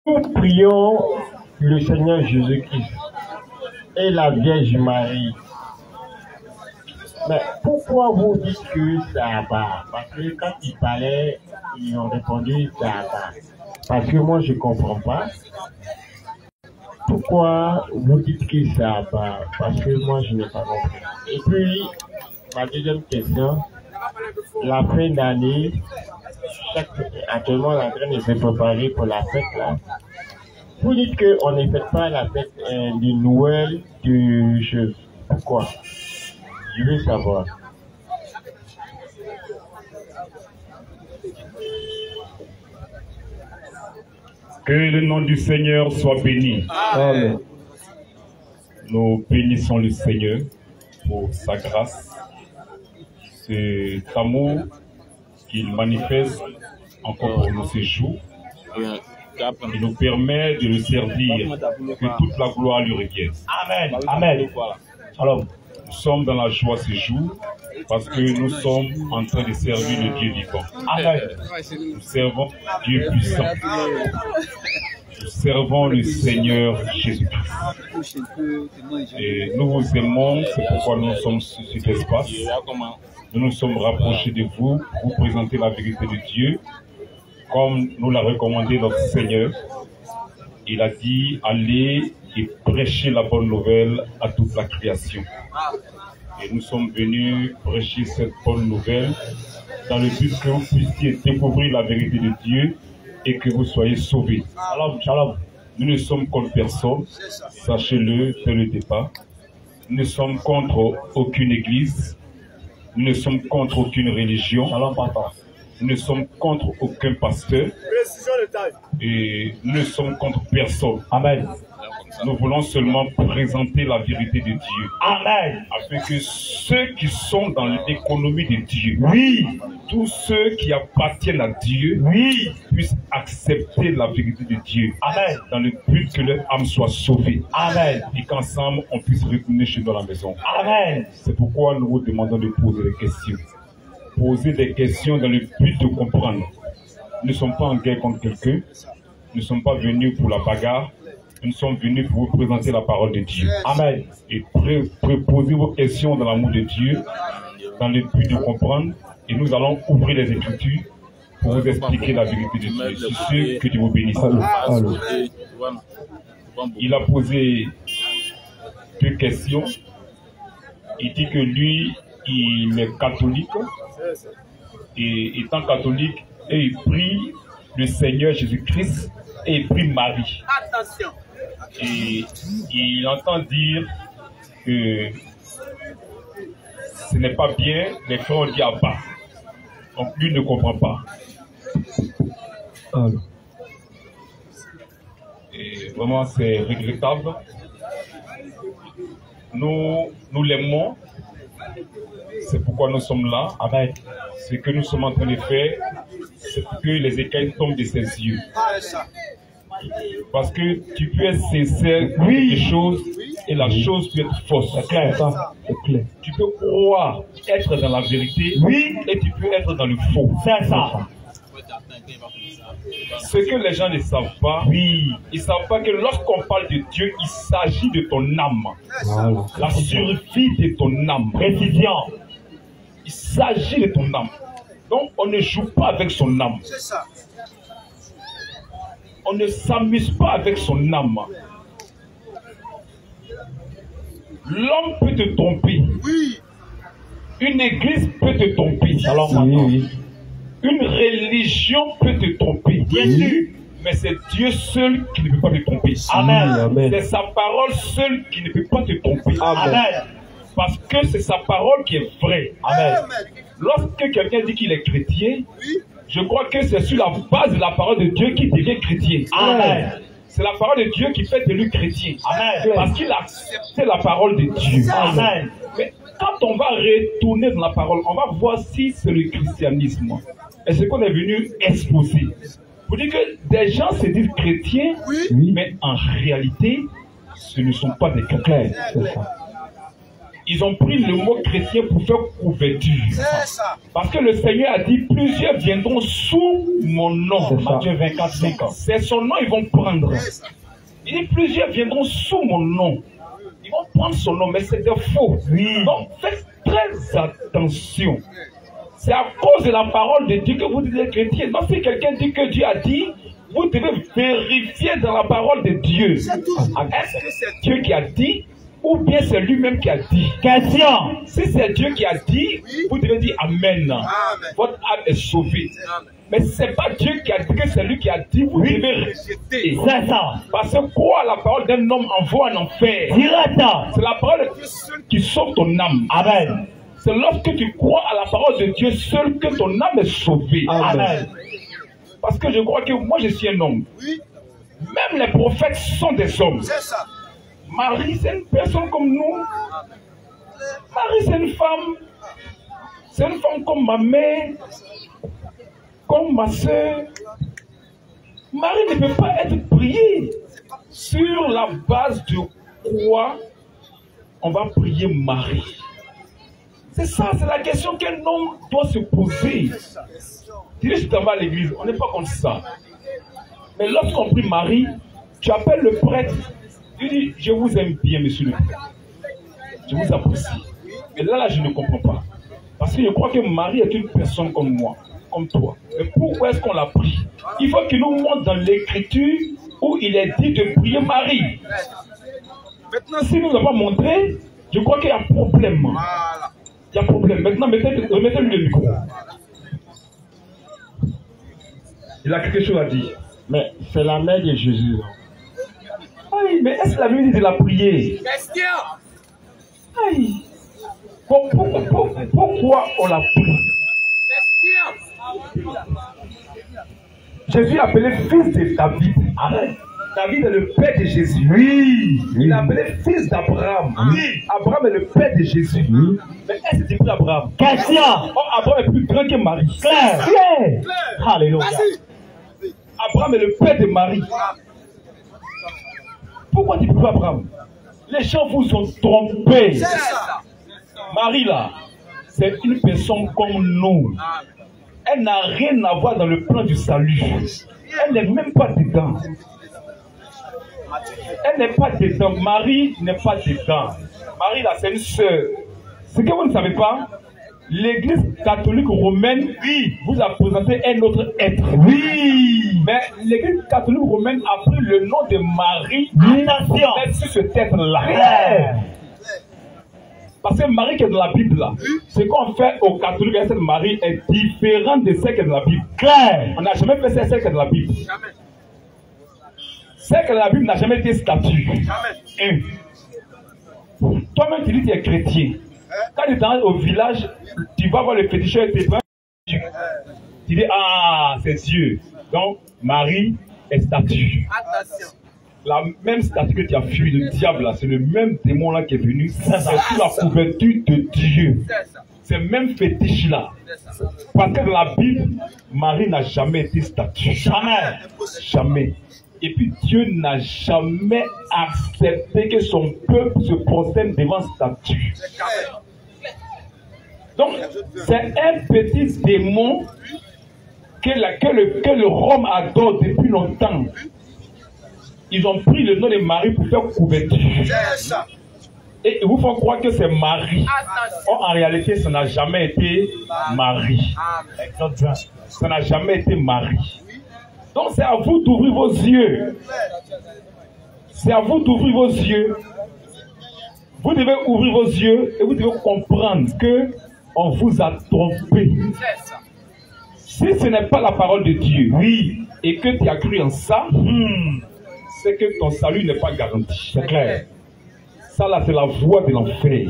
Nous prions le Seigneur Jésus-Christ et la Vierge Marie. Mais pourquoi vous dites que ça va? Parce que quand ils parlaient, ils ont répondu ça va. Parce que moi je ne comprends pas. Pourquoi vous dites que ça va? Parce que moi je n'ai pas compris. Et puis, ma deuxième question, la fin d'année, actuellement on est en train de se préparer pour la fête là. Vous dites qu'on ne fait pas la fête de Noël de jeu. Pourquoi? Je veux savoir. Que le nom du Seigneur soit béni. Amen. Nous bénissons le Seigneur pour sa grâce, cet amour qu'il manifeste encore pour nous ces jours. Il nous permet de le servir, que toute la gloire lui revienne. Amen. Amen. Alors, nous sommes dans la joie ces jours parce que nous sommes en train de servir le Dieu vivant. Amen. Nous servons Dieu puissant. Nous servons le Seigneur Jésus-Christ. Et nous vous aimons, c'est pourquoi nous sommes sur cet espace. Nous nous sommes rapprochés de vous pour vous présenter la vérité de Dieu, comme nous l'a recommandé notre Seigneur. Il a dit, allez et prêchez la bonne nouvelle à toute la création. Et nous sommes venus prêcher cette bonne nouvelle dans le but que vous puissiez découvrir la vérité de Dieu et que vous soyez sauvés. Shalom, shalom. Nous ne sommes contre personne, sachez-le dès le départ. Nous ne sommes contre aucune église, nous ne sommes contre aucune religion. Shalom, papa. Nous ne sommes contre aucun pasteur et nous ne sommes contre personne. Amen. Nous voulons seulement présenter la vérité de Dieu. Amen. Afin que ceux qui sont dans l'économie de Dieu, oui, tous ceux qui appartiennent à Dieu, oui, puissent accepter la vérité de Dieu. Amen. Dans le but que leur âme soit sauvée. Amen. Et qu'ensemble on puisse retourner chez nous à la maison. Amen. C'est pourquoi nous vous demandons de poser des questions. Poser des questions dans le but de comprendre. Nous ne sommes pas en guerre contre quelqu'un. Nous ne sommes pas venus pour la bagarre. Nous sommes venus pour vous présenter la parole de Dieu. Amen. Et poser vos questions dans l'amour de Dieu, dans le but de comprendre. Et nous allons ouvrir les Écritures pour vous expliquer la vérité de Dieu. C'est sûr que Dieu vous bénisse. Allô. Il a posé 2 questions. Il dit que lui, il est catholique. Et étant catholique, et il prie le Seigneur Jésus-Christ et il prie Marie. Attention. Et il entend dire que ce n'est pas bien, les frères ont dit à bas. Donc lui ne comprend pas. Et vraiment c'est regrettable. Nous l'aimons. C'est pourquoi nous sommes là. Amen. Ce que nous sommes en train de faire, c'est que les écailles tombent de ses yeux. Parce que tu peux être sincère dans quelque chose et la chose peut être fausse. C'est clair, ça. C'est clair. Tu peux croire être dans la vérité, oui, et tu peux être dans le faux. C'est ça. Ce que les gens ne savent pas, oui, ils ne savent pas que lorsqu'on parle de Dieu, il s'agit de ton âme. Voilà. La survie de ton âme. Précision. Il s'agit de ton âme. Donc on ne joue pas avec son âme. C'est ça. On ne s'amuse pas avec son âme. L'homme peut te tromper. Oui. Une église peut te tromper. Alors, oui. Une religion peut te tromper. Bien sûr. Mais c'est Dieu seul qui ne peut pas te tromper. Amen. Amen. C'est sa parole seule qui ne peut pas te tromper. Amen. Amen. Parce que c'est sa parole qui est vraie. Amen. Lorsque quelqu'un dit qu'il est chrétien, oui, je crois que c'est sur la base de la parole de Dieu qu'il devient chrétien. Amen. C'est la parole de Dieu qui fait de lui chrétien. Amen. Parce qu'il a accepté la parole de Dieu. Amen. Mais quand on va retourner dans la parole, on va voir si c'est le christianisme. Et ce qu'on est venu exposer. Vous dites que des gens se disent chrétiens, oui, mais en réalité, ce ne sont pas des chrétiens. ils ont pris le mot chrétien pour faire couverture. Parce que le Seigneur a dit, plusieurs viendront sous mon nom. Matthieu 24, 5. C'est son nom ils vont prendre. Il dit, plusieurs viendront sous mon nom. Ils vont prendre son nom, mais c'est faux. Oui. Donc faites très attention. C'est à cause de la parole de Dieu que vous dites chrétien. Donc si quelqu'un dit que Dieu a dit, vous devez vérifier dans la parole de Dieu. Est-ce que c'est Dieu qui a dit ou bien c'est lui-même qui a dit? Question. Si c'est Dieu qui a dit, vous devez dire Amen. Votre âme est sauvée. Mais ce n'est pas Dieu qui a dit que c'est lui qui a dit, vous devez rejeter. C'est ça. Parce que quoi, la parole d'un homme envoie en enfer. C'est la parole de Dieu seul qui sauve ton âme. Amen. C'est lorsque tu crois à la parole de Dieu seul que ton âme est sauvée. Amen. Parce que je crois que moi je suis un homme. Même les prophètes sont des hommes. Marie, c'est une personne comme nous. Marie, c'est une femme. C'est une femme comme ma mère, comme ma soeur. Marie ne peut pas être priée. Sur la base de quoi on va prier Marie? C'est ça, c'est la question qu'un homme doit se poser. Tu dis, je t'en vais à l'église, on n'est pas contre ça. Mais lorsqu'on prie Marie, tu appelles le prêtre. Tu dis, je vous aime bien, monsieur le prêtre. Je vous apprécie. Mais là, je ne comprends pas. Parce que je crois que Marie est une personne comme moi, comme toi. Mais pourquoi est-ce qu'on l'a prie? Il faut qu'il nous montre dans l'écriture où il est dit de prier Marie. Maintenant, s'il ne nous a pas montré, je crois qu'il y a un problème. Il y a un problème. Maintenant, remettez-lui le micro. Il a quelque chose à dire. Mais c'est la mère de Jésus. Aïe, mais est-ce que la Bible dit de la prier? Question. Aïe. Pourquoi on la prie? Question. Jésus est appelé fils de David. Amen. David est le père de Jésus. Oui. Il est appelé fils d'Abraham. Oui. Abraham est le père de Jésus. Oui. Mais est-ce que c'est plus Abraham? Question. Oh, Abraham est plus grand que Marie. Claire. Claire. Alléluia. Abraham est le père de Marie. Pourquoi tu ne peux pas Abraham? Les gens vous ont trompé. Marie là, c'est une personne comme nous. Elle n'a rien à voir dans le plan du salut. Elle n'est même pas dedans. Elle n'est pas dedans. Marie n'est pas dedans. Marie là, c'est une sœur. Ce que vous ne savez pas, l'Église catholique romaine, oui, vous a présenté un autre être. Oui. Mais l'Église catholique romaine a pris le nom de Marie pour sur cet être-là. Parce que Marie qui est dans la Bible là, ce qu'on fait aux catholiques avec cette Marie est différent de celle qui est dans la Bible. Claire. On n'a jamais fait celle qui est dans la Bible. Jamais. Celle qui est dans la Bible n'a jamais été statue. Jamais. Toi-même tu dis que tu es chrétien. Quand tu es au village, tu vas voir le féticheur et tu dis, ah, c'est Dieu. Donc, Marie est statue. Attention. La même statue que tu as fui, le diable là, c'est le même démon là qui est venu. C'est sous la couverture de Dieu. C'est le même fétiche là. Parce que dans la Bible, Marie n'a jamais été statue. Jamais. Jamais. Et puis Dieu n'a jamais accepté que son peuple se prosterne devant statue. Donc, c'est un petit démon que le Rome adore depuis longtemps. Ils ont pris le nom de Marie pour faire couverture. Et ils vous font croire que c'est Marie. Or, en réalité, ça n'a jamais été Marie. Ça n'a jamais été Marie. Donc, c'est à vous d'ouvrir vos yeux. C'est à vous d'ouvrir vos yeux. Vous devez ouvrir vos yeux et vous devez comprendre que on vous a trompé. Si ce n'est pas la parole de Dieu, oui, et que tu as cru en ça, c'est que ton salut n'est pas garanti. C'est clair. Ça là, c'est la voie de l'enfer.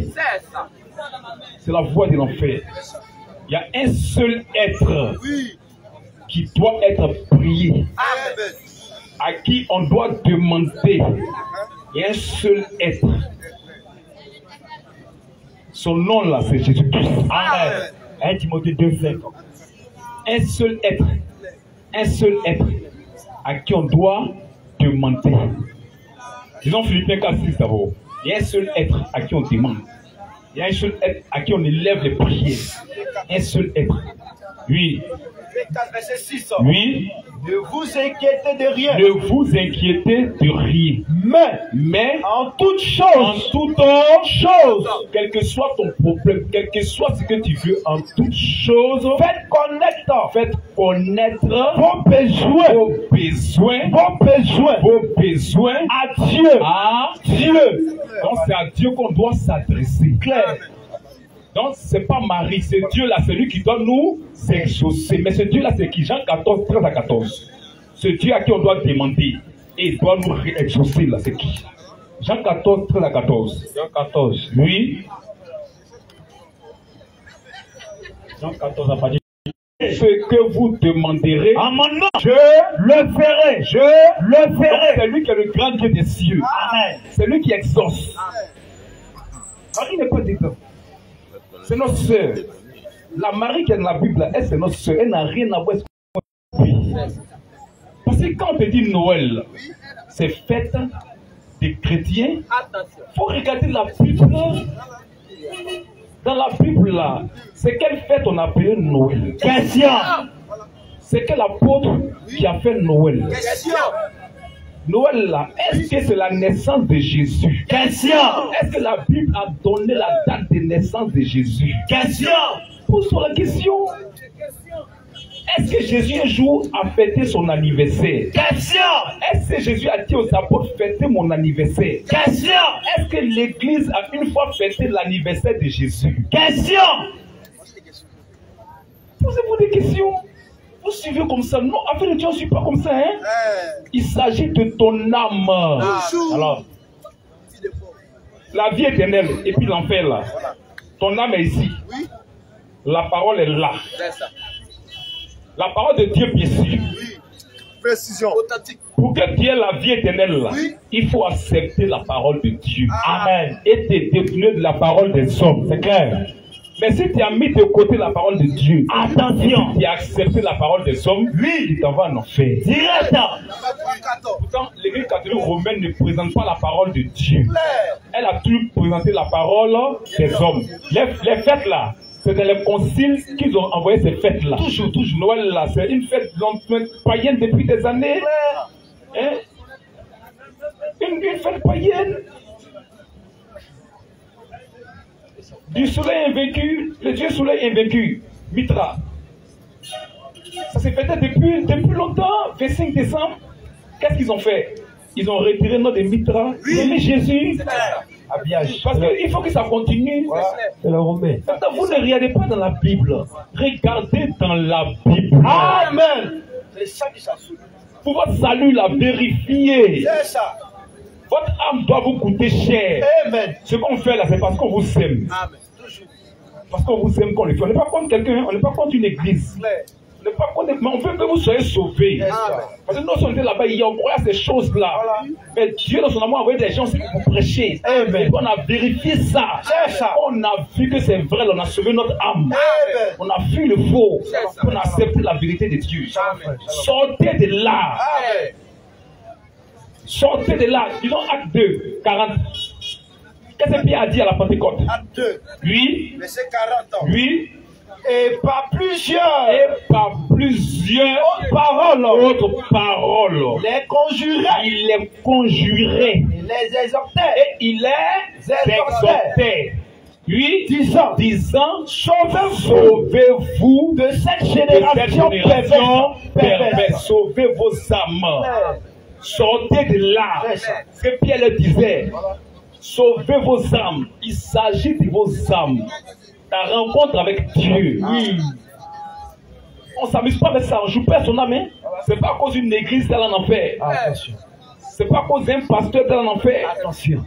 C'est la voie de l'enfer. Il y a un seul être qui doit être prié, à qui on doit demander. Il y a un seul être. Son nom là, c'est Jésus-Christ. Amen. 1 Timothée 2,5. Un seul être à qui on doit demander. Disons Philippiens 4,6 d'abord. Il y a un seul être à qui on demande. Il Il y a un seul être à qui on élève les prières. Un seul être. Oui. Oui. Ne vous inquiétez de rien. Ne vous inquiétez de rien. Mais en toute chose, quel que soit ton problème, quel que soit ce que tu veux, en toute chose, faites connaître vos besoins à Dieu. Donc c'est à Dieu qu'on doit s'adresser. Clair. Donc, ce n'est pas Marie, c'est Dieu là, c'est lui qui doit nous exaucer. Mais ce Dieu là, c'est qui? Jean 14, 13 à 14. Ce Dieu à qui on doit demander et il doit nous exaucer là, c'est qui? Jean 14, 13 à 14. Jean 14. Oui. Jean 14 à partir. Ce que vous demanderez en mon nom, je le ferai. C'est lui qui est le grand Dieu des cieux. Amen. C'est lui qui exauce. Marie n'est pas d'exemple. C'est notre sœur. La Marie qui est dans la Bible, elle c'est notre sœur. Elle n'a rien à voir avec lui. Parce que quand on te dit Noël, c'est fête des chrétiens. Il faut regarder la Bible. Dans la Bible là, c'est quelle fête on appelle Noël? Question. C'est quel apôtre qui a fait Noël? Question. Noël là, est-ce que c'est la naissance de Jésus? Question. Est-ce que la Bible a donné la date de naissance de Jésus? Question. Pose-toi la question. Est-ce que Jésus un jour a fêté son anniversaire? Question. Est-ce que Jésus a dit aux apôtres fêtez mon anniversaire? Question. Est-ce que l'Église a une fois fêté l'anniversaire de Jésus? Question. Posez-vous des questions. Vous suivez comme ça? Non, avec Dieu, on ne suit pas comme ça. Hein? Il s'agit de ton âme. Alors, la vie éternelle et puis l'enfer là. Ton âme est ici. La parole est là. La parole de Dieu, bien sûr. Précision. Pour que tu aies la vie éternelle là, il faut accepter la parole de Dieu. Amen. Et te détourner de la parole des hommes. C'est clair. Mais si tu as mis de côté la parole de Dieu, attention, tu as accepté la parole des hommes, il t'en va en enfer. Direct. Pourtant, l'Église catholique romaine ne présente pas la parole de Dieu. Elle a toujours présenté la parole des hommes. Les fêtes là, c'est dans les conciles qu'ils ont envoyé ces fêtes là. Toujours. Noël là, c'est une fête païenne depuis des années. Hein? Une fête païenne. Du soleil invaincu, le Dieu soleil invaincu, Mitra. Ça s'est fêté depuis longtemps, 25 décembre. Qu'est-ce qu'ils ont fait? Ils ont retiré le nom de Mitra, ils ont mis Jésus. Habillage. Parce qu'il faut que ça continue. C'est le romain. Vous ne regardez pas dans la Bible. Regardez dans la Bible. Amen. C'est ça qui s'assume. Pour votre salut, la vérifier. C'est ça. Votre âme doit vous coûter cher. Amen. Ce qu'on fait là, c'est parce qu'on vous aime. Amen. Parce qu'on vous aime qu'on le fait. On n'est pas contre quelqu'un, on n'est pas contre une église. On n'est pas contre, mais on veut que vous soyez sauvés. Parce que nous, on était là-bas, il y a encore ces choses-là. Voilà. Mais Dieu, dans son amour, a envoyé des gens pour vous prêcher. Amen. Et on a vérifié ça. On a vu que c'est vrai, on a sauvé notre âme. Amen. On a fui le faux. On a accepté la vérité de Dieu. Amen. Sortez de là. Amen. Sortez de là. Disons Acte 2, 40. Qu'est-ce que Pierre a dit à la Pentecôte? Acte 2. Oui. Verset 40 ans. Oui. Et par plusieurs autres paroles, les conjurait. Il les conjurait. Il les exhortait. Et il les exhortait. Oui, disant, sauvez-vous de cette génération perverse. Sauvez vos âmes. Sortez de là. Ce que Pierre le disait. Sauvez vos âmes. Il s'agit de vos âmes. Ta rencontre avec Dieu. Oui. On ne s'amuse pas avec ça. On ne joue pas à son âme. Ce n'est pas à cause d'une église d'aller en enfer. Attention. Ce n'est pas à cause d'un pasteur d'aller en enfer. Attention.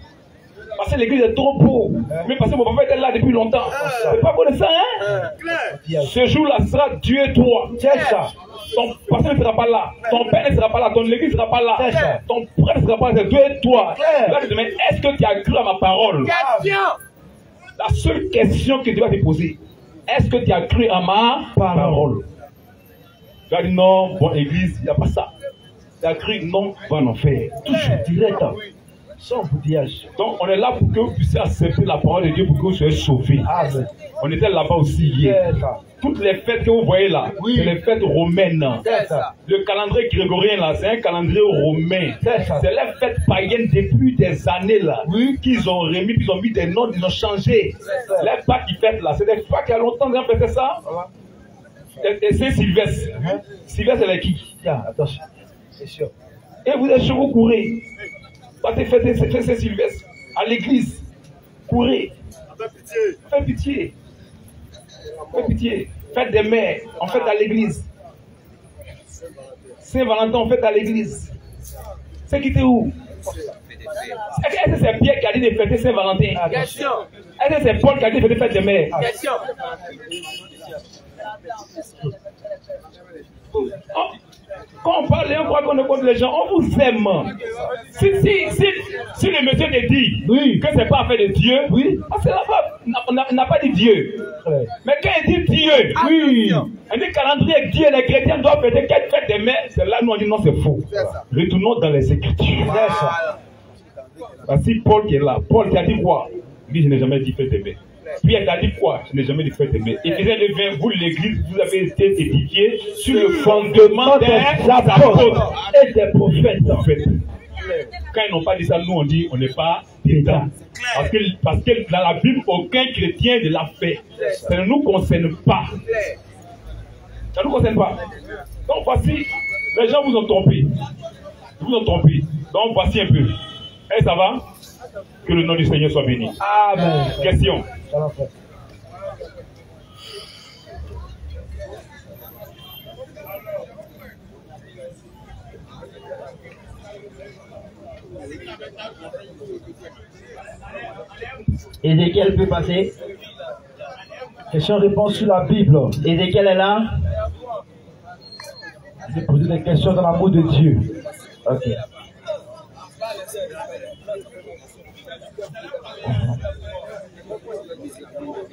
Parce que l'église est trop beau. Mais parce que mon papa était là depuis longtemps. Ce n'est pas à cause de ça. Ce jour-là sera Dieu et toi. C'est ça. Ton pasteur ne sera pas là. Ton père ne sera pas là. Ton église ne sera pas là. Ton frère ne sera pas là. C'est Dieu et toi. Là, je te demande, est-ce que tu as cru à ma parole? La seule question que tu vas te poser, est-ce que tu as cru à ma parole? Tu as dit non, bon église, il n'y a pas ça. Tu as cru non, va en enfer. Toujours direct. Sans embouteillage. Donc on est là pour que vous puissiez accepter la parole de Dieu pour que vous soyez sauvés. Amen. On était là-bas aussi hier. Toutes les fêtes que vous voyez là, Oui. c'est les fêtes romaines. C'est ça. Le calendrier grégorien là, c'est un calendrier romain. C'est les fêtes païennes depuis des années là. Oui. Qu'ils ont remis, qu'ils ont mis des noms, ils ont changé. Les Pâques qui fêtent là, c'est des Pâques qui a longtemps qu'ils ont fait ça. Voilà. Et c'est Sylvestre. Sylvestre, c'est qui? Tiens, attention. C'est sûr. Et vous êtes chez vous, courez. Partez fêter c'est Sylvestre à l'église. Courez. Faites pitié. Faites pitié. Faites des mères, on fête à l'église. Saint-Valentin, on fête à l'église. C'est qui était où? Est-ce que c'est Pierre qui a dit de fêter Saint-Valentin? Question. Est-ce que c'est Paul qui a dit de fêter fête des mères? Question. Quand on parle et on croit qu'on est contre les gens, on vous aime. Si le monsieur te dit Oui. que c'est pas affaire de Dieu, Oui. parce que là-bas, on n'a pas dit Dieu. Ouais. Mais quand il dit Dieu, Oui. on dit calendrier avec Dieu, les chrétiens doivent fêter quelle fête des mères, c'est là nous on dit non, c'est faux. Retournons dans les Écritures. C'est ça. Parce que Paul qui est là, Paul qui a dit quoi? Il dit je n'ai jamais dit fête des mères. Pierre a dit quoi? Je n'ai jamais dit fête des mères. Éphésiens 2:20, vous l'église, vous avez été édifiés sur le fondement des apôtres Et des prophètes. Quand ils n'ont pas dit ça, nous on dit on n'est pas dedans. Parce que dans la Bible, aucun chrétien ne l'a fait. Ça ne nous concerne pas. Ça ne nous concerne pas. Donc voici, les gens vous ont trompé. Ils vous ont trompé. Donc voici un peu. Et ça va? Que le nom du Seigneur soit béni. Amen. Question. Ça va faire. Ézéchiel peut passer. Question-réponse sur la Bible. Ézéchiel est là. Je vais poser des questions dans l'amour de Dieu. Ok.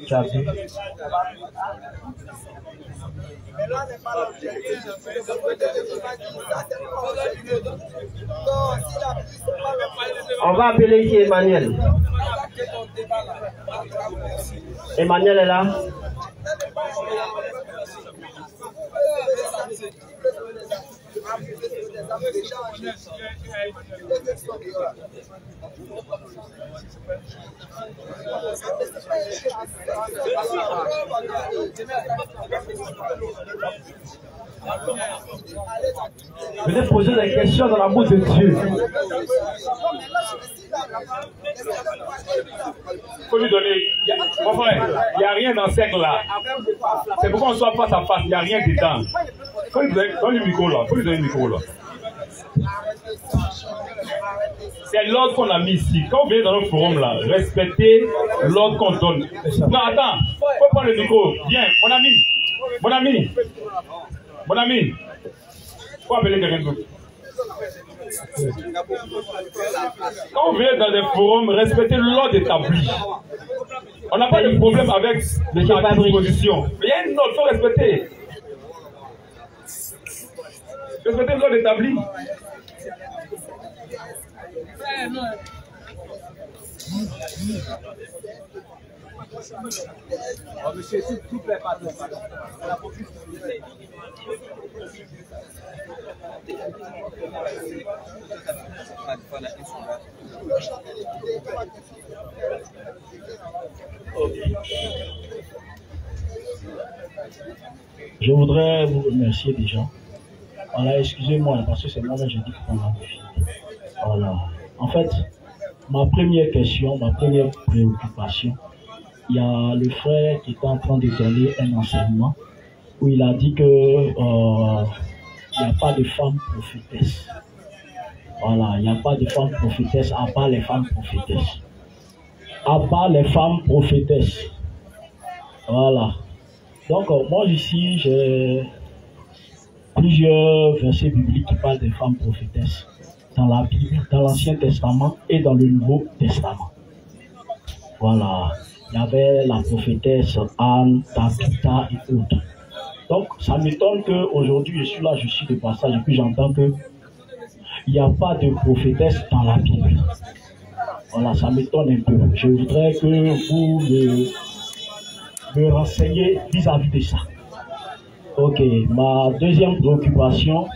Tu as vu? On va appeler ici Emmanuel. Emmanuel est là. Venez poser des questions dans l'amour de Dieu. Il faut lui donner. Mon frère, il n'y a rien dans ce cercle là. C'est pourquoi on soit face à face, il n'y a rien dedans. Il faut lui donner le micro là. Il faut lui donner le micro là. C'est l'ordre qu'on a mis ici. Quand vous venez dans le forum là, respectez l'ordre qu'on donne. Non, attends, il faut prendre le micro. Viens, mon ami. Mon ami. Mon ami. Faut appeler quelqu'un d'autre. Quand vous venez dans des forums, respectez l'ordre établi. On n'a pas de problème avec la disposition. Mais il y a une ordre, il faut respecter. Respectez l'ordre établi. Monsieur, s'il vous plaît, pardon. Je voudrais vous remercier déjà. Voilà, excusez-moi, parce que c'est moi-même, je dis qu'on a fini. Voilà. En fait, ma première question, ma première préoccupation, il y a le frère qui était en train de donner un enseignement où il a dit que il n'y a pas de femmes prophétesses. Voilà, il n'y a pas de femmes prophétesses à part les femmes prophétesses. À part les femmes prophétesses. Voilà. Donc, moi ici, j'ai plusieurs versets bibliques qui parlent des femmes prophétesses dans la Bible, dans l'Ancien Testament et dans le Nouveau Testament. Voilà. Il y avait la prophétesse Anne, Tabitha et autres. Donc, ça m'étonne qu'aujourd'hui, je suis là, je suis de passage et puis j'entends que il n'y a pas de prophétesse dans la Bible. Voilà, ça m'étonne un peu. Je voudrais que vous me renseigniez vis-à-vis de ça. Ok, ma deuxième préoccupation.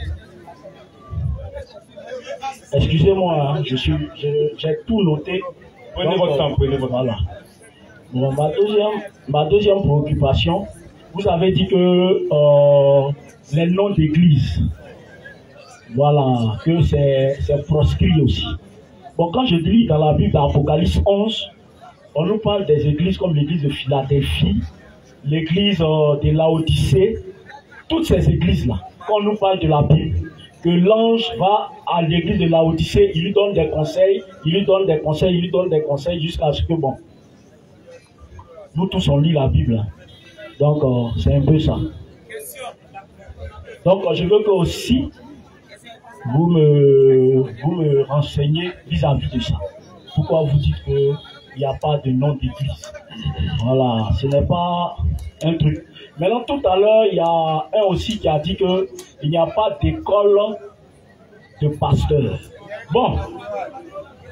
Excusez-moi, hein, j'ai tout noté. Prenez votre temps, prenez votre temps. Voilà. Bon, ma deuxième préoccupation, vous avez dit que les noms d'église, voilà, que c'est proscrit aussi. Bon, quand je lis dans la Bible, dans Apocalypse 11, on nous parle des églises comme l'église de Philadelphie, l'église de Laodicée, toutes ces églises-là. Quand on nous parle de la Bible, que l'ange va à l'église de Laodicée, il lui donne des conseils, il lui donne des conseils, il lui donne des conseils, jusqu'à ce que, bon, nous tous on lit la Bible. Hein. Donc, c'est un peu ça. Donc, je veux que aussi, vous me renseignez vis-à-vis de ça. Pourquoi vous dites qu'il n'y a pas de nom d'église? Voilà, ce n'est pas un truc. Maintenant, tout à l'heure, il y a un aussi qui a dit qu'il n'y a pas d'école de pasteur. Bon,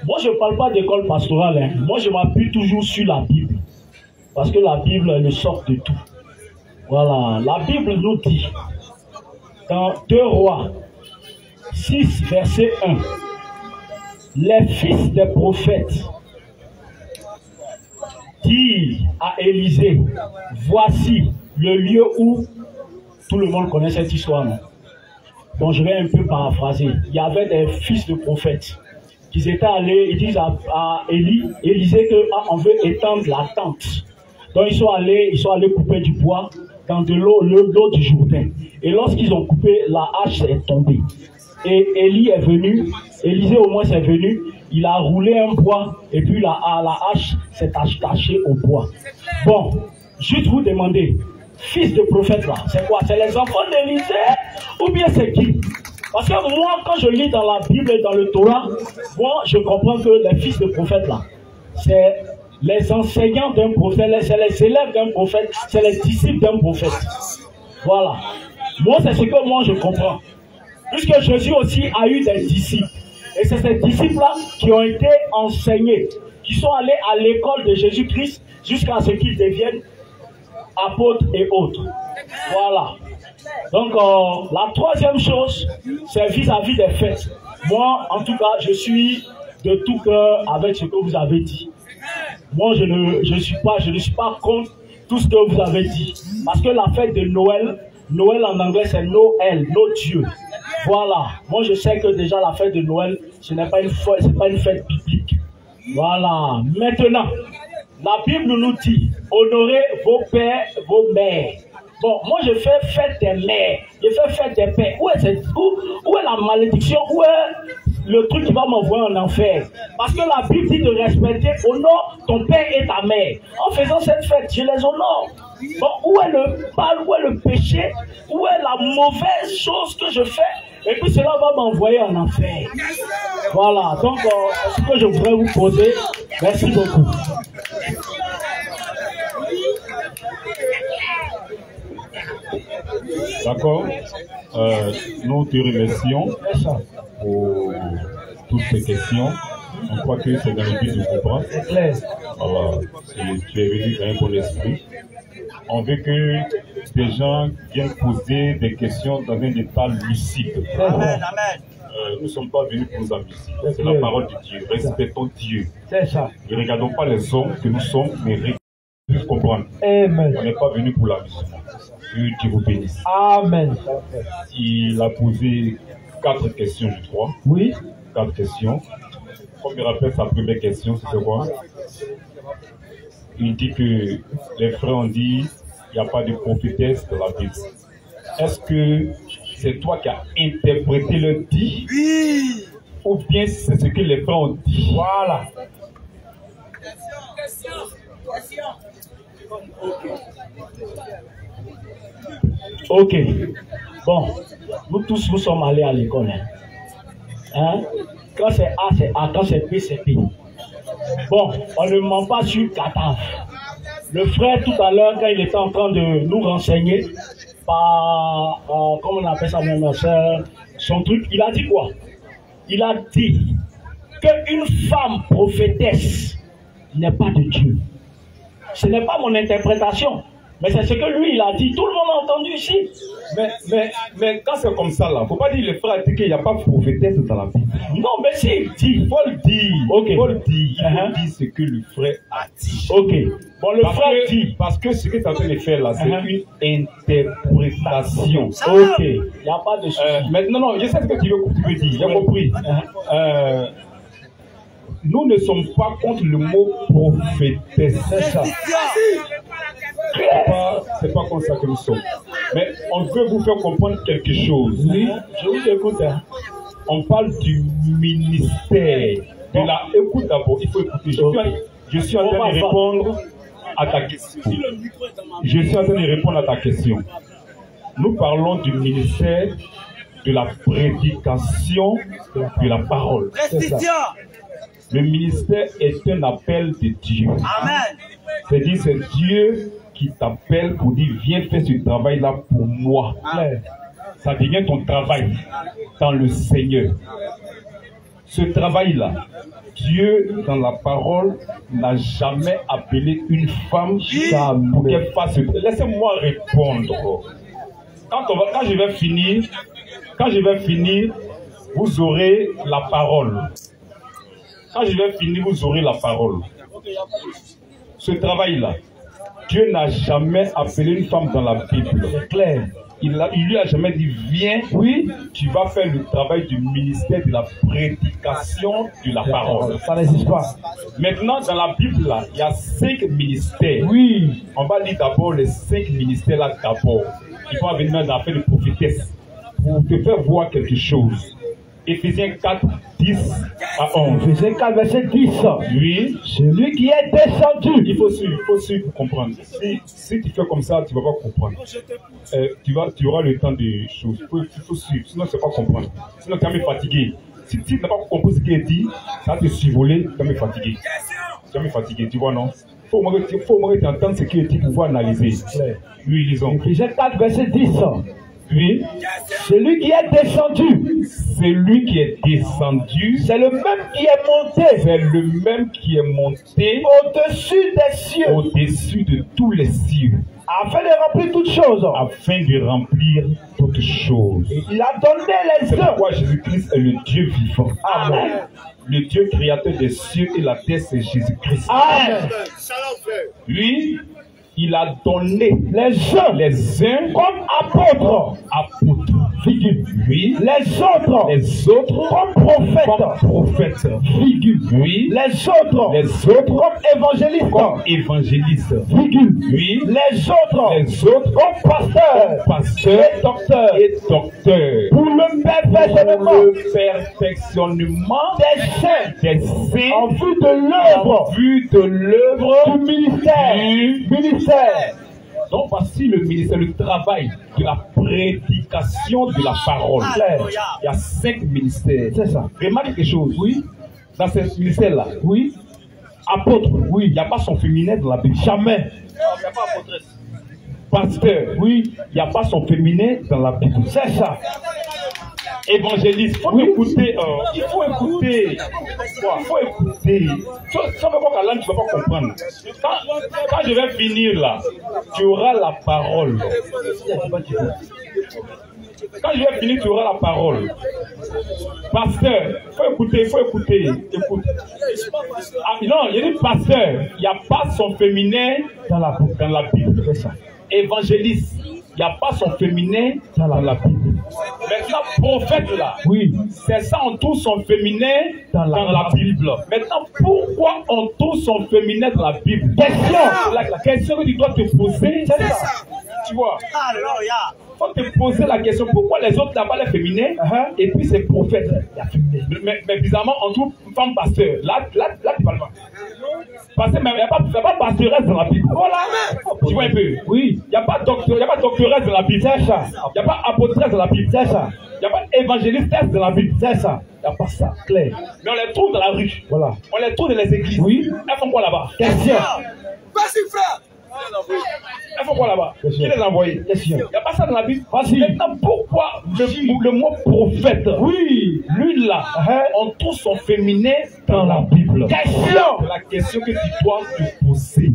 moi je ne parle pas d'école pastorale. Hein. Moi, je m'appuie toujours sur la Bible. Parce que la Bible est le sort de tout. Voilà, la Bible nous dit, dans 2 Rois 6, verset 1, les fils des prophètes disent à Élisée, voici le lieu où tout le monde connaît cette histoire. Non? Donc je vais un peu paraphraser. Il y avait des fils de prophètes qui étaient allés, ils disent à Élisée qu'on veut étendre la tente. Donc ils sont allés couper du bois dans de l'eau du Jourdain. Et lorsqu'ils ont coupé, la hache est tombée. Et Élie est venu, Élisée au moins est venu, il a roulé un bois et puis la hache s'est attachée au bois. Bon, juste vous demander, fils de prophète là, c'est quoi? C'est les enfants d'Élisée ou bien c'est qui? Parce que moi, quand je lis dans la Bible et dans le Torah, moi je comprends que les fils de prophète là, c'est les enseignants d'un prophète, c'est les élèves d'un prophète, c'est les disciples d'un prophète. Voilà. Moi, c'est ce que moi je comprends. Puisque Jésus aussi a eu des disciples. Et c'est ces disciples-là qui ont été enseignés, qui sont allés à l'école de Jésus-Christ jusqu'à ce qu'ils deviennent apôtres et autres. Voilà. Donc, la troisième chose, c'est vis-à-vis des fêtes. Moi, en tout cas, je suis de tout cœur avec ce que vous avez dit. Moi, je ne suis pas contre tout ce que vous avez dit. Parce que la fête de Noël en anglais, c'est Noël, nos dieux. Voilà. Moi, je sais que déjà la fête de Noël, ce n'est pas une fête biblique. Voilà. Maintenant, la Bible nous dit, honorez vos pères, vos mères. Bon, moi, je fais fête des mères. Je fais fête des pères. Où est la malédiction? Où est le truc qui va m'envoyer en enfer? Parce que la Bible dit de respecter, honore ton père et ta mère. En faisant cette fête, je les honore. Bon, où est le mal, où est le péché, où est la mauvaise chose que je fais? Et puis cela va m'envoyer en enfer. Voilà, donc c'est ce que je voudrais vous poser. Merci beaucoup. D'accord. Nous te remercions pour toutes ces questions. On croit que c'est dans le but de comprendre. C'est clair. Voilà. Tu es venu dans un bon esprit. On veut que des gens viennent poser des questions dans un état lucide. Amen. Nous ne sommes pas venus pour nous amuser. C'est la parole de Dieu. Respectons Dieu. C'est ça. Ne regardons pas les hommes que nous sommes, mais pour comprendre. Amen. On n'est pas venu pour l'amusement. Que Dieu vous bénisse. Amen. Il a posé 4 questions, je crois. Oui. 4 questions. Comme il rappelle sa première question, c'est quoi? Il dit que les frères ont dit qu'il n'y a pas de prophétesse dans la Bible. Est-ce que c'est toi qui as interprété le dit? Oui. Ou bien c'est ce que les frères ont dit? Voilà. Ok. Bon, nous tous, nous sommes allés à l'école. Hein? Quand c'est A, c'est A. Quand c'est B, c'est B. Bon, on ne ment pas sur cadavre. Le frère, tout à l'heure, quand il était en train de nous renseigner par, comment on appelle ça même, son truc, il a dit quoi? Il a dit qu'une femme prophétesse n'est pas de Dieu. Ce n'est pas mon interprétation, mais c'est ce que lui il a dit. Tout le monde a entendu ici. Mais quand c'est comme ça là, faut pas dire le frère a dit qu'il n'y a pas de prophétesse dans la Bible. Non, mais si, il faut le dire. Okay. Il faut le dire. Il faut dire ce que le frère a dit. Ok. Bon, le frère dit. Parce que ce que tu es en train de faire là, c'est une interprétation. Ok. Il n'y a pas de souci. Non, je sais ce que tu veux dire. J'ai compris. Nous ne sommes pas contre le mot prophétesse. C'est ça. C'est pas comme ça que nous sommes. Mais on veut vous faire comprendre quelque chose. Oui, je vous écoute. On parle du ministère. Écoute d'abord, il faut écouter. Je suis en train de répondre à ta question. Je suis en train de répondre à ta question. Nous parlons du ministère de la prédication de la parole. Le ministère est un appel de Dieu. Amen. C'est-à-dire, c'est Dieu qui t'appelle pour dire, viens faire ce travail-là pour moi. Amen. Ça devient ton travail dans le Seigneur. Ce travail-là, Dieu, dans la parole, n'a jamais appelé une femme pour qu'elle fasse. Laissez-moi répondre. Quand je vais finir, vous aurez la parole. Quand je vais finir, vous aurez la parole. Ce travail-là, Dieu n'a jamais appelé une femme dans la Bible. C'est clair. Il lui a jamais dit, viens, oui, tu vas faire le travail du ministère de la prédication de la parole. Ça n'existe pas. Maintenant, dans la Bible, là, il y a 5 ministères. Oui. On va lire d'abord les 5 ministères-là d'abord. Ils vont venir dans l'affaire de prophétesse pour te faire voir quelque chose. Éphésiens 4, 10 à 11. Éphésiens 4, verset 10. Oui. Celui qui est descendu. Il faut suivre pour comprendre. Si tu fais comme ça, tu ne vas pas comprendre. Tu auras le temps des choses. Il faut suivre, sinon tu ne vas pas comprendre. Sinon tu vas me fatiguer. Si tu n'as pas compris ce qui est dit, ça va te survoler, tu vas me fatiguer. Tu vas me fatiguer, tu vois, non? Il faut au moins que tu entendes ce qui est dit pour pouvoir analyser. Oui, lisons. Éphésiens 4, verset 10. Oui. Celui qui est descendu. Celui qui est descendu. C'est le même qui est monté. C'est le même qui est monté. Au-dessus des cieux. Au-dessus de tous les cieux. Afin de remplir toutes choses. Afin de remplir toutes choses. Et il a donné les C'est œufs. pourquoi Jésus-Christ est le Dieu vivant. Amen. Le Dieu créateur des cieux et la terre, c'est Jésus-Christ. Amen. Lui, il a donné les uns comme apôtres. Figure. Oui. Les autres comme prophètes. Figure. Oui. Les autres comme évangélistes. Figure. Oui. Les autres comme pasteurs et docteurs. Pour le perfectionnement des saints en vue de l'œuvre du ministère. Donc voici le ministère, le travail de la prédication de la parole. Il y a 5 ministères. C'est ça. Remarque quelque chose, oui. Dans ce ministère-là, oui. Apôtre, oui. Il n'y a pas son féminin dans la Bible. Jamais. Il n'y a pas apôtresse. Pasteur, oui. Il n'y a pas son féminin dans la Bible. C'est ça. Évangéliste, il faut écouter. Il faut écouter. Il faut écouter. Ça ne veut pas qu'à l'âme, tu ne vas pas comprendre. Quand je vais finir là, tu auras la parole. Quand je vais finir, tu auras la parole. Pasteur, il faut écouter, Écoute. Ah, non, il y a des pasteurs, il n'y a pas son féminin dans la Bible. C'est ça. Évangéliste, il n'y a pas son féminin dans la Bible. Maintenant, prophète là, oui, c'est ça, on trouve son féminin dans la Bible. Maintenant, pourquoi on trouve son féminin dans la Bible? La question que tu dois te poser, c'est ça. Tu vois? Il faut te poser la question, pourquoi les autres n'ont pas les féminins et puis c'est prophète. Mais bizarrement, on trouve une femme pasteur. Là, tu parles pas. Pasteur, mais il n'y a pas pastoresse dans la Bible. Voilà. Tu vois un peu? Oui. Il n'y a pas doctoresse dans la Bible. C'est ça. Il n'y a pas apôtresse dans la Bible. C'est ça. Il n'y a pas évangélistesse dans la Bible. C'est ça. Il n'y a pas ça. Clair. Mais on les trouve dans la rue. Voilà. On les trouve dans les églises. Oui. Elles font quoi là-bas? Question. Vas-y, frère. Il faut quoi là-bas? Qui les a envoyés? Il n'y a pas ça dans la Bible. Maintenant, pourquoi le mot prophète? Oui, lui là, on trouve son féminin dans la Bible. C'est la question que tu dois te poser.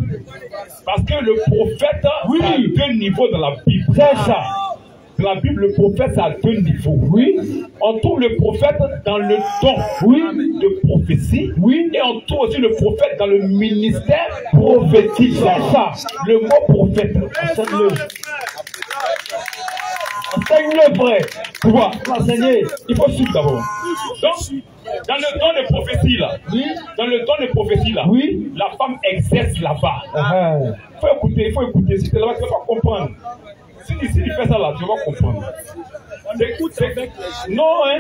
Parce que le prophète a deux niveaux dans la Bible. C'est ça. Dans la Bible, le prophète, c'est à deux niveaux. Oui. On trouve le prophète dans le don de prophétie. Oui. Et on trouve aussi le prophète dans le ministère prophétique. C'est ça. Le mot prophète. Enseigne-le, frère. Tu vois, enseigner. Il faut suivre d'abord. Donc, dans le don de prophétie, là, dans le don de prophétie, là, la femme exerce là-bas. Il faut écouter. Si tu es là-bas, tu ne vas pas comprendre. Si tu fais ça là, tu vas comprendre. Non, hein,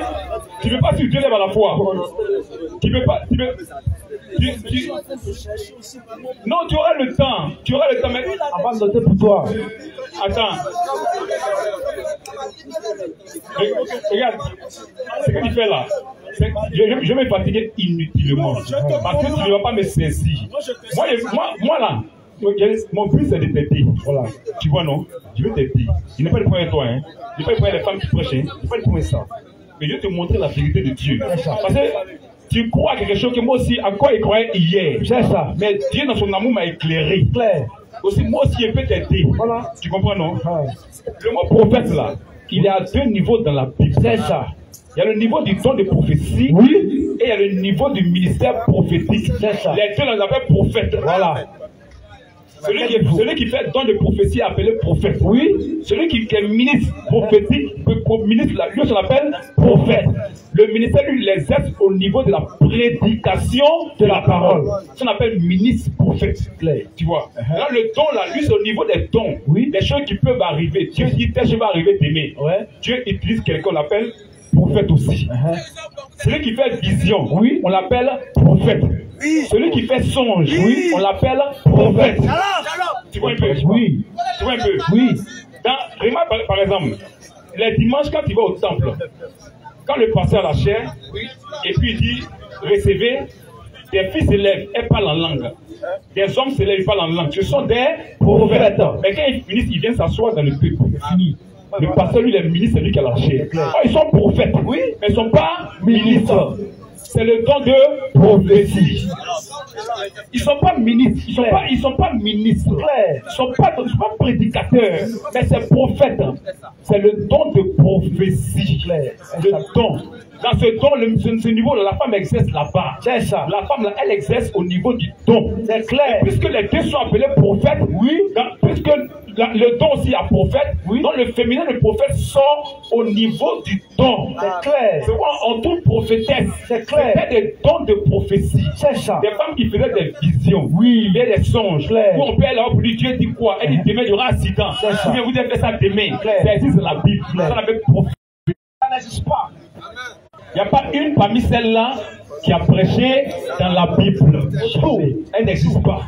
tu ne veux pas suivre Dieu lève à la foi. Tu ne veux pas. Non, tu auras le temps. Tu auras le temps, mais avant de noter pour toi. Attends. Regarde, ce que tu fais là, je vais me fatiguer inutilement. Parce que tu ne vas pas me saisir. Moi là. Mon but c'est de t'aider. Voilà. Tu vois, non? Je veux t'aider. Je n'ai pas le point de toi, hein. Je n'ai pas le point des femmes qui prêchent, hein. Je n'ai pas le point de ça. Mais je vais te montrer la vérité de Dieu. Parce que tu crois à quelque chose que moi aussi, à quoi il croyait hier. C'est ça. Mais Dieu dans son amour m'a éclairé. Claire. Aussi, moi aussi, je peux t'aider. Voilà. Tu comprends, non? Le mot prophète là, il est à deux niveaux dans la Bible. C'est ça. Il y a le niveau du don de prophétie. Oui. Et il y a le niveau du ministère prophétique. C'est ça. Les deux, on les appelle prophètes. Voilà. Celui qui fait don de prophétie est appelé prophète. Oui. Celui qui est ministre prophétique, ministre, lui, on l'appelle prophète. Le ministère, lui, l'exerce au niveau de la prédication de la parole. Ça, on appelle ministre prophète. Tu vois. Là, le don, là, lui, c'est au niveau des dons. Oui. Des choses qui peuvent arriver. Dieu dit, tes choses vont arriver demain. Ouais. Dieu utilise quelqu'un, on l'appelle prophète aussi. Celui qui fait vision, oui, on l'appelle prophète. Celui qui fait songe, oui, on l'appelle prophète. Tu vois un peu? Oui. Tu vois un peu? Oui. Remarque par exemple, les dimanches quand tu vas au temple, quand le pasteur a la chair, et puis il dit, recevez, des filles s'élèvent, elles parlent en langue. Des hommes s'élèvent, ils parlent en langue. Ce sont des prophètes. Mais quand ils finissent, ils viennent s'asseoir dans le peuple. Fini. Le pasteur, lui, les ministres, c'est lui qui a la chair. Ils sont prophètes, oui, mais ils ne sont pas ministres. C'est le don de prophétie. Ils ne sont pas ministres. Ils ne sont pas ministres. Ils ne sont pas prédicateurs. Mais c'est prophète. C'est le don de prophétie. Le don. Dans ce don, ce niveau-là, la femme exerce là-bas. C'est ça. La femme, là, elle exerce au niveau du don. C'est clair. Et puisque les deux sont appelés prophètes, oui, puisque le don aussi à prophète, oui, donc le féminin de prophète sort au niveau du don. C'est clair. C'est quoi en toute prophétesse. C'est clair. C'était des dons de prophétie. C'est ça. Des femmes qui faisaient des visions. Oui. Des songes. Clair. Où on peut aller là pour dire Dieu dit quoi? Elle dit demain il y aura un accident. C'est ça. Vous devez faire ça demain. Clair. Ça existe dans la Bible. Clair. Ça n'avait prophète. Ça n'existe pas. Il n'y a pas une parmi celles-là qui a prêché dans la Bible. Elle n'existe pas.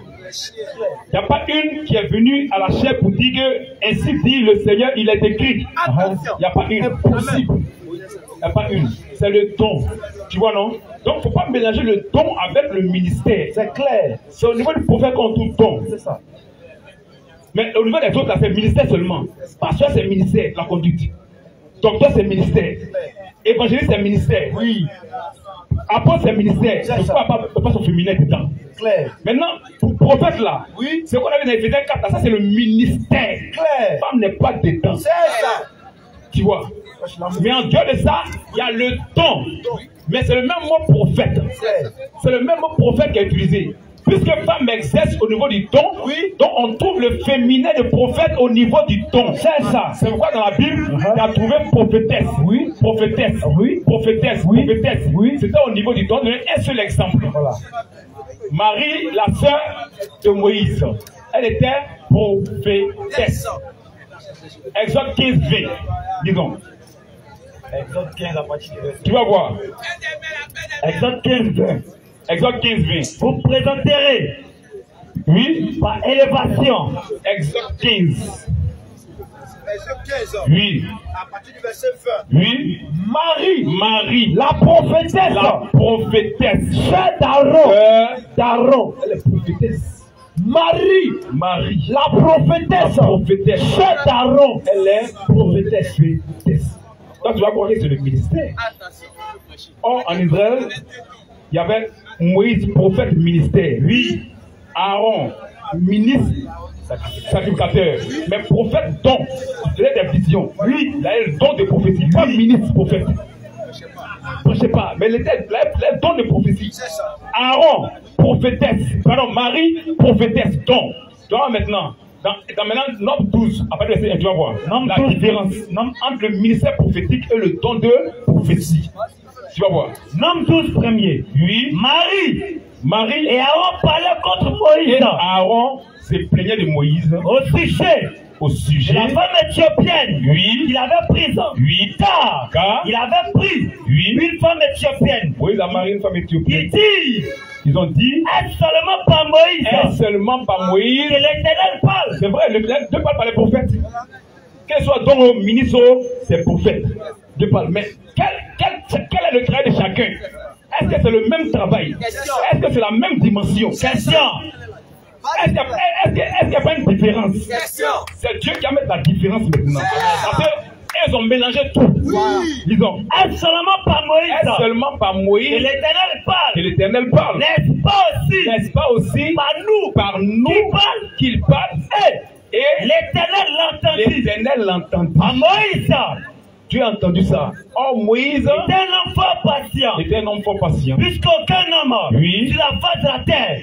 Il n'y a pas une qui est venue à la chair pour dire que ainsi dit le Seigneur, il est écrit. Il n'y a pas une. Impossible. Il n'y a pas une. C'est le don. Tu vois, non? Donc, il ne faut pas mélanger le don avec le ministère. C'est clair. C'est au niveau du prophète qu'on trouve don. C'est ça. Mais au niveau des autres, c'est ministère seulement. Pasteur, c'est ministère, la conduite. Docteur, c'est ministère. Évangéliste, c'est ministère. Oui. Apôtre, c'est ministère. Il ne faut pas son féminin dedans. Claire. Maintenant, pour prophète là, oui, c'est qu'on avait dans Éphésiens 4, ça c'est le ministère. Claire. La femme n'est pas dedans. C'est ça. Tu vois. Mais en dehors de ça, il y a le don. Mais c'est le même mot prophète. C'est le même mot prophète qui est utilisé. Puisque femme exerce au niveau du don, oui, donc on trouve le féminin de prophète au niveau du don. C'est ça. C'est pourquoi dans la Bible, tu as trouvé prophétesse. Oui. Prophétesse. Oui. Prophétesse. Oui. Prophétesse. Oui. C'était au niveau du don. Donner un seul exemple. Voilà. Marie, la sœur de Moïse, elle était prophétesse. Exode 15, 20. Disons. Exode 15 à partir de 20. Tu vas voir. Exode 15, 20. Exode 15, 20. Vous présenterez, oui, par élévation. Exode 15. Oui. À partir du verset 20. Oui. Marie, la prophétesse. La prophétesse. Sœur d'Aaron. Elle est prophétesse. Marie, la prophétesse, chef d'Aaron, elle est prophétesse. Donc tu vas croire que c'est le ministère. Or, en Israël, il y avait Moïse, prophète, ministère. Oui, Aaron, ministre, sacrificateur. Mais prophète, don, il a des visions. Lui, il a le don de prophétie. Pas ministre, prophète. Je ne sais pas, mais les dons de prophétie. Aaron, prophétesse. Pardon, Marie, prophétesse, don. Tu vois maintenant, dans maintenant, Nombre 12, après le verset 1, tu vas voir la différence entre le ministère prophétique et le don de prophétie. Tu vas voir. Nombre 12 premier. Oui. Marie et Aaron parlaient contre Moïse. Et Aaron se plaignait de Moïse au sujet de la femme éthiopienne qu'il avait prise. Car il avait pris une femme éthiopienne. Moïse a marié une femme éthiopienne. Ils ont dit, est-ce seulement par Moïse que l'Éternel parle? C'est vrai, Dieu parle par les prophètes. Qu'elle soit don au ministre, c'est prophète. Dieu parle. Mais quel est le travail de chacun? Est-ce que c'est le même travail? Est-ce que c'est la même dimension? Question. Est-ce qu'il n'y a pas une différence? C'est Dieu qui a mis la différence maintenant. Parce qu'ils ont mélangé tout. Ils ont. Est-ce seulement par Moïse que l'Éternel parle? N'est-ce pas aussi par nous qu'il parle? Et l'Éternel l'entendit. À Moïse. Tu as entendu ça? Oh, Moïse était un enfant patient. Puisqu'aucun homme sur la face de la terre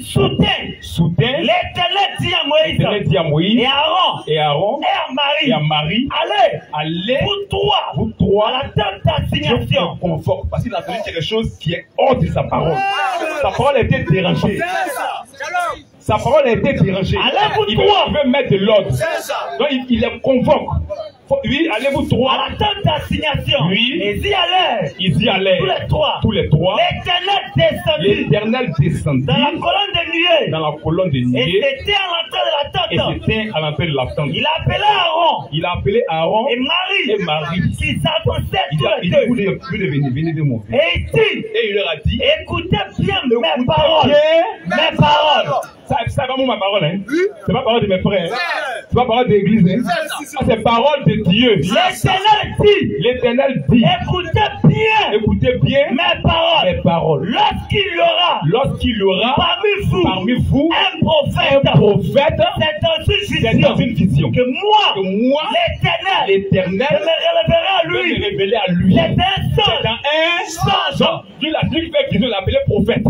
soutient. L'Éternel dit à Moïse et Aaron et à Marie, allez, vous trois, à la tente d'assignation. Confort, parce qu'il a donné quelque chose qui est hors de sa parole. Sa parole a été dérangée. Sa parole a été dérangée. Allez, vous trois. Il veut mettre de l'ordre. Donc il les convoque. Oui, allez-vous trois. À la tente d'assignation. Oui. Ils y allaient. Tous les trois. L'Éternel descendit. Dans la colonne de nuée. Et c'était à l'entrée de la tente. Il a appelé Aaron. Et Marie. Qui s'avançaient tous les deux. Venez de moi. Et il leur a dit, écoutez bien mes paroles. C'est vraiment ma parole, hein? C'est pas parole de mes frères, hein? C'est pas parole de l'église, hein? C'est parole de Dieu. L'Éternel dit, écoutez bien mes paroles. Lorsqu'il y aura parmi vous un prophète, c'est dans une vision que moi l'Éternel me révélerai à lui. C'est dans un songe. Lui, il fait vision, il l'a appelé prophète.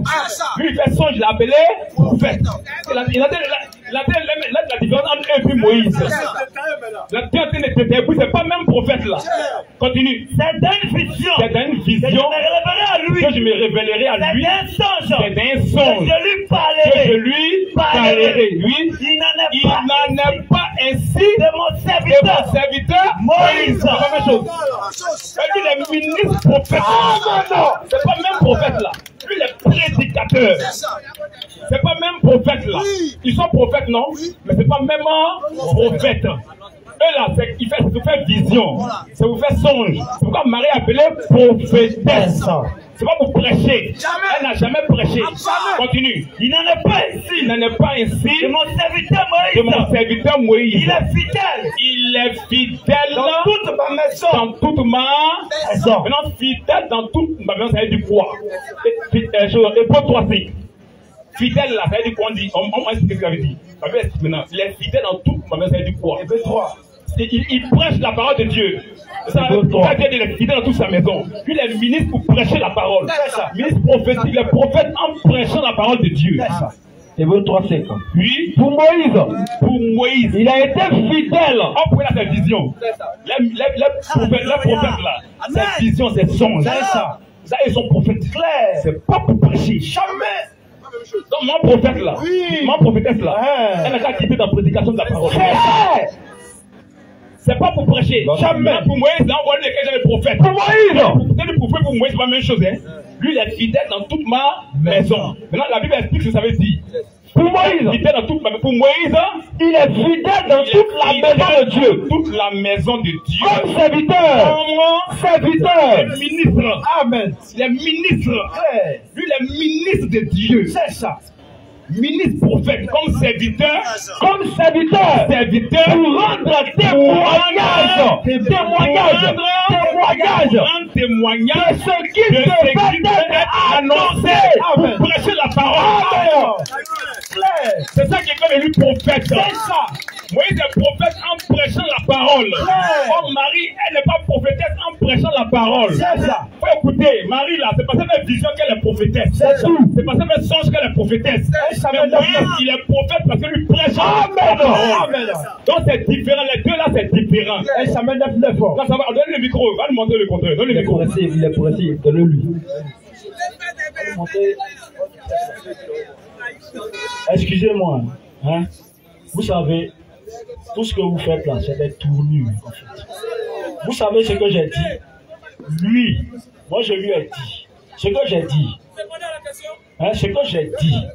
Lui, il fait songe, il l'a appelé prophète. Il a la différence entre eux et Moïse. La différence c'est pas même prophète là. Continue. C'est dans une vision. Que je me révélerai à lui. C'est un songe. Que je lui parlerai. Oui. Il n'en est pas ainsi de mon serviteur Moïse. C'est la même chose. Il est ministre prophète. C'est pas même prophète là. Lui, il est prédicateur. C'est pas même prophète là. Ils sont prophètes, non? Mais c'est pas même prophète. Eux là, il fait vision. Ça vous fait songe. C'est pourquoi Marie a appelé prophétesse. C'est pas pour prêcher. Elle n'a jamais prêché. Continue. Il n'en est pas ainsi. De mon serviteur Moïse. Il est fidèle dans toute ma maison. Maintenant, fidèle dans toute ma maison, ça veut dire quoi? Hébreux 3:5. Fidèle là, ça veut dire quoi? On va expliquer ce que ça veut dire. Maintenant, il est fidèle dans toute ma maison, ça veut dire quoi? Hébreux 3. Il prêche la parole de Dieu. Ça veut dire qu'il est fidèle dans toute sa maison. Lui, il est ministre pour prêcher la parole. Ministre prophétique, le prophète en prêchant la parole de Dieu. Hébreux 3:5. Oui. Pour Moïse, il a été fidèle. On pourrait la vision. Les prophètes là, cette vision, c'est songe. Ça, ils sont prophètes. C'est pas pour prêcher. Jamais. Donc, mon prophète là, mon prophétesse là, elle n'a qu'à quitter la prédication de la parole. C'est pas pour prêcher. Jamais. Pour Moïse, là, on voit lesquels les prophètes. Pour Moïse. C'est le prophète pour Moïse, c'est pas la même chose. Hein? Lui, il est fidèle dans toute ma maison. Maintenant, la Bible explique ce que ça veut dire. Pour Moïse, pour Moïse, il est fidèle dans toute la maison de Dieu. Toute la maison de Dieu. Comme serviteur. Le ministre. Amen. Il est ministre. Lui, il est ministre de Dieu. C'est ça. ministre prophète, comme serviteur, pour rendre témoignage témoignage de ce qui devait être annoncé pour prêcher la parole. C'est ça qui est comme élu prophète. C'est ça. Moïse est prophète en prêchant la parole. Comme Marie, elle n'est pas prophétesse en prêchant la parole. C'est ça. Faut écouter, Marie là, c'est pas ça fait vision qu'elle est prophétesse. C'est tout. C'est pas ça fait songe qu'elle est prophétesse. Mais Moïse, il est prophète parce que lui prêche la parole. Donc c'est différent, les deux là c'est différent. Ça me lève le fort. Là, ça va, donne le micro, va lui montrer le contraire. Donne le micro. Il est pressé, donne-le-lui. Excusez-moi, hein? Vous savez, tout ce que vous faites là, c'est des tournures en fait. Vous savez ce que j'ai dit? Lui, moi je lui ai dit. Ce que j'ai dit. Hein, ce que j'ai dit.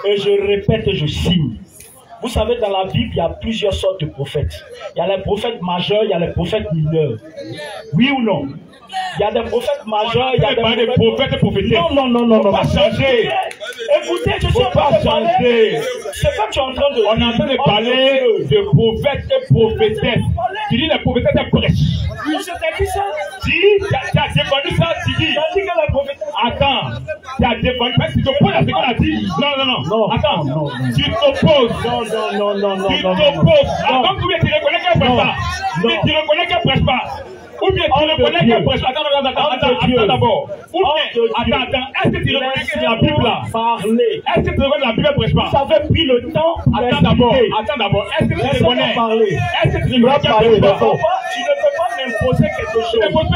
Et je répète, je signe. Vous savez, dans la Bible, il y a plusieurs sortes de prophètes. Il y a les prophètes majeurs, il y a les prophètes mineurs. Oui ou non? Il y a des prophètes majeurs, il y a des prophètes et prophétiques. Non. Pas changer. Écoutez, je suis en train de parler. C'est comme tu es en train de... On est en train de parler de prophètes et prophétesses. Tu dis les prophétesses et prêches. Je t'ai dit ça. Tu as défendu ça, tu dis. que la prophétesse... Attends, tu as défendu. Tu t'opposes à ce qu'on a dit. Non. Attends, tu t'opposes. Non. Tu t'opposes. Comme tu reconnais qu'elle ne prêche pas. Tu reconnais qu'elle ne prêche pas. Ou bien tu reconnais qu'elle prêche. Attends d'abord. Ou bien, attends, est-ce que tu reconnais que la Bible là parler? Est-ce que tu reconnais que la Bible ne prêche pas? Vous avez pris le temps. Attends d'abord. Est-ce que tu reconnais? Est-ce que tu reconnais qu'elle ne prêche pas? Tu ne peux pas m'imposer quelque chose. Je te pose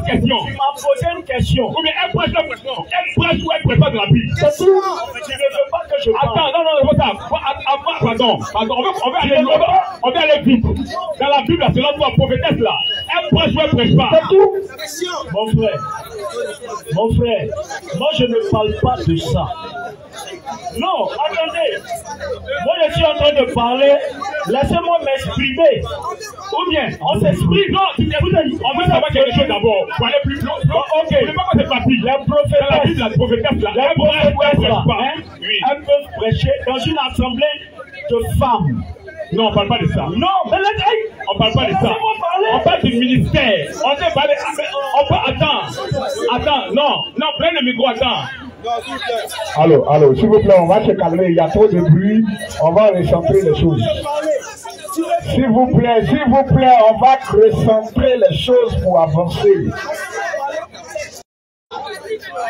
question. Tu m'as posé une question. Ou bien elle prêche ou elle prêche pas? Elle prêche ou elle prêche pas de la Bible? C'est tout. Tu ne veux pas que je parle. Attends, non, pardon. On va aller vite. Dans la Bible, selon toi, prophétesse là, elle prêche ou elle prêche pas? C'est tout. Mon frère, moi je ne parle pas de ça. Non, attendez. Moi je suis en train de parler. Laissez-moi m'exprimer. Ou bien, on s'exprime. Non, on veut savoir quelque chose d'abord. Pour aller plus loin. Ok. Vous ne pas que c'est facile. La prophétesse, dans la Bible, la prophétesse là, elles peuvent prêcher dans une assemblée de femmes. Non, on ne parle pas de ça. Non, mais on ne parle pas de ça. On parle du ministère. On ne parle pas. Attends. Non, prends le micro, attends. Allô, s'il vous plaît, on va se calmer. Il y a trop de bruit. On va recentrer les choses. S'il vous plaît, on va recentrer les choses pour avancer.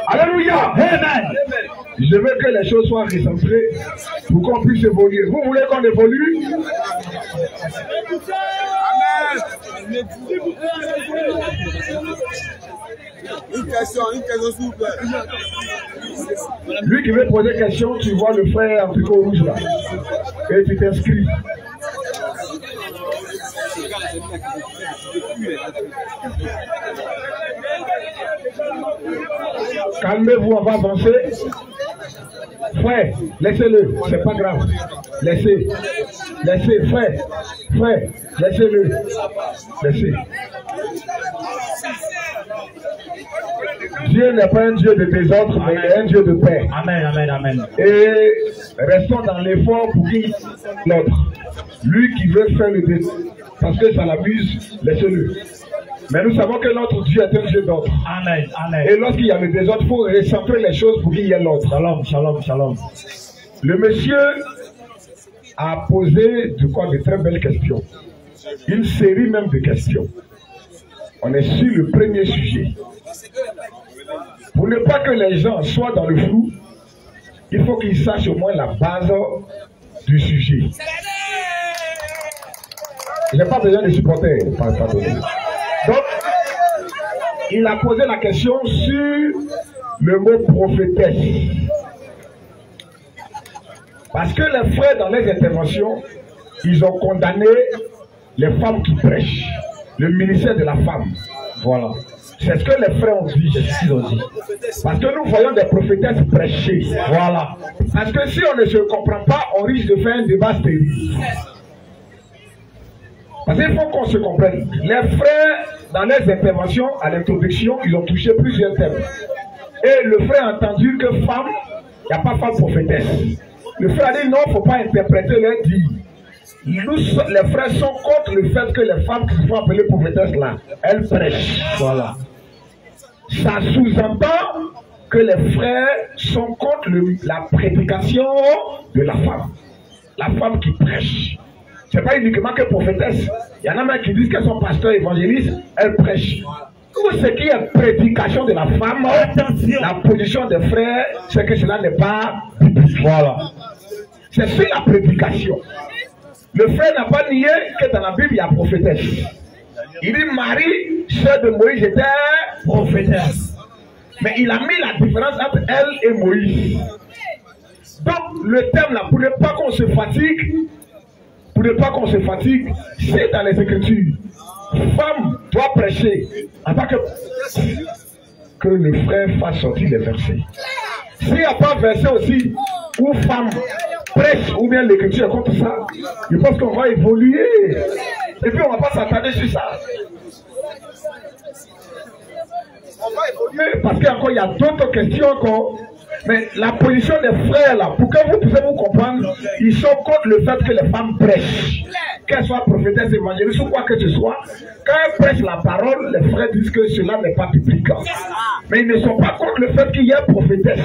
Alléluia. Amen. Je veux que les choses soient recentrées pour qu'on puisse évoluer. Vous voulez qu'on évolue? Amen. Une question s'il vous plaît. Lui qui veut poser question, tu vois le frère en tricot rouge là. Et tu t'inscris. Calmez-vous, on va avancer. Frère, laissez-le, c'est pas grave. Laissez, frère, laissez-le. Laissez. Dieu n'est pas un Dieu de désordre, mais il est un Dieu de paix. Amen. Et restons dans l'effort pour qu'il l'autre. Lui qui veut faire le désordre, parce que ça l'amuse, laissez-le. Mais nous savons que notre Dieu est un Dieu d'ordre. Amen. Et lorsqu'il y a le désordre, il faut recentrer les choses pour qu'il y ait l'ordre. Shalom. Le monsieur a posé de très belles questions. Une série même de questions. On est sur le premier sujet. Pour ne pas que les gens soient dans le flou, il faut qu'ils sachent au moins la base du sujet. Il n'y a pas besoin de supporter. Donc, il a posé la question sur le mot prophétesse. Parce que les frères, dans les interventions, ils ont condamné les femmes qui prêchent. Le ministère de la femme. Voilà. C'est ce que les frères ont dit. C'est ce qu'ils ont dit. Parce que nous voyons des prophétesses prêcher. Voilà. Parce que si on ne se comprend pas, on risque de faire un débat stérile. Parce qu'il faut qu'on se comprenne. Les frères, dans les interventions, à l'introduction, ils ont touché plusieurs thèmes. Et le frère a entendu que femme n'y a pas femme prophétesse. Le frère a dit non, il ne faut pas interpréter leur dit. Nous, les frères sont contre le fait que les femmes qui se font appeler prophétesses là, elles prêchent. Voilà. Ça sous-entend que les frères sont contre la prédication de la femme. La femme qui prêche. Ce n'est pas uniquement que prophétesse. Il y en a même qui disent qu'elles sont pasteurs évangélistes, elles prêchent. Tout ce qui est prédication de la femme, la position des frères, c'est que cela n'est pas biblique. Voilà. C'est sur la prédication. Le frère n'a pas nié que dans la Bible, il y a prophétesse. Il dit Marie, sœur de Moïse, était prophétesse. Mais il a mis la différence entre elle et Moïse. Donc, le terme là, pour ne pas qu'on se fatigue, c'est dans les Écritures. Femme doit prêcher. En tant que le frère fasse sortir les versets. S'il n'y a pas verset aussi, où femme prêche, ou bien l'Écriture est contre ça, je pense qu'on va évoluer. Et puis on ne va pas s'attarder sur ça. On va évoluer parce qu'encore il y a d'autres questions encore. Mais la position des frères là, pour que vous puissiez vous comprendre, ils sont contre le fait que les femmes prêchent. Qu'elles soient prophétesses, évangélistes ou quoi que ce soit, quand elles prêchent la parole, les frères disent que cela n'est pas biblique. Mais ils ne sont pas contre le fait qu'il y ait prophétesse.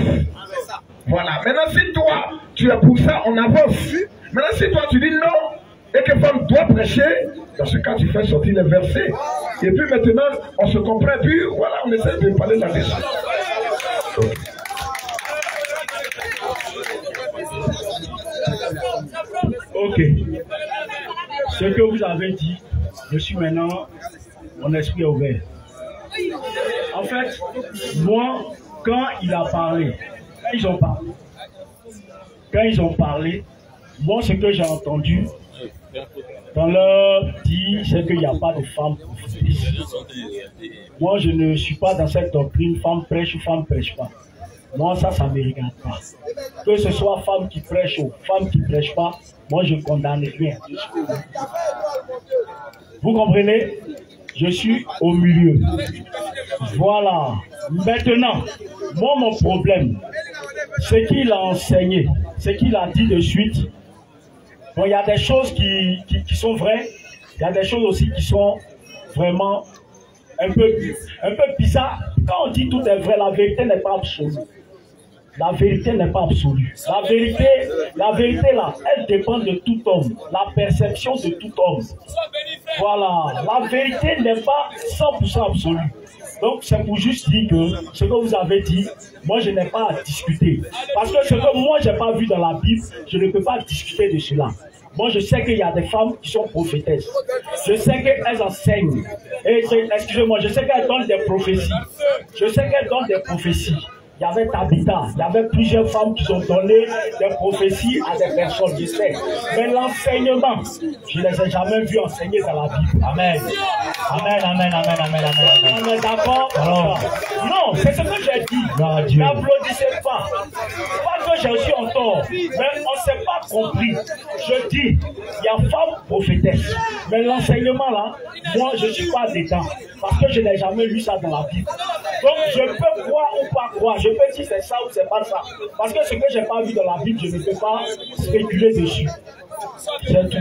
Voilà. Maintenant, si toi, tu es pour ça, on avance. Maintenant, si toi, tu dis non, et que femme doit prêcher, dans ce cas, tu fais sortir les versets. Et puis maintenant, on se comprend, puis voilà, on essaie de parler là-dessus. Ok. Ce que vous avez dit, je suis maintenant, mon esprit est ouvert. En fait, moi, quand il a parlé, quand ils ont parlé, moi, ce que j'ai entendu dans leur dit, c'est qu'il n'y a pas de femme prophétesse. Moi, je ne suis pas dans cette doctrine, femme prêche ou femme prêche pas. Moi, ça ne me regarde pas. Que ce soit femme qui prêche ou femme qui ne prêche pas, moi, je ne condamne rien. Vous comprenez? Je suis au milieu. Voilà. Maintenant, moi, mon problème, c'est qu'il a enseigné, c'est qu'il a dit de suite. Bon, il y a des choses qui sont vraies, il y a des choses aussi qui sont vraiment un peu bizarres. Quand on dit tout est vrai, la vérité n'est pas absolue. La vérité n'est pas absolue. La vérité là, elle dépend de tout homme. La perception de tout homme. Voilà. La vérité n'est pas 100% absolue. Donc c'est pour juste dire que ce que vous avez dit, moi je n'ai pas à discuter. Parce que ce que moi je n'ai pas vu dans la Bible, je ne peux pas discuter de cela. Moi je sais qu'il y a des femmes qui sont prophétesses. Je sais qu'elles enseignent. Et excusez-moi, je sais qu'elles donnent des prophéties. Je sais qu'elles donnent des prophéties. Il y avait Tabitha, il y avait plusieurs femmes qui ont donné des prophéties à des personnes, je sais. Mais l'enseignement, je ne les ai jamais vus enseigner dans la Bible. Amen. Amen, amen, amen, amen, amen. On est d'accord? Non, c'est ce que j'ai dit. N'applaudissez pas. Pas que j'ai aussi en tort, mais on ne s'est pas compris. Je dis, il y a femme prophétesse. Mais l'enseignement là, moi je ne suis pas dedans. Parce que je n'ai jamais lu ça dans la Bible. Donc je peux croire ou pas croire. Je peux dire c'est ça ou c'est pas ça. Parce que ce que je n'ai pas vu dans la Bible, je ne peux pas spéculer dessus. C'est tout.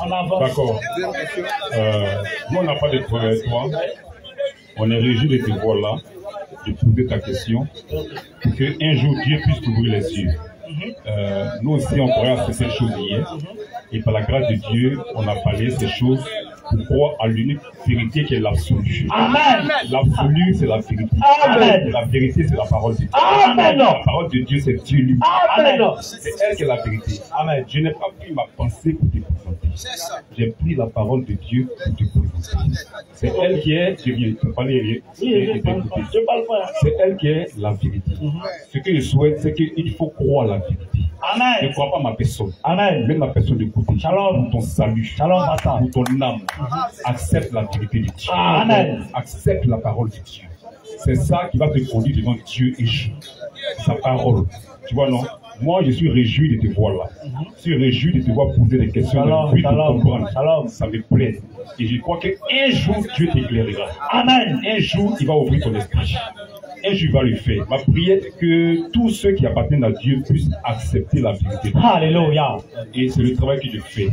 En avance. D'accord. Nous, on n'a pas de problème avec toi. On est régi de te voir là, de poser ta question, pour qu'un jour Dieu puisse t'ouvrir les yeux. Nous aussi, on croyait à ces choses hier. Et par la grâce de Dieu, on a parlé ces choses pour croire à l'unique vérité qui est l'absolu. Amen. L'absolu, c'est la vérité. Amen. La vérité, c'est la parole de Dieu. Amen. La parole de Dieu, c'est Dieu lui. Amen. C'est elle qui est la vérité. Amen. Je n'ai pas pris ma pensée pour te présenter. J'ai pris la parole de Dieu pour te présenter. C'est elle qui est, je viens de parler, je parle pas. C'est elle qui est la vérité. Ce que je souhaite, c'est qu'il faut croire la vérité. Amen. Ne crois pas ma personne. Amen. Même ma personne de côté. Shalom. Pour ton salut. Shalom, Papa. Pour ton âme. Accepte la vérité de Dieu. Amen. Accepte la parole de Dieu. C'est ça qui va te conduire devant Dieu et Dieu. Sa parole. Tu vois, non? Moi, je suis réjoui de te voir là. Je suis réjoui de te voir poser des questions. Puis pour comprendre. Ça me plaît. Et je crois qu'un jour, Dieu t'éclairera. Amen. Un jour, il va ouvrir ton esprit. un jour il va le faire. Ma prière est que tous ceux qui appartiennent à Dieu puissent accepter la vérité. Alléluia. Et c'est le travail que je fais.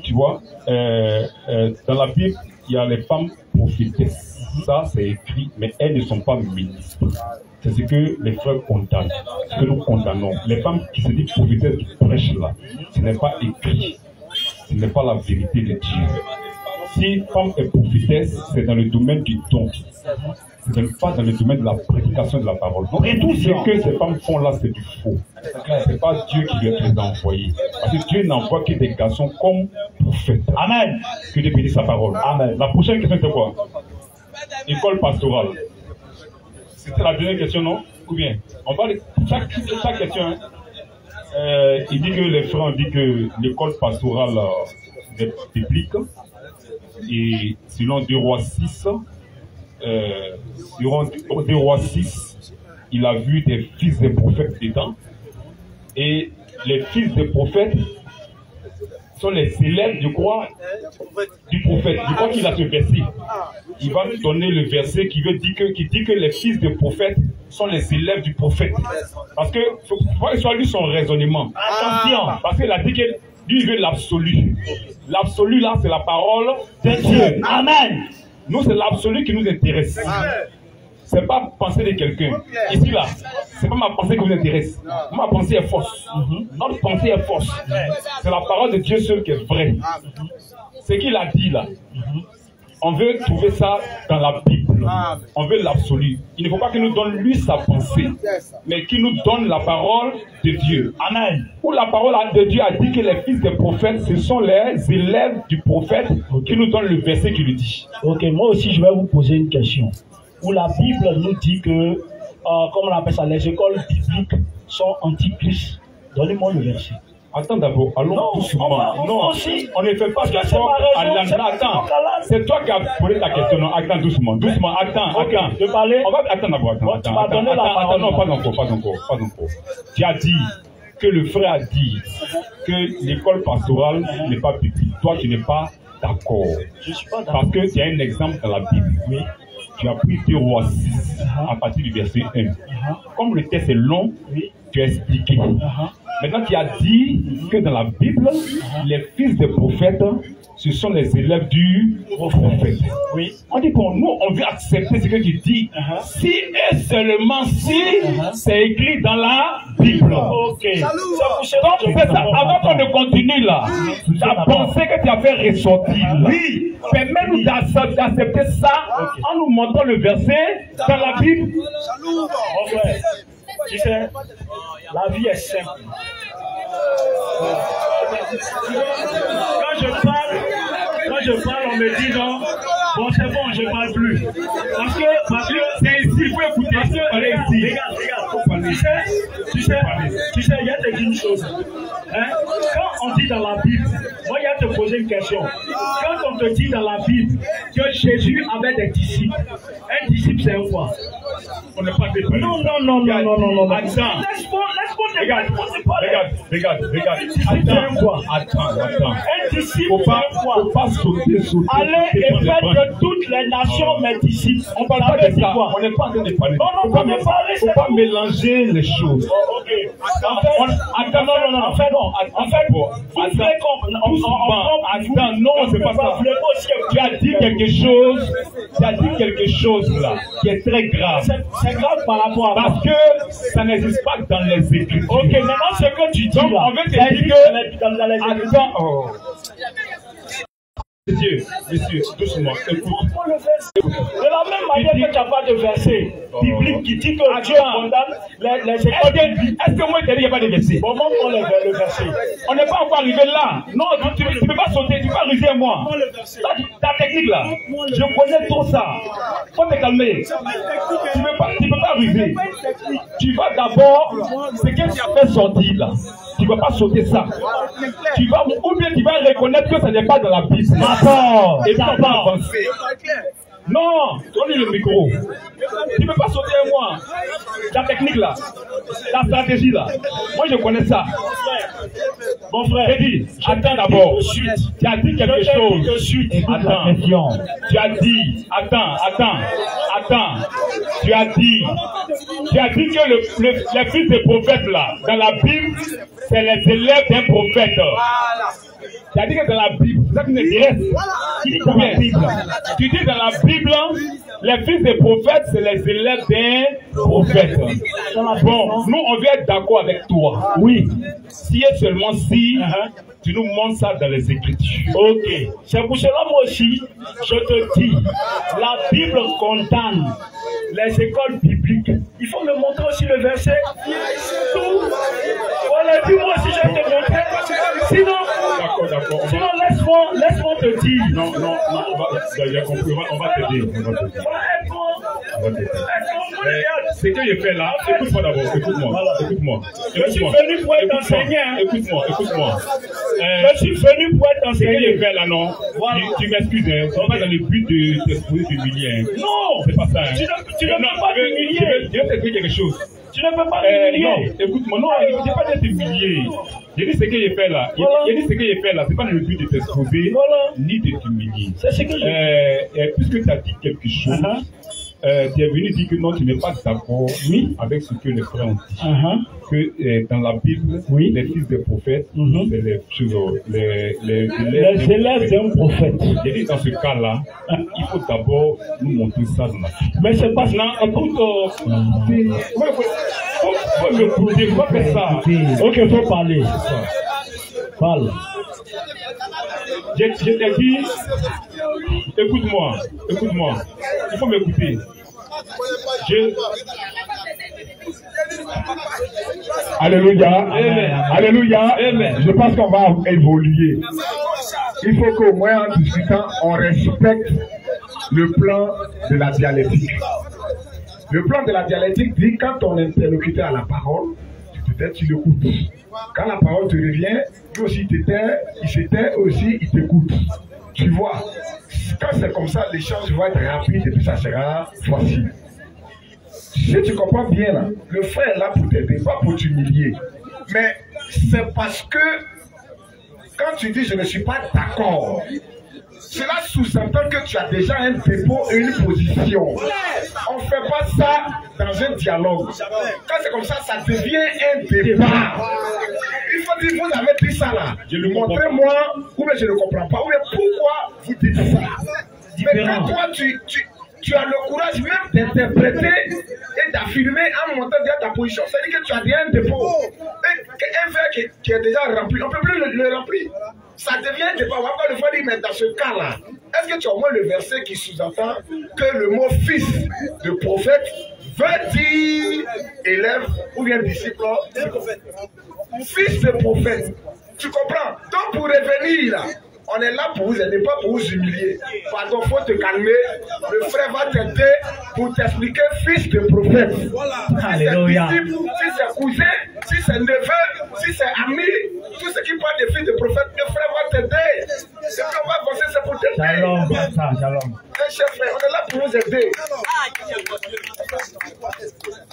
Tu vois, dans la Bible, il y a les femmes prophétesses. Ça, c'est écrit, mais elles ne sont pas ministres. C'est ce que les frères condamnent, ce que nous condamnons. Les femmes qui se disent prophétesses qui prêchent là, ce n'est pas écrit. Ce n'est pas la vérité de Dieu. Si femme est prophétesse, c'est dans le domaine du don. Ce n'est pas dans le domaine de la prédication de la parole. Donc, et tout ce que ces femmes font là, c'est du faux. Ce n'est pas Dieu qui les a envoyés. Parce que Dieu n'envoie que des garçons comme prophètes. Amen. Que de bénir sa parole. Amen. La prochaine question, c'est quoi? École pastorale. C'était la dernière question, non? Ou bien? On va chaque question. Hein? Il dit que les frères ont dit que l'école pastorale est biblique. Et selon 2 Rois 6, il a vu des fils de prophètes dedans. Et les fils de prophètes sont les élèves, je crois, du prophète. Je crois qu'il a ce verset. Il va donner le verset qui dit que les fils de prophètes sont les élèves du prophète. Parce que, faut que soit lui son raisonnement. Attention, parce qu'il a dit que lui il veut l'absolu. L'absolu là, c'est la parole de Dieu. Amen. Nous, c'est l'absolu qui nous intéresse. C'est pas penser de quelqu'un. Ici là, c'est pas ma pensée qui vous intéresse. Ma pensée est fausse. Notre pensée est fausse. C'est la parole de Dieu seul qui est vraie. Ce qu'il a dit là, on veut trouver ça dans la Bible. On veut l'absolu. Il ne faut pas qu'il nous donne lui sa pensée, mais qu'il nous donne la parole de Dieu. Amen. Où la parole de Dieu a dit que les fils des prophètes, ce sont les élèves du prophète qui nous donnent le verset qui lui dit. Ok, moi aussi je vais vous poser une question. Où la Bible nous dit que, comme on appelle ça, les écoles bibliques sont antichrist. Donnez-moi le verset. Attends d'abord, allons doucement. Non, on ne fait pas d'accord à l'endroit. Attends, c'est toi qui as posé ta question. Non, attends doucement, attends. Je parlais. On va attendre d'abord. Attends, non, pas encore. Tu as dit que le frère a dit que l'école pastorale n'est pas biblique. Toi, tu n'es pas d'accord. Je ne suis pas d'accord. Parce qu'il y a un exemple dans la Bible. Oui. Tu as pris 2 Rois 6 à partir du verset 1. Comme le texte est long, tu as expliqué. Maintenant, tu as dit que dans la Bible, les fils des prophètes, ce sont les élèves du prophète. Oui. On dit pour nous, on veut accepter ce que tu dis. Si et seulement si c'est écrit dans la Bible. Ok. Donc c'est ça. Avant qu'on ne continue là, la pensée que tu as fait ressortir. Oui. Permets-nous d'accepter ça en nous montrant le verset dans la Bible. Okay. Tu sais, la vie est simple. Quand je parle, on me dit non. Bon, c'est bon, je ne parle plus. Parce que c'est ici, il faut écouter. Parce que, regarde. Tu sais, il y a te dire une chose. Hein? Quand on dit dans la Bible, moi, il y a te poser une question. Quand on te dit dans la Bible que Jésus avait des disciples, un disciple, c'est un quoi? On n'est pas dépendant. Non. Attends. Regarde. Attends. Un disciple, faut pas sauter. Allez et faites de toutes les nations mes disciples. On parle pas de ça. On n'est pas en train de parler. Non, faut pas mélanger les choses. Ok. Attends, non. En fait, non, c'est pas ça. Tu as dit quelque chose là qui est très grave. C'est grave par rapport à parce que ça n'existe pas dans les Écritures. Ok, maintenant ce que tu dis là, on veut te dire que attends. Monsieur, doucement, écoute. De la même manière que tu n'as pas de verset biblique qui dit que Dieu condamne les écoles. Est-ce que moi je te dis qu'il n'y a pas de verset? Comment on le verset? On n'est pas encore arrivé là. Non, tu ne peux pas sauter, tu peux arriver à moi. Ta technique là, je connais tout ça. Faut te calmer. Tu ne peux pas arriver. Tu vas d'abord, ce que tu as fait sortir là. Tu ne vas pas sauter ça. Ou bien tu vas reconnaître que ce n'est pas dans la Bible. D'accord. Et puis on va avancer. Non, donne-lui le micro. Tu ne peux pas sauter à moi. La technique là, la stratégie là. Moi je connais ça. Mon frère, J'ai dit, attends d'abord. Tu as dit quelque chose. De suite. Attends. Tu as dit, attends. Tu as dit que les fils des prophètes là, dans la Bible, c'est les élèves d'un prophète. Tu as dit que dans la Bible, c'est ça qui me direct. Tu dis dans la Bible. Tu dis dans la Bible, les fils des prophètes, c'est les élèves d'un prophète. Bon, nous on veut être d'accord avec toi. Oui. Si et seulement si tu nous montres ça dans les Écritures. Ok. C'est pour cela moi aussi, je te dis, la Bible condamne les écoles bibliques. Il faut me montrer aussi le verset. Tout. Voilà, dis-moi si je te montrer. Sinon, laisse-moi te dire. Non, j'ai compris. On va t'aider. Ce que j'ai fait là, écoute-moi d'abord, écoute-moi. Je suis venu pour être enseigné. Écoute-moi. Je suis venu pour être enseigné. Ce que j'ai fait là, non. Tu m'excuses, on va dans le but de t'exposer d'humilier. Non, c'est pas ça. Tu ne peux pas m'humilier. Je vais t'expliquer quelque chose. Tu ne peux pas m'humilier. Non, écoute-moi, non, je n'ai pas dit t'humilier. J'ai dit ce que j'ai fait là. J'ai dit ce que j'ai fait là, c'est pas le but de t'exposer, ni de t'humilier. C'est ce que j'ai. Puisque tu as dit quelque chose, tu es venu dire que non, tu n'es pas d'accord avec ce que les frères ont dit. Que dans la Bible, les fils des prophètes, c'est les élèves d'un prophète. J'ai dit dans ce cas-là, il faut d'abord nous montrer ça dans la Bible. Mais c'est pas ça. Faut pas faire ça. Ok, il faut parler. Parle. Je t'ai dit, écoute-moi. Il faut m'écouter. Alléluia. Amen. Alléluia. Amen. Je pense qu'on va évoluer. Il faut qu'au moins en discutant, on respecte le plan de la dialectique. Le plan de la dialectique dit quand ton interlocuteur a la parole, tu l'écoutes. Quand la parole te revient, lui aussi il s'éteint aussi, il t'écoute. Tu vois, quand c'est comme ça, l'échange va être rapide et puis ça sera facile. Si tu comprends bien, là, le frère est là pour t'aider, pas pour t'humilier. Mais c'est parce que quand tu dis je ne suis pas d'accord, cela sous-entend que tu as déjà un dépôt et une position. On ne fait pas ça dans un dialogue. Quand c'est comme ça, ça devient un débat. Il faut dire, vous avez dit ça là. Montrez-moi, ou bien je ne comprends pas, ou bien pourquoi vous dites ça. Mais quand toi, tu as le courage même d'interpréter et d'affirmer en montant dans ta position, c'est-à-dire que tu as déjà un dépôt. Un verre qui est déjà rempli, on ne peut plus le remplir. Ça devient un débat. On va pas le faire dire, mais dans ce cas-là, est-ce que tu as au moins le verset qui sous-entend que le mot fils de prophète veut dire élève ou bien disciple de prophète? Fils de prophète. Tu comprends? Donc pour revenir là, on est là pour vous aider, pas pour vous humilier. Pardon, faut te calmer. Le frère va t'aider pour t'expliquer fils de prophète. Voilà. Alléluia. Si c'est cousin, si c'est neveu, si c'est ami, tout ce qui parle de fils de prophète, le frère va t'aider. Ce qu'on va avancer, c'est pour t'aider. Shalom. Un chef frère, on est là pour vous aider.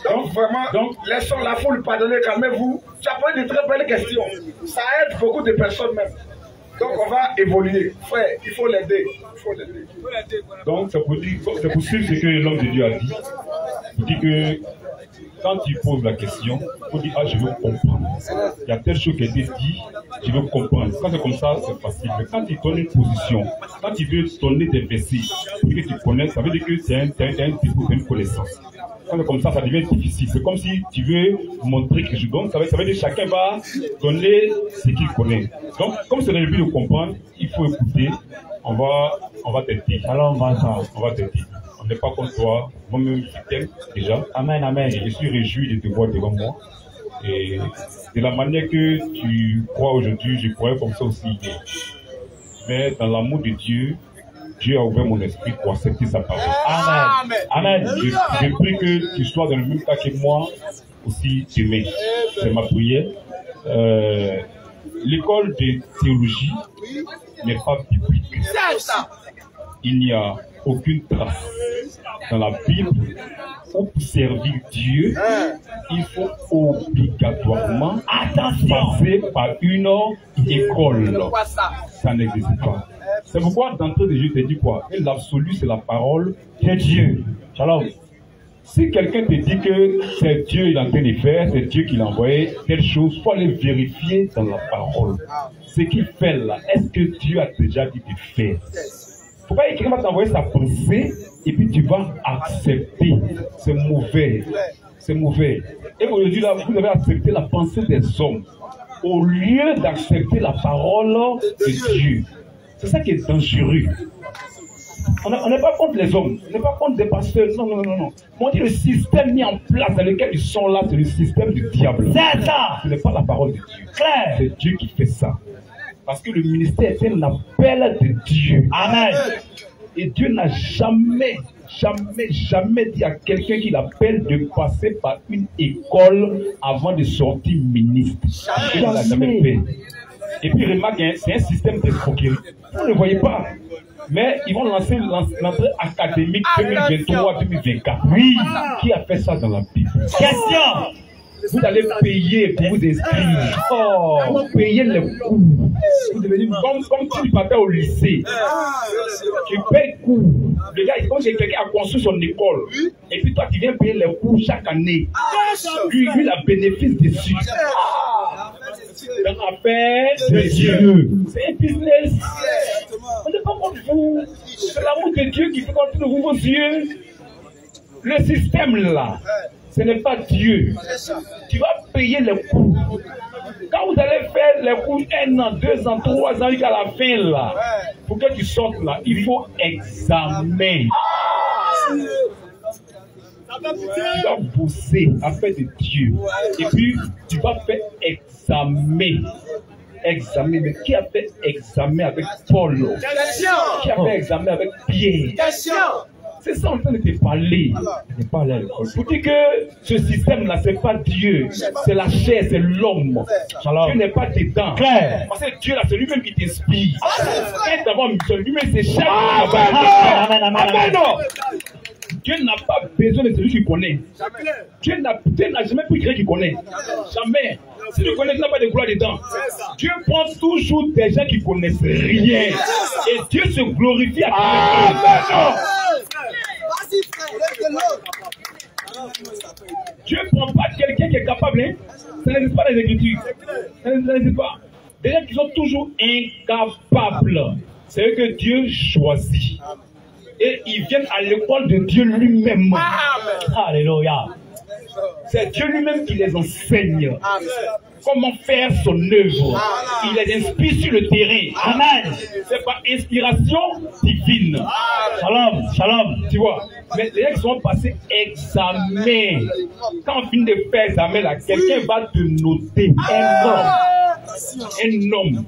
Donc vraiment, laissons la foule pardonner, calmez-vous. Tu as posé de très belles questions. Ça aide beaucoup de personnes même. Donc on va évoluer. Frère, il faut l'aider. Donc c'est pour suivre ce que l'homme de Dieu a dit. Il dit que quand tu poses la question, il faut dire, je veux comprendre. Il y a telle chose qui a été dit, je veux comprendre. Quand c'est comme ça, c'est facile. Mais quand tu donnes une position, quand tu veux donner des versets, pour que tu connais, ça veut dire que c'est un type de connaissance. Quand c'est comme ça, ça devient difficile. C'est comme si tu veux montrer que je donne. Ça veut dire que chacun va donner ce qu'il connaît. Donc, comme c'est dans le but de comprendre, il faut écouter. On va t'aider. Alors, on va t'aider. On n'est pas contre toi. Moi-même, je t'aime déjà. Amen, amen. Et je suis réjoui de te voir devant moi. Et de la manière que tu crois aujourd'hui, je croyais comme ça aussi hier. Mais dans l'amour de Dieu, Dieu a ouvert mon esprit pour accepter sa parole. Amen. Amen. Je prie que tu sois dans le même cas que moi aussi demain. C'est ma prière. L'école de théologie n'est pas biblique. Il n'y a aucune trace dans la Bible ou pour servir Dieu, il faut obligatoirement passer par une école. Ça n'existe pas. C'est pourquoi d'entrée de Dieu te dit quoi? L'absolu, c'est la parole de Dieu. Alors, si quelqu'un te dit que c'est Dieu qui est en train de faire, c'est Dieu qui l'a envoyé, telle chose, il faut aller vérifier dans la parole. Ce qu'il fait là, est-ce que Dieu a déjà dit de faire? Il ne faut pas que quelqu'un va t'envoyer sa pensée et puis tu vas accepter. C'est mauvais. C'est mauvais. Et aujourd'hui, là, vous avez accepté la pensée des hommes au lieu d'accepter la parole de Dieu. C'est ça qui est dangereux. On n'est pas contre les hommes, on n'est pas contre des pasteurs. Non, non, non, non. On dit le système mis en place dans lequel ils sont là, c'est le système du diable. C'est ça. Ce n'est pas la parole de Dieu. C'est Dieu qui fait ça. Parce que le ministère est un appel de Dieu. Amen. Et Dieu n'a jamais dit à quelqu'un qui l'appelle de passer par une école avant de sortir ministre. Il ne l'a jamais fait. Et puis remarque, c'est un système d'escroquerie. Vous ne le voyez pas. Mais ils vont lancer l'entrée académique 2023-2024. Oui. Qui a fait ça dans la Bible? Question. Vous allez payer pour vous inscrire. Oh, vous payez les coûts. Vous devenez comme si tu partais au lycée. Tu payes coûts. Le gars, quand quelqu'un a construit son école, et puis toi, tu viens payer les coûts chaque année. Lui, il a bénéfice dessus. C'est l'affaire de Dieu. C'est un business. On n'est pas contre vous. C'est l'amour de Dieu qui fait qu'on ouvre vos yeux. Le système là, ce n'est pas Dieu. Tu vas payer les coûts. Quand vous allez faire les coûts 1 an, 2 ans, 3 ans, jusqu'à la fin là, pour que tu sortes là, il faut examen. Tu vas bosser afin de Dieu. Et puis, tu vas faire examen. Examen. Mais qui a fait examen avec Paul? Qui a fait examen avec Pierre? C'est ça en train de te parler. Pour dire que ce système-là, ce n'est pas Dieu. C'est la chair, c'est l'homme. Dieu n'est pas dedans. Parce que Dieu, là, c'est lui-même qui t'inspire. Et d'abord, lui-même, c'est chaque Amen. Dieu n'a pas besoin de celui qui connaît. Dieu n'a jamais pris quelqu'un qui connaît. Jamais. Si tu connais, tu n'as pas de gloire dedans. Dieu prend toujours des gens qui ne connaissent rien. Et Dieu se glorifie à quelqu'un. Dieu ne prend pas quelqu'un qui est capable. Hein? Ça n'existe pas dans les Écritures. Ça n'existe pas. Des gens qui sont toujours incapables. C'est eux que Dieu choisit. Et ils viennent à l'école de Dieu lui-même. Alléluia. C'est Dieu lui-même qui les enseigne. Comment faire son œuvre. Il les inspire sur le terrain. Amen. C'est par inspiration divine. Shalom, shalom. Tu vois. Mais les gens qui sont passés examen. Quand on finit de faire examen là, quelqu'un va te noter. Un homme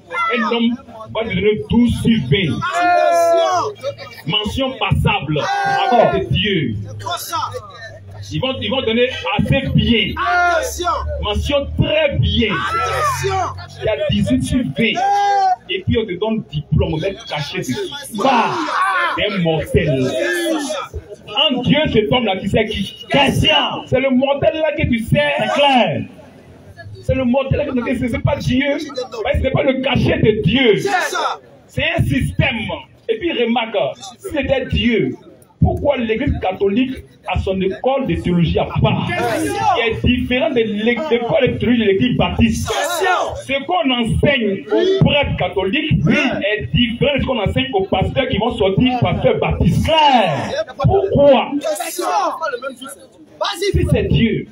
va te donner 12 sur 20. Mention passable avec Dieu. Ils vont donner assez bien. Mention très bien. Il y a 18 sur 20. Et puis on te donne diplôme, on va être caché dessus. C'est mortel. En Dieu, cet homme-là, tu sais qui? C'est le mortel là que tu sais. C'est clair. C'est le mortel là que tu sais. C'est pas Dieu. Ce n'est pas le cachet de Dieu. C'est un système. Et puis remarque, si c'était Dieu, pourquoi l'Église catholique a son école de théologie à part, qui est différente de l'école de théologie de l'Église baptiste? Ce qu'on enseigne aux prêtres catholiques est différent de ce qu'on enseigne aux pasteurs qui vont sortir pasteurs baptistes. Pourquoi? Si c'est Dieu,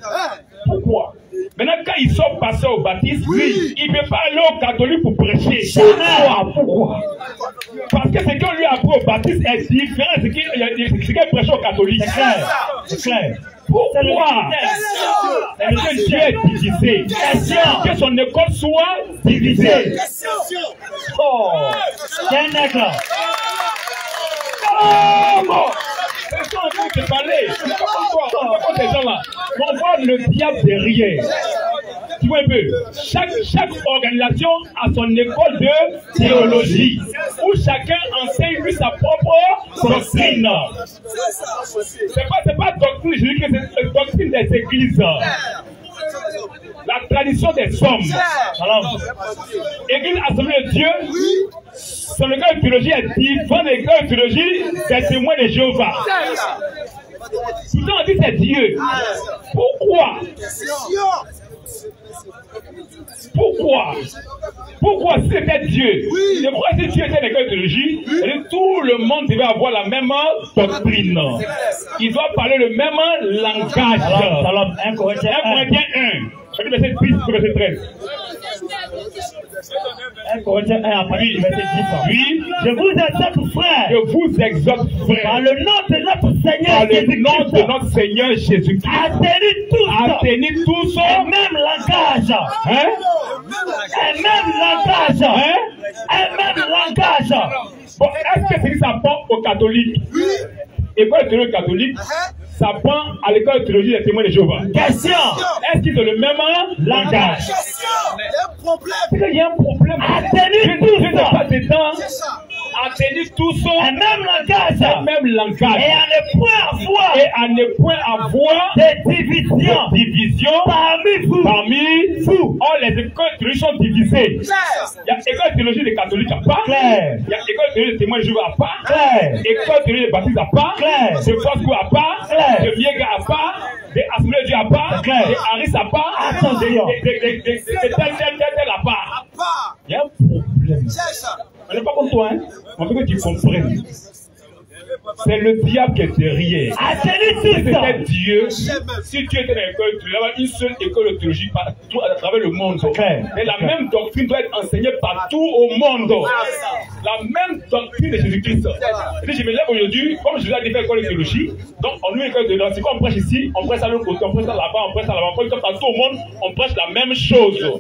pourquoi? Maintenant, quand ils sont passés au baptiste, il ne peut pas aller au catholique pour prêcher. Pourquoi? Parce que ce qu'on lui a appris au baptiste est différent de ce qu'il prêche au catholique. C'est clair. Pourquoi? Est-ce que Dieu est divisé? Que son école soit divisée. Oh! C'est un éclat. C'est ça, on peut te parler. On va voir ces gens-là. On voit le diable derrière. tu vois un peu, chaque organisation a son école de théologie, où chacun enseigne lui sa propre doctrine. C'est pas doctrine, je dis que c'est doctrine des églises. La tradition des hommes. Alors, Église Assemblée de Dieu, son école de théologie est différente de l'école de théologie des témoins de Jéhovah. Pourtant, on dit c'est Dieu. Pourquoi? Pourquoi si c'était Dieu? Je crois que si Dieu était l'école de théologie, tout le monde devait avoir la même doctrine. Il doit parler le même langage. Alors, 1 Corinthiens 1. Verset 10, verset 13. 1 Corinthiens 1 à partir du verset 10. Oui. Je vous exhorte, frère. Je vous exhorte, frère. Par le nom de notre Seigneur Par le Jésus-Christ. nom de notre Seigneur Jésus-Christ. À tenir tous un même langage. Hein? Un même langage. Hein? Un même langage. Bon, est-ce que c'est ça prend aux catholiques? Oui. École de théologie catholique, ça prend à l'école de théologie des témoins de Jéhovah. Question. Est-ce qu'ils ont le même langage? Il y a un problème. À tenir tous. Je n'ai pas de temps. À tenir tous un même langage. Un même langage. Et à ne point avoir. Des divisions. Parmi vous. Oh, les écoles de théologie sont divisées. Il y a l'école de théologie des catholiques à part. Claire. Il y a l'école de théologie des témoins de Jéhovah à part. Claire. L'école de théologie des baptistes à part. Claire. De Fosco à part. Claire. De Miega à part. De Assemblée de Dieu à part. Claire. De Harris à part. Attention. Tel à part. Il y a un problème. On n'est pas contre toi, hein? On veut que tu comprennes. C'est le diable qui est derrière. Si c'était Dieu, si Dieu était dans l'école, tu avais une seule école de théologie partout à travers le monde. Mais la même doctrine doit être enseignée partout au monde. La même doctrine de Jésus-Christ. Et je me lève aujourd'hui, comme je l'ai dit, faire l'école de théologie. Donc, on nous école de théologie. C'est comme on prêche ici, on prêche à l'autre côté, on prêche à là-bas, on prêche à là-bas. On prêche partout au monde, on prêche la même chose.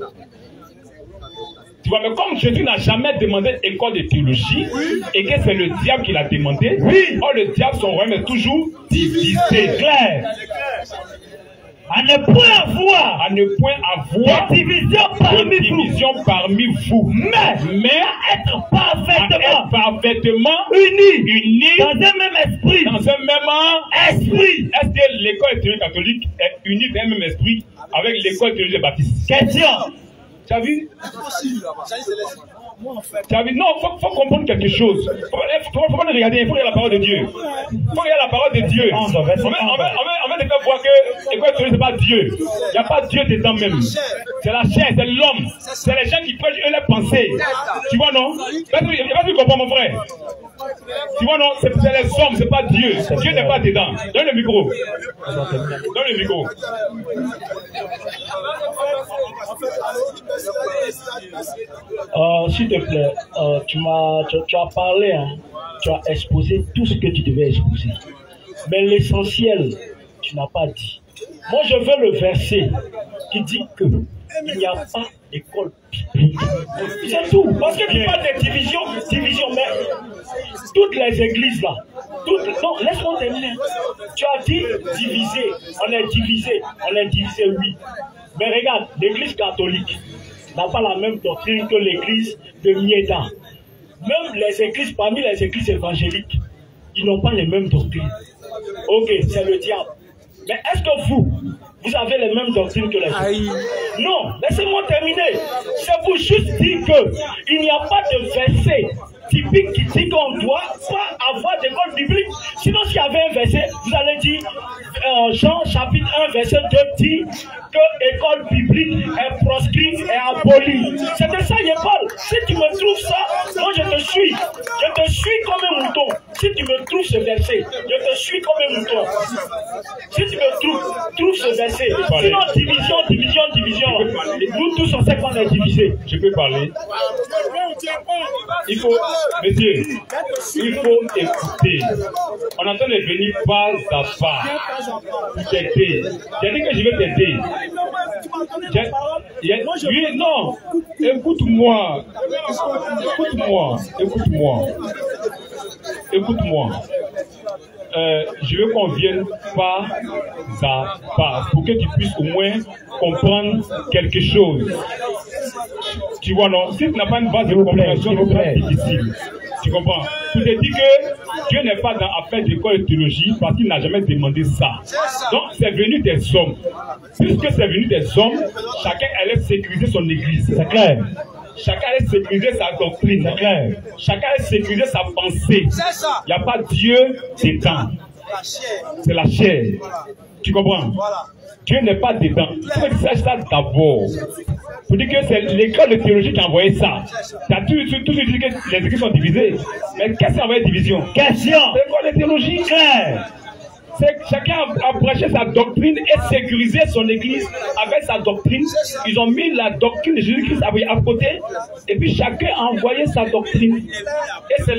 Tu vois, mais comme Jésus n'a jamais demandé école de théologie, et que c'est le diable qui l'a demandé, or le diable, son royaume est toujours divisé. Clair. À ne point avoir des divisions parmi vous. Mais être parfaitement unis dans un même esprit. Est-ce que l'école de théologie catholique est unie dans un même esprit avec l'école de théologie des baptistes? Question. Tu as vu? Non, faut comprendre quelque chose. Faut regarder, il faut regarder la parole de Dieu. Il faut regarder la parole de Dieu. On va te faire voir que l'école de théologie, c'est pas Dieu. Il n'y a pas Dieu dedans même. C'est la chair, c'est l'homme. C'est les gens qui prêchent eux les pensées. Tu vois, non? Tu comprends, mon frère? Tu vois, non? C'est les hommes, c'est pas Dieu. Dieu n'est pas dedans. Donne le micro. Donne le micro. S'il te plaît, tu as parlé, hein, tu as exposé tout ce que tu devais exposer. Mais l'essentiel, tu n'as pas dit. Moi, je veux le verset qui dit que il n'y a pas d'école biblique. C'est tout. Parce que tu parles de division, mais toutes les églises là, non, laisse-moi terminer. Tu as dit divisé, on est divisé, oui. Mais regarde, l'église catholique n'a pas la même doctrine que l'église de Mieda. Même les églises, parmi les églises évangéliques, ils n'ont pas les mêmes doctrines. Ok, c'est le diable. Mais est-ce que vous avez les mêmes doctrines que les autres? Non, laissez-moi terminer. Je vous juste dire qu'il n'y a pas de verset typique qui dit qu'on ne doit pas avoir d'école biblique. Sinon, s'il y avait un verset, vous allez dire, Jean chapitre 1, verset 2 dit que l'école biblique est proscrite et abolie. C'est de ça qu'il parle. Si tu me trouves ça, moi je te suis. Je te suis comme un mouton. Si tu me trouves ce verset, je te suis comme un mouton. Si tu me trouves ce verset, sinon division. Nous tous on sait qu'on est divisés. Je peux parler. Il faut, monsieur, il faut écouter. On entend de venir pas à pas pour t'aider. J'ai dit que je vais t'aider. Oui, non. Écoute-moi. Je veux qu'on vienne pas à pas pour que tu puisses au moins comprendre quelque chose. Tu vois, non? Si tu n'as pas une base de compréhension, c'est difficile. Tu comprends? Tu te dis que Dieu n'est pas dans affaire d'école de théologie parce qu'il n'a jamais demandé ça. Donc, c'est venu des hommes. Puisque c'est venu des hommes, chacun allait sécuriser son église. C'est clair. Chacun allait sécuriser sa doctrine. C'est clair. Chacun allait sécuriser sa pensée. Il n'y a pas Dieu dedans. C'est la chair. Tu comprends? Dieu n'est pas dedans. Il faut que tu saches ça d'abord. Pour dire que c'est l'école de théologie qui a envoyé ça. Tu as tout dit que les églises sont divisées. Mais qu'est-ce qui a envoyé division? Question. L'école de théologie, clair. C'est que chacun a prêché sa doctrine et sécurisé son église avec sa doctrine. Ils ont mis la doctrine de Jésus-Christ à côté. Et puis chacun a envoyé sa doctrine. Et c'est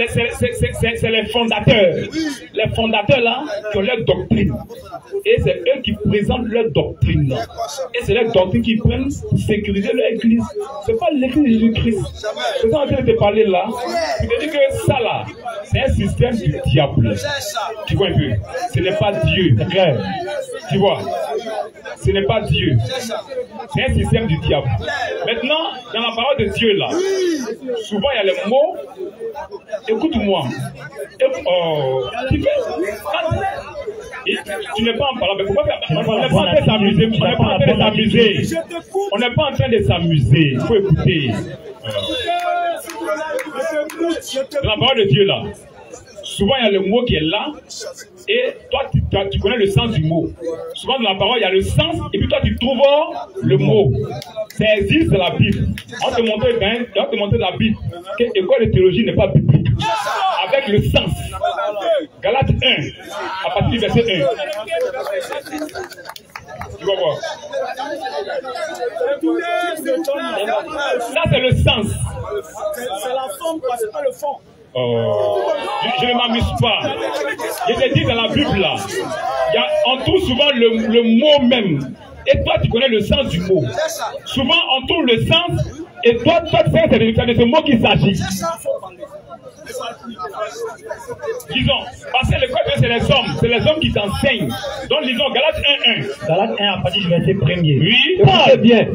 les fondateurs. Les fondateurs là qui ont leur doctrine. Et c'est eux qui présentent leur doctrine. Et c'est leur doctrine qui prennent sécuriser leur église. C'est pas l'église de Jésus-Christ. C'est ça en train de te parler là. Je te dis que ça là, c'est un système du diable. Tu vois un peu? Ce n'est pas Dieu, c'est clair. Tu vois, ce n'est pas Dieu. C'est un système du diable. Maintenant, dans la parole de Dieu là, souvent il y a les mots. Écoute-moi. Tu n'es pas en parlant, mais pourquoi on n'est pas en train de s'amuser? On n'est pas en train de s'amuser. On n'est pas en train de s'amuser. Il faut écouter. Dans la parole de Dieu là, souvent il y a le mot qui est là. Et toi, tu connais le sens du mot. Souvent dans la parole, il y a le sens, et puis toi, tu trouves le mot. Ça existe dans la Bible. On te montre la Bible que l'école de théologie n'est pas biblique. Avec le sens. Galates 1, à partir du verset 1. Tu vas voir. Ça, c'est le sens. C'est la forme, quoi, c'est pas le fond. Je ne m'amuse pas. Je te dis dans la Bible là, on trouve souvent le mot même. Et toi, tu connais le sens du mot. Souvent, on trouve le sens. Et toi, tu sais, c'est de ce mot qu'il s'agit. Disons, parce que l'école, c'est les hommes. C'est les hommes qui t'enseignent. Donc, disons, Galates 1:1. Galates 1 à partir du verset 1er. Oui. Paul, bien.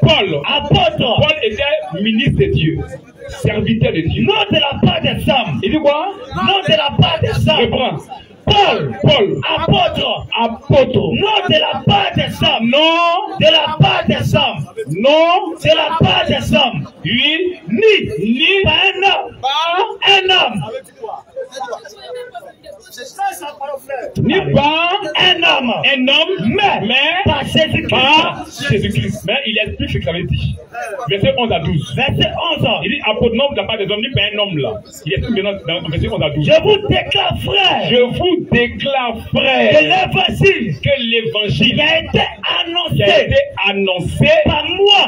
Paul, apôtre. Paul était ministre de Dieu. Serviteur de Dieu. Non de la part des hommes. Il dit quoi? Non de la part des hommes. Reprends. Paul, apôtre, non de la part des hommes, non de la part des hommes, non de la part des hommes, oui, ni par un homme, ni par un homme, mais par Jésus-Christ. Mais il explique ce que ça veut dire. Verset 11 à 12. Verset 11. Il dit apôtre, non de la part des hommes, ni par un homme là. Il explique maintenant dans verset 11 à 12. Je vous déclare, frère. Je vous déclare, frère, que l'évangile qui a été annoncé par moi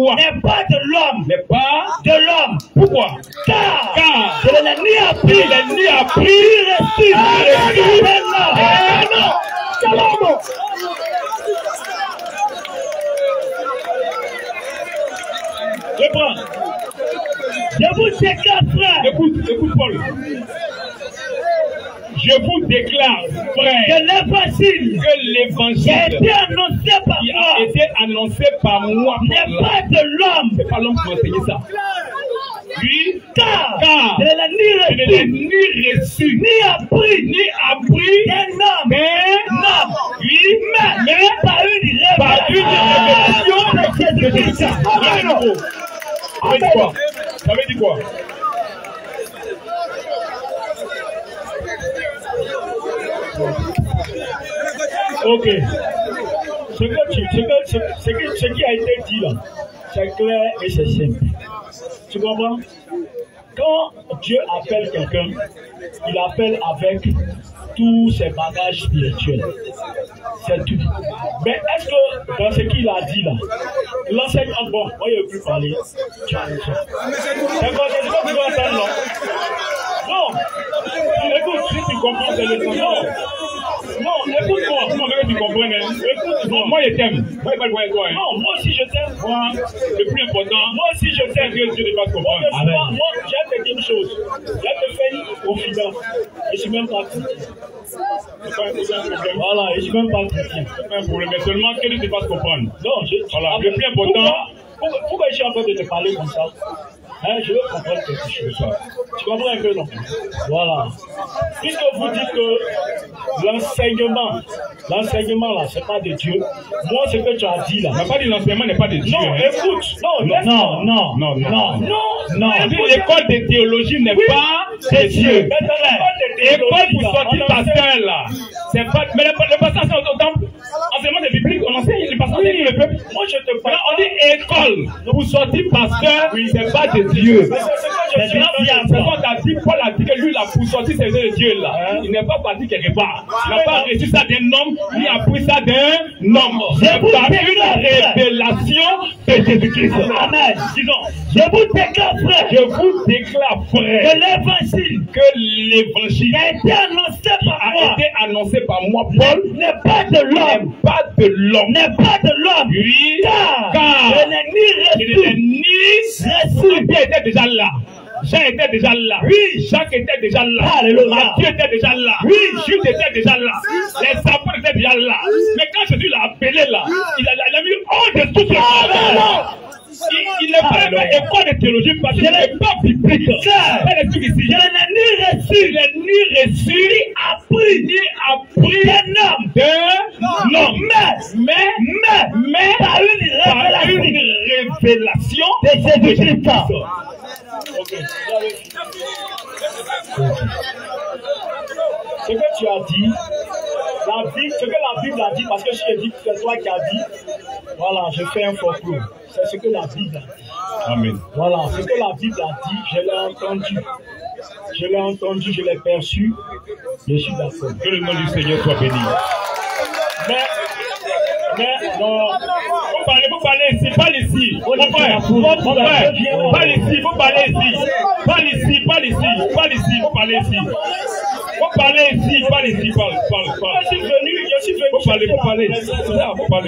n'est pas de l'homme, Pourquoi? Car je ne l'ai ni appris, ni reçu. Reprends. Je vous déclare, frère. Écoute Paul. Je vous déclare, frère, que l'évangile qui a été annoncé par moi n'est pas de l'homme. C'est pas l'homme qui m'a enseigné ça. Oui, car je ne l'ai ni reçu, ni appris d'un homme. Oui, mais par une révélation de Jésus-Christ. Ça veut dire quoi? Ok. Ce qui a été dit là, c'est clair et c'est simple. Tu comprends? Quand Dieu appelle quelqu'un, il appelle avec tous ses bagages spirituels. C'est tout. Mais est-ce que dans ce qu'il a dit là, l'enseignement, bon, moi je ne veux plus parler. Tu as raison. C'est quoi que tu vas entendre là? Non. Écoute, si tu comprends, c'est le non. Non, écoute-moi. Comment tu comprends? Écoute-moi. Moi je t'aime. Moi je vais toi. Non, moi aussi je t'aime. Moi, le plus important, moi aussi je t'aime. Que Dieu ne va pas comprendre. Moi, j'aime te dire une chose. J'aime te faire confidence. Je ne suis même pas C'est pas un problème. Voilà, et je suis même pas chrétien. C'est pas un problème, mais seulement que tu te fasses comprendre. Non, Voilà, le plus important. Pourquoi je suis en train de te parler comme ça? Hein, je veux comprendre quelque chose. Tu comprends un peu, non? Voilà. Puisque vous dites que l'enseignement là, c'est pas de Dieu. Moi, ce que tu as dit là. On n'a pas dit l'enseignement n'est pas de Dieu. Non, écoute. Non. L'école de théologie n'est pas de Dieu. L'école pour sortir pasteur là. C'est pas. Mais le pasteur, c'est autant. Enseignement de biblique, on enseigne le pasteur avec le peuple. Moi, je te parle. On dit école. Pour sortir pasteur, c'est pas de Dieu. C'est Paul a dit que lui, il a pour sortir ses de Dieu là. Il n'est pas parti quelque part. Il n'a pas reçu ça d'un homme, il a pris ça d'un homme. C'est pas une révélation de Jésus-Christ. Amen. Disons, je vous déclare, frère, que l'évangile a été annoncé par moi, Paul, n'est pas de l'homme. Oui, car il n'est ni reçu. Était déjà là. Jean était déjà là. Oui. Jacques était déjà là. Matthieu était déjà là. Oui. Jude était déjà là. Les apôtres étaient déjà là. Mais quand Jésus l'a appelé là, il a mis hors de tout ce il n'est pas une école de théologie parce qu'il n'est pas biblique. Elle est ici. Je n'ai ni reçu, ni appris d'un homme. Mais par une révélation de Jésus-Christ. Ok. Ce que tu as dit, ce que la Bible a dit, parce que je dis que c'est toi qui as dit, voilà, je fais un folklore. C'est ce que la Bible a dit. Amen. Voilà, ce que la Bible a dit, je l'ai entendu. Je l'ai perçu, je suis d'accord. Que le nom du Seigneur soit béni. Mais non. Vous parlez ici, parle ici. Mon frère, parle ici, vous parlez ici. Vous parlez ici, parle. Je suis venu. Vous parlez.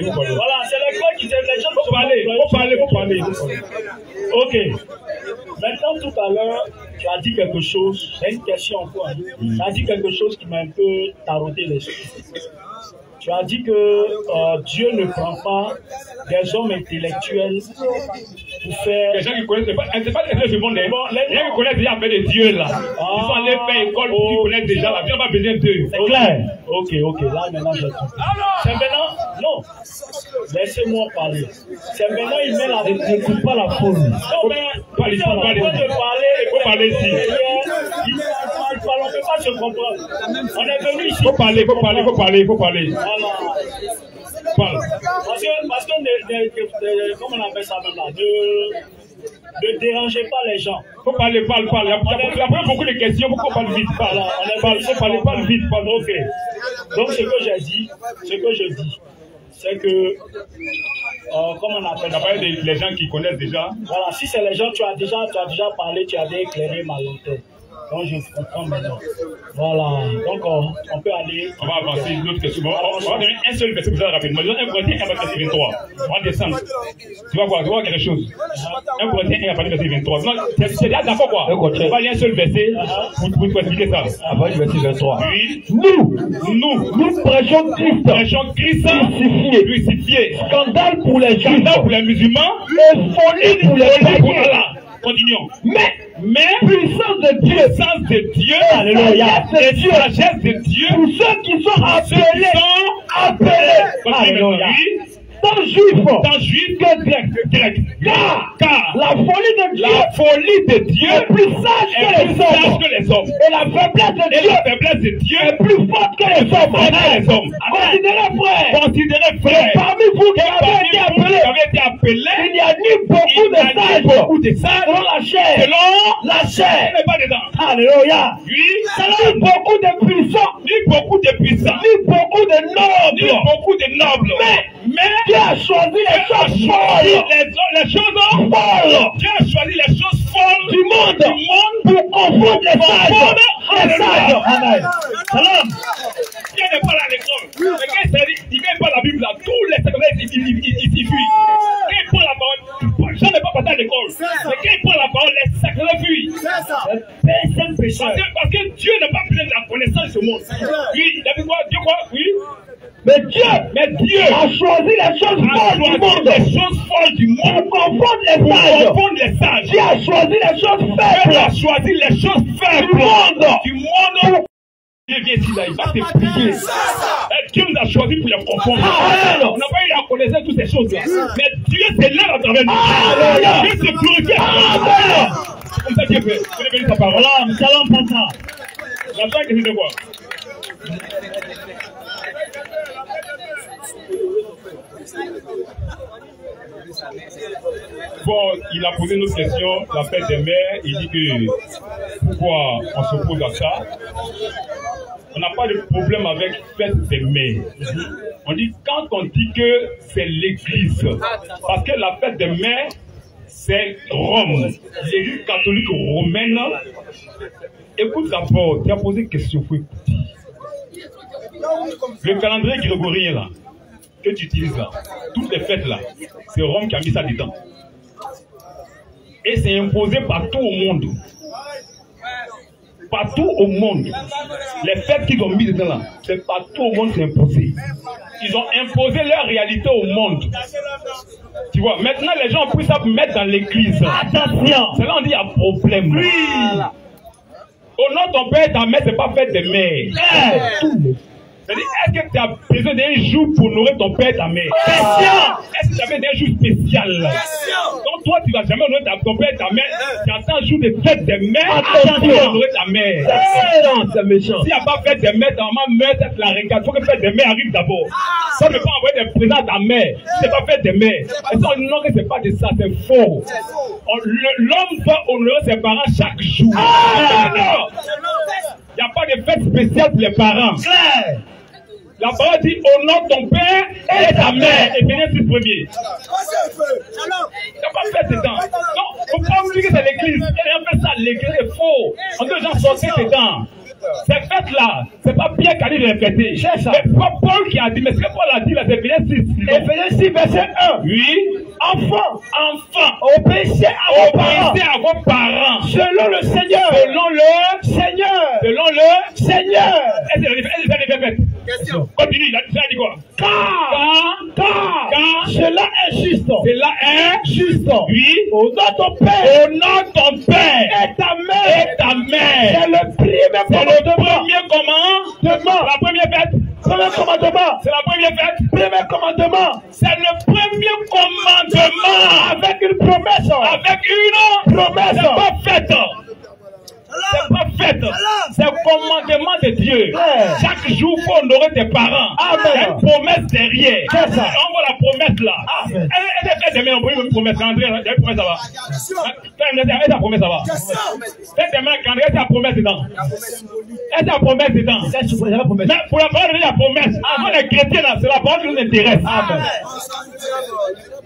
Voilà, c'est l'école qui dit les gens. Vous parlez. Ok. Maintenant, tout à l'heure, tu as dit quelque chose. C'est une question encore. Tu as dit quelque chose qui m'a un peu taraudé l'esprit. Tu as dit que Dieu ne prend pas des hommes intellectuels pour faire... Les gens qui connaissent, c'est pas les gens du monde, les gens qui connaissent déjà fait des dieux là. Ils sont allés faire école, ils connaissent déjà la vie, on n'a pas besoin d'eux. C'est clair. Ok, là maintenant j'ai tout. C'est maintenant, non, laissez-moi parler. C'est maintenant, il met la... N'écoute pas la foule. Non, mais, il faut parler ici. On ne peut pas se comprendre. On est venu ici. Faut parler. Voilà. Parle. Parce que comment on appelle ça maintenant, ne dérangez pas les gens. Faut parler. Il y a beaucoup de questions, pourquoi on parle vite? Parle vite. Ok. Donc ce que je dis, c'est que, comment on appelle ça? Les gens qui connaissent déjà. Voilà, si c'est les gens, tu as déjà parlé, tu avais éclairé ma lanterne. Donc je comprends maintenant. Voilà. Donc on peut aller. On va avancer une autre question. On va donner un seul verset pour ça rapidement. Je donne 1 Corinthiens 1 verset 23. On va descendre. Tu vas voir quelque chose. 1 Corinthiens 1 verset 23. Non, c'est là d'accord quoi? On va aller un seul verset pour expliquer ça. Avant le verset 23. Oui. Nous prêchons Christ crucifié. Scandale pour les Juifs. Scandale pour les musulmans. Et folie pour les païens. Continuons. Mais puissance de Dieu, alléluia, et sagesse de Dieu, pour ceux qui sont appelés, alléluia, tant juif que grec, car la folie de Dieu est plus sage que les hommes, et la faiblesse de Dieu est plus forte que les hommes. Considérez frère, parmi vous qui avez été appelés, il n'y a ni beaucoup de sages selon la chair, alléluia, ni beaucoup de puissants, ni beaucoup de nobles, mais Dieu a choisi les choses folles. Dieu a choisi les choses folles du monde pour confondre les sages. Amen. Salam. Dieu n'est pas là à l'école. Mais quand il parle la Bible là, tous les secondaires ils fuient. Quand il parle la parole, Jean n'est pas parti à l'école. Mais quand il parle la parole, les secondaires fuient. C'est un péché. Parce que Dieu n'a pas besoin de la connaissance de ce monde. Oui, il a dit quoi? Dieu quoi? Oui. Mais Dieu a choisi les choses folles du monde. Les choses folles du monde. Pour confondre les sages. Dieu a choisi les choses faibles. Dieu a choisi les choses faibles du monde. Dieu vient ici, là, il va te prier. Dieu nous a choisi pour les confondre. On n'a pas eu à connaître toutes ces choses-là. Mais Dieu s'élève à travers nous. Dieu se glorifie. Comme ça, Dieu fait. Vous avez sa parole. Nous allons prendre ça. La fin, qu'est-ce que c'est quoi? Bon, il a posé une autre question, la fête des mères. Il dit que pourquoi on s'oppose à ça. On n'a pas de problème avec fête des mères. On dit quand on dit que c'est l'église, parce que la fête des mères, c'est Rome, l'église catholique romaine. Écoute d'abord, tu as posé une question, il faut écouter. Le calendrier grégorien là, que tu utilises là, toutes les fêtes là, c'est Rome qui a mis ça dedans. Et c'est imposé partout au monde. Partout au monde. Les fêtes qu'ils ont mis dedans là, c'est partout au monde, c'est imposé. Ils ont imposé leur réalité au monde. Tu vois, maintenant les gens ont pris ça pour mettre dans l'église. Attention. C'est là on dit il y a problème. Oui. Au nom de ton père et ta mère, c'est pas fête des mères. Est-ce que tu as besoin d'un jour pour nourrir ton père et ta mère? Est-ce que tu as besoin d'un jour spécial? Donc toi, tu ne vas jamais nourrir ton père et ta mère. Tu attends un jour de fête des mères pour nourrir ta mère. Non, c'est méchant. S'il n'y a pas fête des mères, ta maman meurt, c'est la récade. Il faut que fête des mères arrive d'abord. Ça ne peut pas envoyer des présents à ta mère. C'est pas fête des mères. Et ça, on dit non, que c'est pas de ça, c'est faux. L'homme doit honorer ses parents chaque jour. Il n'y a pas de fête spéciale pour les parents. La parole dit au nom de ton père et ta mère. Et bien, c'est le premier. Il n'y a pas de fête dedans. Non, il ne faut pas oublier que c'est l'église. Il y a fait ça, l'église est faux. On doit gens sortir dedans. Ces fêtes-là, c'est pas Pierre qui a dit de les fêter. C'est pas Paul qui a dit, mais ce que Paul a dit là, c'est Éphésiens 6. Éphésiens 6, verset 1. Oui. Enfants, obéissez à vos parents. Selon le Seigneur. Selon le Seigneur. Est-ce que ça les fait? Continue, il a dit quoi? Car cela est juste. Cela est juste. Oui. Au nom de ton père. Au nom de ton père. Et ta mère. C'est le premier commandement. La première fête. Premier commandement. C'est la première fête. Premier commandement. C'est le premier commandement. Avec une promesse. C'est pas fête. C'est pas fête. C'est le commandement de Dieu. Chaque jour, il faut honorer tes parents. Il y a une promesse derrière. On voit la promesse là. Elle est faite demain, on peut une promesse. André, il y a une promesse là-bas. Est-ce la promesse là-bas? Faites demain, André, est-ce la promesse dedans? Est-ce la promesse dedans? Mais pour la parole, il y a la promesse. Avant les chrétiens là, c'est la parole qui nous intéresse.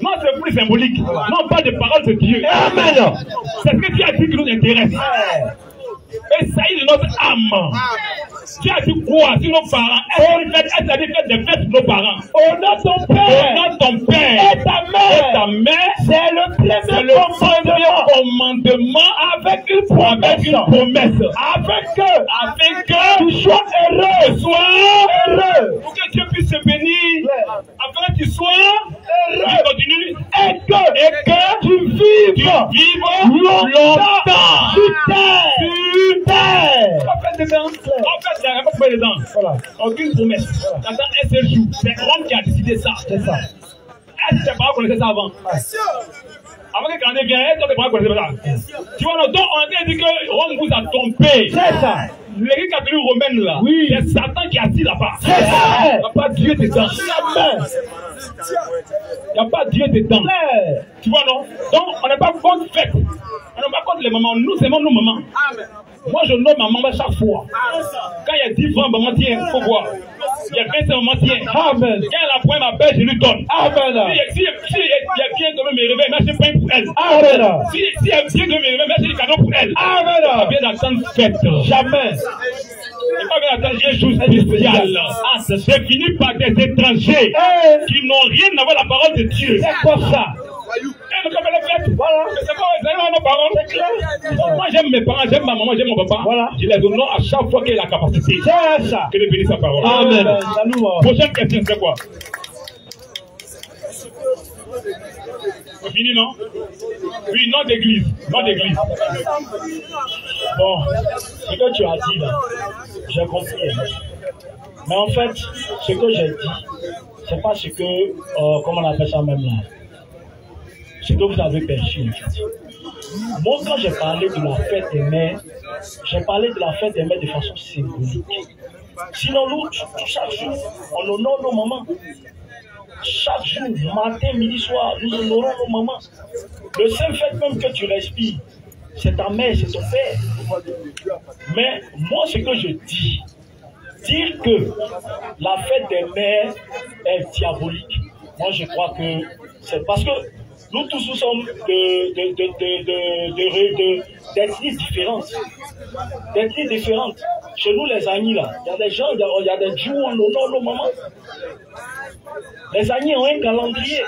Non, c'est plus symbolique. Non, pas de parole de Dieu. Amen. C'est ce que tu as dit qui nous intéresse. Et ça y est de notre âme. Tu as dit quoi sur nos parents? Est-ce que tu as dit faites des fêtes sur nos parents? Au nom de ton père. Et ta mère. C'est le premier commandement avec une promesse. Afin que tu sois heureux. Pour que Dieu puisse te bénir. Afin que tu sois heureux. Continue. Et que tu vives longtemps. Aucune promesse. T'attends un seul jour. C'est Rome qui a décidé ça. C'est ça. Est-ce que tes parents connaissaient ça avant? Avant que quand on vienne, tes parents connaissaient ça. Tu vois, donc on a dit que Rome vous a trompé. C'est ça. L'église catholique romaine là, oui. C'est Satan qui a dit là-bas. C'est ça. Il n'y a pas Dieu dedans. Il n'y a pas Dieu dedans. Tu vois, non? Donc, on n'est pas contre fête. On n'est pas contre les mamans. Nous aimons nos mamans. Moi, je nomme ma maman chaque fois. Quand il y a 10 francs, maman tient, il faut voir. Il y a 25, maman tient. Amen. Quand elle a point ma belle, je lui donne. Amen. Si elle vient de me réveiller, mais je pain pour elle. Amen. Si elle vient de me réveiller, mais j'ai des cadeaux pour elle. Amen. Pas bien d'attendre fête. Jamais. Il pas bien d'attendre un jour spécial. C'est fini par des étrangers qui n'ont rien à voir la parole de Dieu. C'est quoi ça? Voilà. C'est pas honore nos parents. Moi, j'aime mes parents, j'aime ma maman, j'aime mon papa. Voilà. Je les honore à chaque fois qu'il a la capacité. C'est ça. Que de bénir sa parole. Amen. Prochaine question, c'est quoi? C'est fini, non? Oui, nom d'église. Nom d'église. Bon, ce que tu as dit là, j'ai compris. Mais en fait, ce que j'ai dit, c'est pas ce que, comment on appelle ça même là, ce que vous avez perçu en fait. Moi, quand j'ai parlé de la fête des mères, j'ai parlé de la fête des mères de façon symbolique. Sinon, nous, chaque jour, on honore nos mamans. Chaque jour, matin, midi, soir, nous honorons nos mamans. Le seul fait même que tu respires, c'est ta mère, c'est ton père. Mais moi, ce que je dis, dire que la fête des mères est diabolique, moi je crois que c'est parce que nous tous nous sommes d'ethnies différentes. D'ethnies différentes. Chez nous, les Agnis, là, il y a des gens, il y a des jours où on honore nos mamans. Les Agnis ont un calendrier.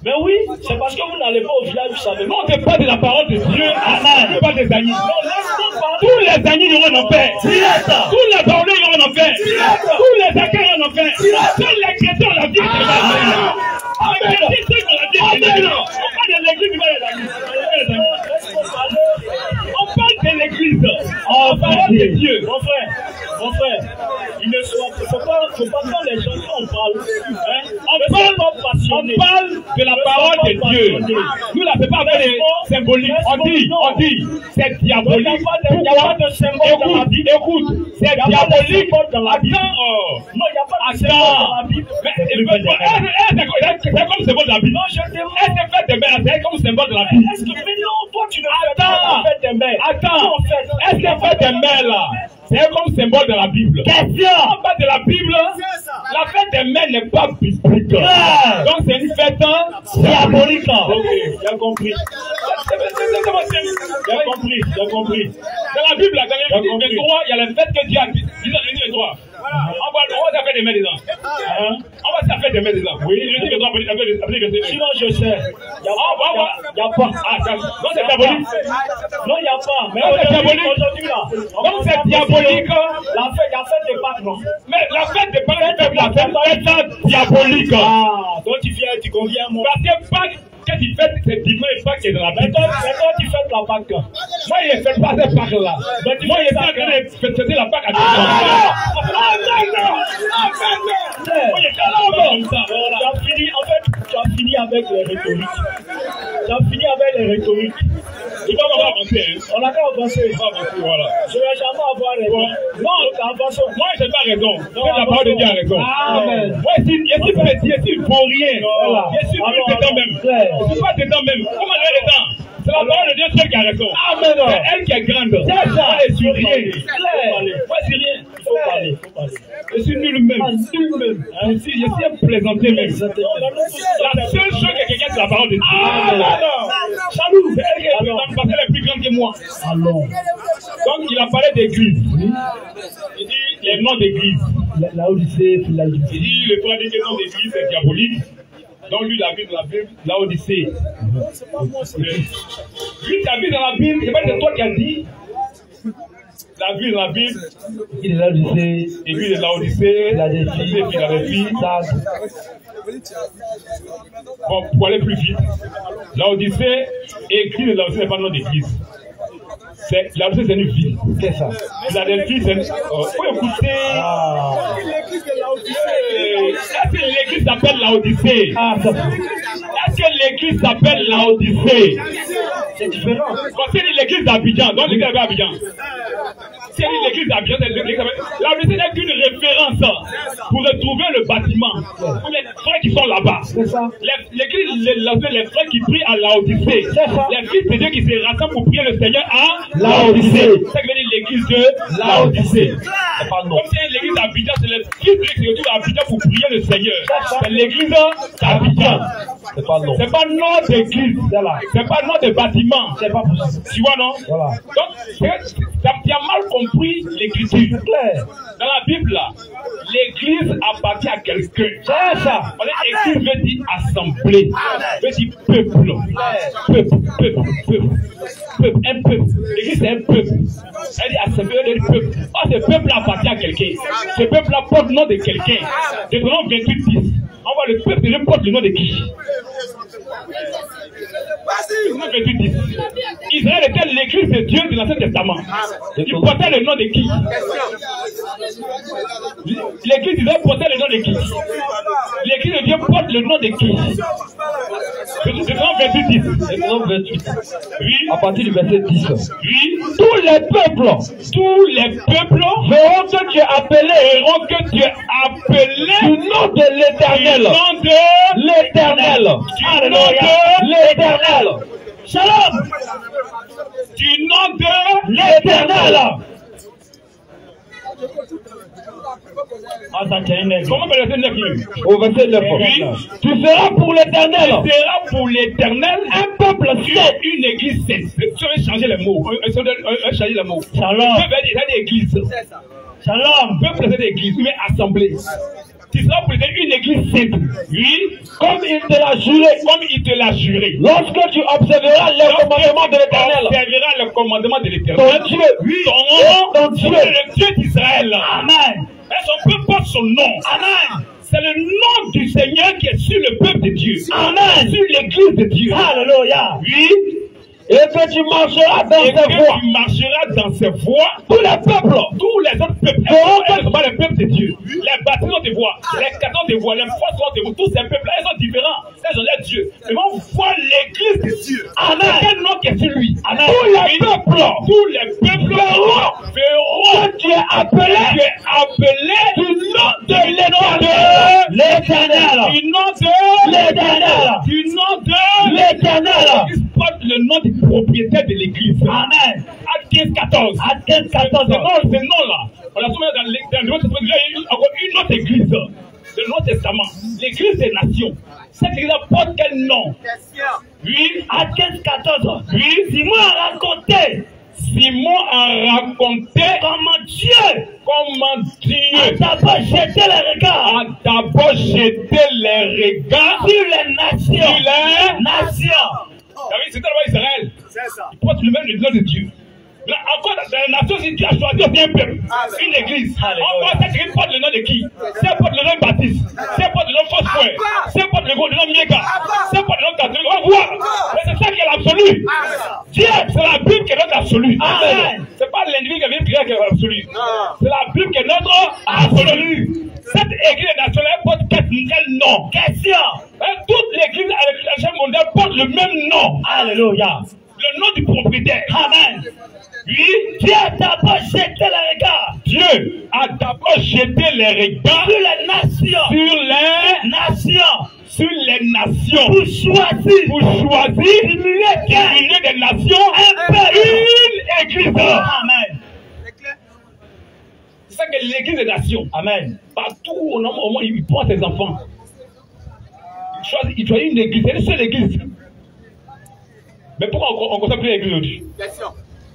Mais oui, c'est parce que vous n'allez pas au village, vous savez. Non, on ne parle pas de la parole de Dieu. On ne parle des Agnis. Tous les Agnis iront en enfer. Tous les Baoulés iront en enfer. Tous les Akais iront en enfer. Seuls les chrétiens ont la vie. On parle de l'église. On parle de Dieu. Mon frère, il ne faut pas quand les gens on parle. Hein? On parle de la parole de Dieu. Nous la faisons avec les symboliques. On dit, c'est diabolique. Écoute, c'est diabolique. Non, il n'y a pas de symbole dans la Bible. C'est comme symbole de la Bible. C'est comme symbole de la Bible. Est-ce que maintenant, toi, tu ne fais pas la fête des mères? Attends, est-ce que la fête des mères là, c'est comme symbole de la Bible? Question! En bas de la Bible, la fête des mères n'est pas biblique. Donc c'est une fête diabolique. Ok, j'ai compris. J'ai compris. Dans la Bible, dans les 23, il y a la fête que Dieu a dit. Disons les 23. On va faire des mères des ans. On va faire des mères des ans. Oui, je dis que sinon je sais. Il n'y a pas. Non, c'est diabolique. Non, il n'y a pas. Mais c'est diabolique. Aujourd'hui là. Donc c'est diabolique. La fête des Pâques, non? Mais la fête des Pâques, la fête diabolique. Ah, donc tu conviens moi. Parce que Pâques, quand tu fêtes, c'est dimanche et Pâques qui est dans la Bible. Mais toi, tu fêtes la Pâques. Moi, je ne fête pas cette Pâques-là. Moi, je suis en train de fêter la Pâques à Dieu. Tu as fini avec les rhétoriques. Il va m'avoir avancé. On n'a qu'à avancer. Voilà. Je ne vais jamais avoir raison. Non, avançons. Moi, je n'ai pas raison. La parole de Dieu a raison. Amen. Moi, je suis petit pour rien. Je suis plus dedans même. Je ne suis pas dedans même. Comment elle est dedans? C'est la parole de Dieu seule qui a raison. Amen. C'est elle qui est grande. C'est ça. Moi, je suis rien. Moi, c'est rien. Il faut parler. Je suis nul même. Je suis un plaisanté même. La seule chose que quelqu'un de la parole de Dieu. Salut. C'est elle qui est présente parce qu'elle est plus grande que moi. Allons. Donc, il a parlé d'église. Il dit les noms d'église. La Odyssée, il dit le trois des noms d'église, c'est diabolique. Donc, lui, il a vu dans la Bible, la Odyssée. Lui, tu as vu dans la Bible, c'est pas c'est toi qui as dit. Tu as vu dans la Bible. Il est là, Odyssée. Et lui, il est là, Odyssée. Il a des filles. Il a des filles. Bon, pour aller plus vite. La Odyssée, écrit de la Odyssée n'est pas le nom d'église. La Odyssée, c'est une ville. C'est ça. Philadelphie, c'est une. Faut écouter. Est-ce que l'église s'appelle la Odyssée? Est-ce que l'église s'appelle la Odyssée? C'est différent. Quand c'est l'église d'Abidjan, donc l'église d'Abidjan. C'est l'église d'Abidjan, la Odyssée n'est qu'une référence pour retrouver le bâtiment. Pour les frères qui sont là-bas. C'est ça. L'église, les frères qui prient à la Odyssée. C'est ça. Les fils de Dieu qui se rassemblent pour prier le Seigneur à la Odyssée. C'est ce que veut dire l'église de la Odyssée. Comme c'est l'église d'Abidjan, c'est les fils de Dieu qui se retrouvent à Abidjan pour prier le Seigneur. C'est l'église d'Abidjan. C'est pas le nom. C'est pas le nom d'église. C'est pas le nom de bâtiment. C'est pas possible. Tu vois, non? Voilà. Donc, tu as mal compris l'écriture. C'est clair. Dans la Bible, là, l'église appartient à quelqu'un. C'est ça. L'église veut dire assemblée. Veut dire peuple. Peuple, un peuple. L'église c'est un peuple. Elle dit assembler le peuple. Oh, ce peuple appartient à quelqu'un. Ce peuple porte le nom de quelqu'un. Deutéronome 28:10. On voit le peuple de porte le nom de qui? Israël était l'église de Dieu de l'Ancien Testament. Il portait le nom de qui? L'église d'Israël portait le nom de qui? L'église de Dieu porte le nom de qui? Deutéronome 28:10. Oui. À partir du verset 10. Oui. Tous les peuples verront que tu es appelé du nom de l'Éternel. L'Éternel. Shalom. Du nom de l'Éternel. Comment le verset 9? Au verset 9. Oui. Tu seras pour l'Éternel. Un peuple saint, une église sainte. Tu veux changer les mots. Changer les mots. Shalom. Tu veux dire église. Shalom. Peuple saint d'église. Tu veux assembler. Tu seras pour une église sainte. Oui. Comme il te l'a juré. Lorsque tu observeras les commandements de l'Éternel. Ton Dieu. Oui. Ton Dieu. Le Dieu d'Israël. Amen. Et son peuple porte son nom. Amen. C'est le nom du Seigneur qui est sur le peuple de Dieu. Amen. Sur l'église de Dieu. Alléluia. Oui. Et que tu marcheras dans ses voies. Tous les autres peuples, pas les peuples de Dieu. Les bâtiments de voix, les canons de voix, les forces de voix, tous ces peuples-là, ils sont différents. Ils ont leur Dieu. Mais on voit l'église de Dieu. Amen. Quel nom qui est sur lui? Amen. Tous les peuples verront que tu es appelé du nom de l'Éternel. Il porte le nom du propriétaire de l'église. Amen. Acte 15:14. Ce nom-là, on l'a trouvé dans le Nouveau Testament. Il y a encore une autre église. Le Nouveau Testament. L'église des nations. Cette église porte quel nom? Oui. Acte 15:14. Oui. Simon a raconté comment Dieu a d'abord jeté les regards sur les nations. C'était le roi Israël. Il porte le même nom de Dieu. Là, encore dans la nation, si tu as choisi un peuple, une église, on voit cette église porte le nom de qui? C'est porte le nom de Baptiste, c'est porte le nom de Fosfouet, c'est porte le nom de Miega, c'est porte le nom de catholique. On voit. Mais c'est ça qui est l'absolu. Dieu, c'est la Bible qui est notre absolu. Amen. C'est pas l'individu qui vient prier qui est l'absolu. C'est la Bible qui est notre absolu. Cette église nationale porte quel nom? Question. Toute l'église à l'échelle mondiale porte le même nom. Alléluia. Le nom du propriétaire. Amen. Oui. Dieu a d'abord jeté les regards. Dieu a d'abord jeté les regards sur les nations. Sur les nations. Pour choisir du milieu des nations une église. Amen. C'est ça que l'église des nations. Amen. Partout au moment il prend ses enfants. Il choisit une église. C'est une seule église. Mais pourquoi on ne construit plus l'église aujourd'hui?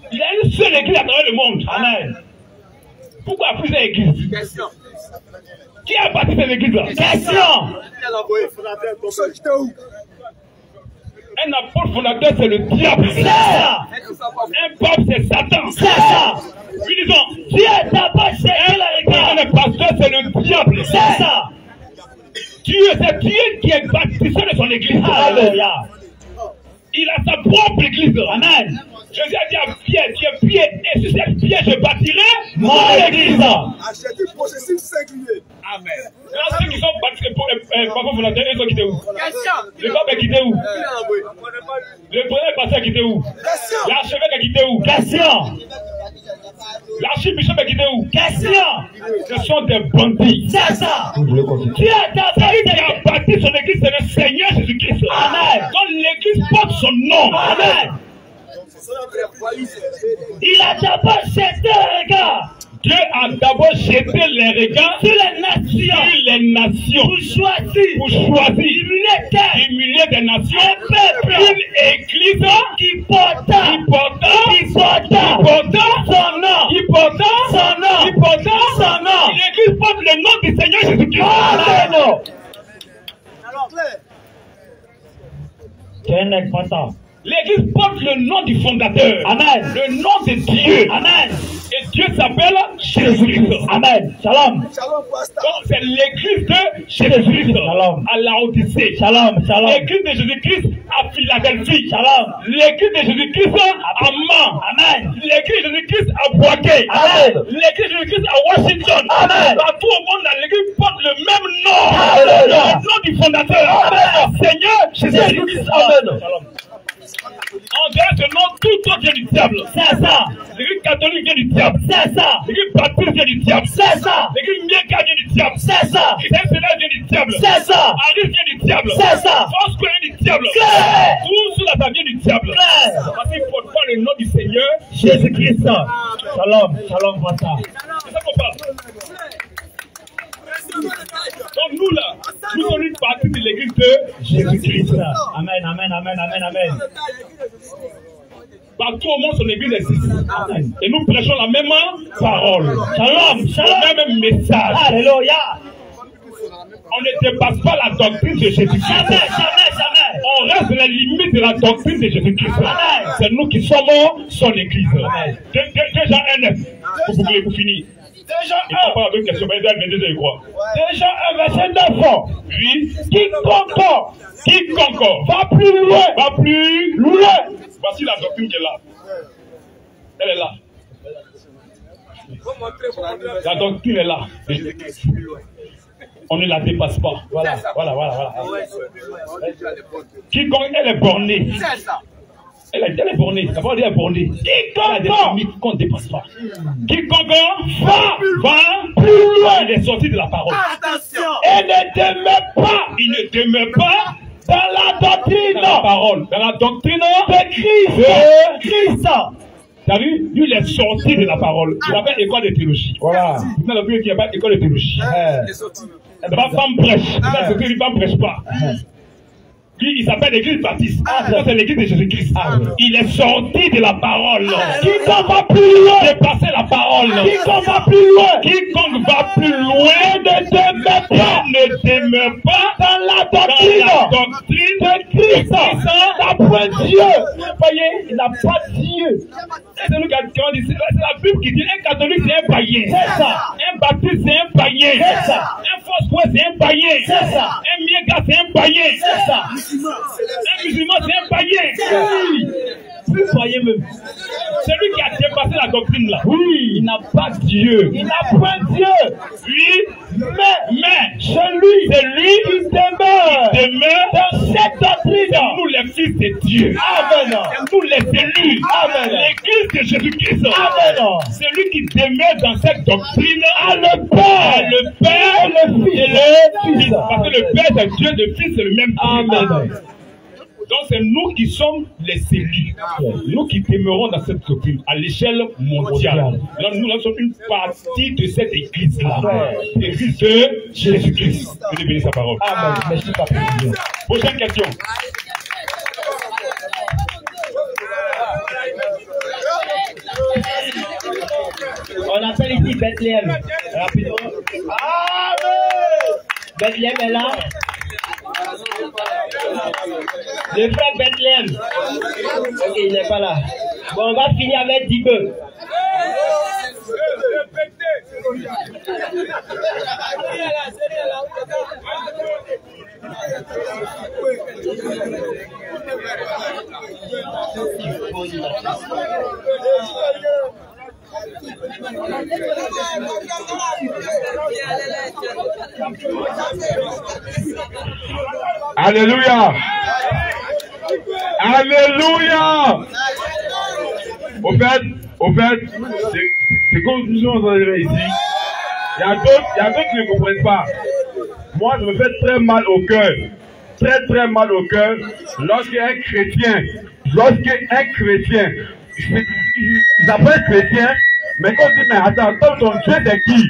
Il y a une seule église à travers le monde. Amen. Pourquoi plusieurs églises? Qui a bâti cette église-là? Question. Un apôtre fondateur, c'est le diable. C'est ça. Un pape, c'est Satan. C'est ça. Oui, disons, Dieu d'abord jeté les regards. Un pasteur, c'est le diable. C'est ça. Dieu, c'est Dieu qui est bâtisseur de son église. Alléluia. Il a sa propre église. Amen. Jésus a dit à Pierre, tu es Pierre, et sur cette pierre je bâtirai mon église. Achetez possessif singulier. Amen. Là, ceux qui sont baptisés pour les papas fondateurs, ils sont quittés où? Le pape est quitté où? Le premier pasteur est quitté où? L'archevêque est quitté où? Question. L'archibishop est quitté où? Question. Ce sont des bandits. C'est ça. Dieu a bâti son église, c'est le Seigneur Jésus-Christ. Amen. Donc l'église porte son nom. Amen. Il a d'abord jeté les regards. Dieu a d'abord jeté les regards sur les nations. Pour choisir du milieu des nations une église qui porte son nom. L'église porte le nom du Seigneur Jésus-Christ. Amen. L'église porte le nom du fondateur. Amen. Le nom de Dieu. Amen. Et Dieu s'appelle Jésus-Christ. Amen. Shalom. Shalom, pasteur. Donc c'est l'église de Jésus-Christ. Shalom. À Laodicée. Shalom. Shalom. L'église de Jésus-Christ à Philadelphie. Shalom. L'église de Jésus-Christ à Mans. Amen. L'église de Jésus-Christ à Boaké. Amen. L'église de Jésus-Christ à Washington. Amen. Partout au monde, l'église porte le même nom. Amen. Le nom du fondateur. Amen. Seigneur Jésus-Christ. Amen. Shalom. En dehors de nom, tout autre vient du diable. C'est ça. L'église catholique vient du diable. C'est ça. L'église baptiste vient du diable. C'est ça. L'église mieka vient du diable. C'est ça. L'église céleste vient du diable. C'est ça. Aris vient du diable. C'est ça. Force vient du diable. Tout cela ça vient du diable. Parce qu'il ne porte pas le nom du Seigneur Jésus-Christ. Shalom. Shalom, Papa. C'est ça qu'on parle. Donc nous là, nous sommes une partie de l'église de Jésus-Christ. Amen, amen, amen, amen, amen. Partout au monde, son église existe. Amen. Et nous prêchons la même parole. Shalom, shalom. Le même message. Alléluia. On ne dépasse pas la doctrine de Jésus-Christ. Jamais, jamais, jamais. On reste dans les limites de la doctrine de Jésus-Christ. C'est nous qui sommes son église. Déjà 1-9. Vous finissez. Déjà il ne faut pas avec question, mais déjà, je crois. Déjà un verset 9. Oui. Quiconque va plus loin. Va plus loin. Voici la doctrine qui est là. Elle est là. La doctrine est là. On ne la dépasse pas. Voilà. Quiconque, elle est bornée. C'est ça. Elle est bornée. D'abord, elle est bornée. Quiconque qu'on ne dépasse pas. Quiconque va plus loin. Il est sorti de la parole. Attention. Et ne demeure pas. Il ne demeure pas dans la doctrine. Dans la parole. Dans la doctrine de Christ. T'as vu? Lui, il est sorti de la parole. Il appelle école de théologie. Voilà. Vous avez vu qu'il n'y a pas école de théologie. Il est sorti. Elle ne va pas me prêcher. Il ne prêche pas. Lui, il s'appelle l'église baptiste. Ça, c'est l'église de Jésus-Christ. Il est sorti de la parole. Quiconque va plus loin, dépasser la parole. Quiconque va plus loin, ne demeure pas dans la doctrine de Christ. D'après Dieu. Vous voyez, il n'a pas Dieu. C'est nous qui dit, c'est la Bible qui dit un catholique c'est un païen. C'est ça. Un baptiste c'est un païen. C'est ça. Un fausse c'est un païen. C'est ça. Un miega c'est un païen. C'est ça. Un musulman c'est un païen. Oui. Plus païen même. C'est lui qui a dépassé la doctrine là. Oui. Il n'a pas Dieu. Il n'a pas Dieu. Oui. Mais chez lui, c'est lui qui demeure dans cette doctrine. Nous les fils de Dieu. Amen. Nous les élus. Amen. L'église de Jésus-Christ. Amen. C'est lui qui demeure dans cette doctrine. Le Père, le Fils et le Fils. Parce que le Père c'est Dieu, le Fils c'est le même Dieu. Amen. Donc c'est nous qui sommes les élus. Nous qui demeurons dans cette doctrine à l'échelle mondiale. Donc, nous sommes une partie de cette église-là. L'église de Jésus-Christ. Que Dieu bénisse sa parole. Amen. Merci papa. Prochaine question. On appelle ici Bethléem. Rapidement. Amen. Bethléem est là. Le frère Bethléem. Ok, il n'est pas là. Bon, on va finir avec Dibeu. Alléluia. Alléluia. Au fait, c'est comme nous sommes ici. Il y a d'autres qui ne comprennent pas. Moi, je me fais très mal au cœur. Très mal au cœur lorsqu'un chrétien, ils s'appellent chrétien, mais quand on dit, mais attends, ton Dieu c'est qui?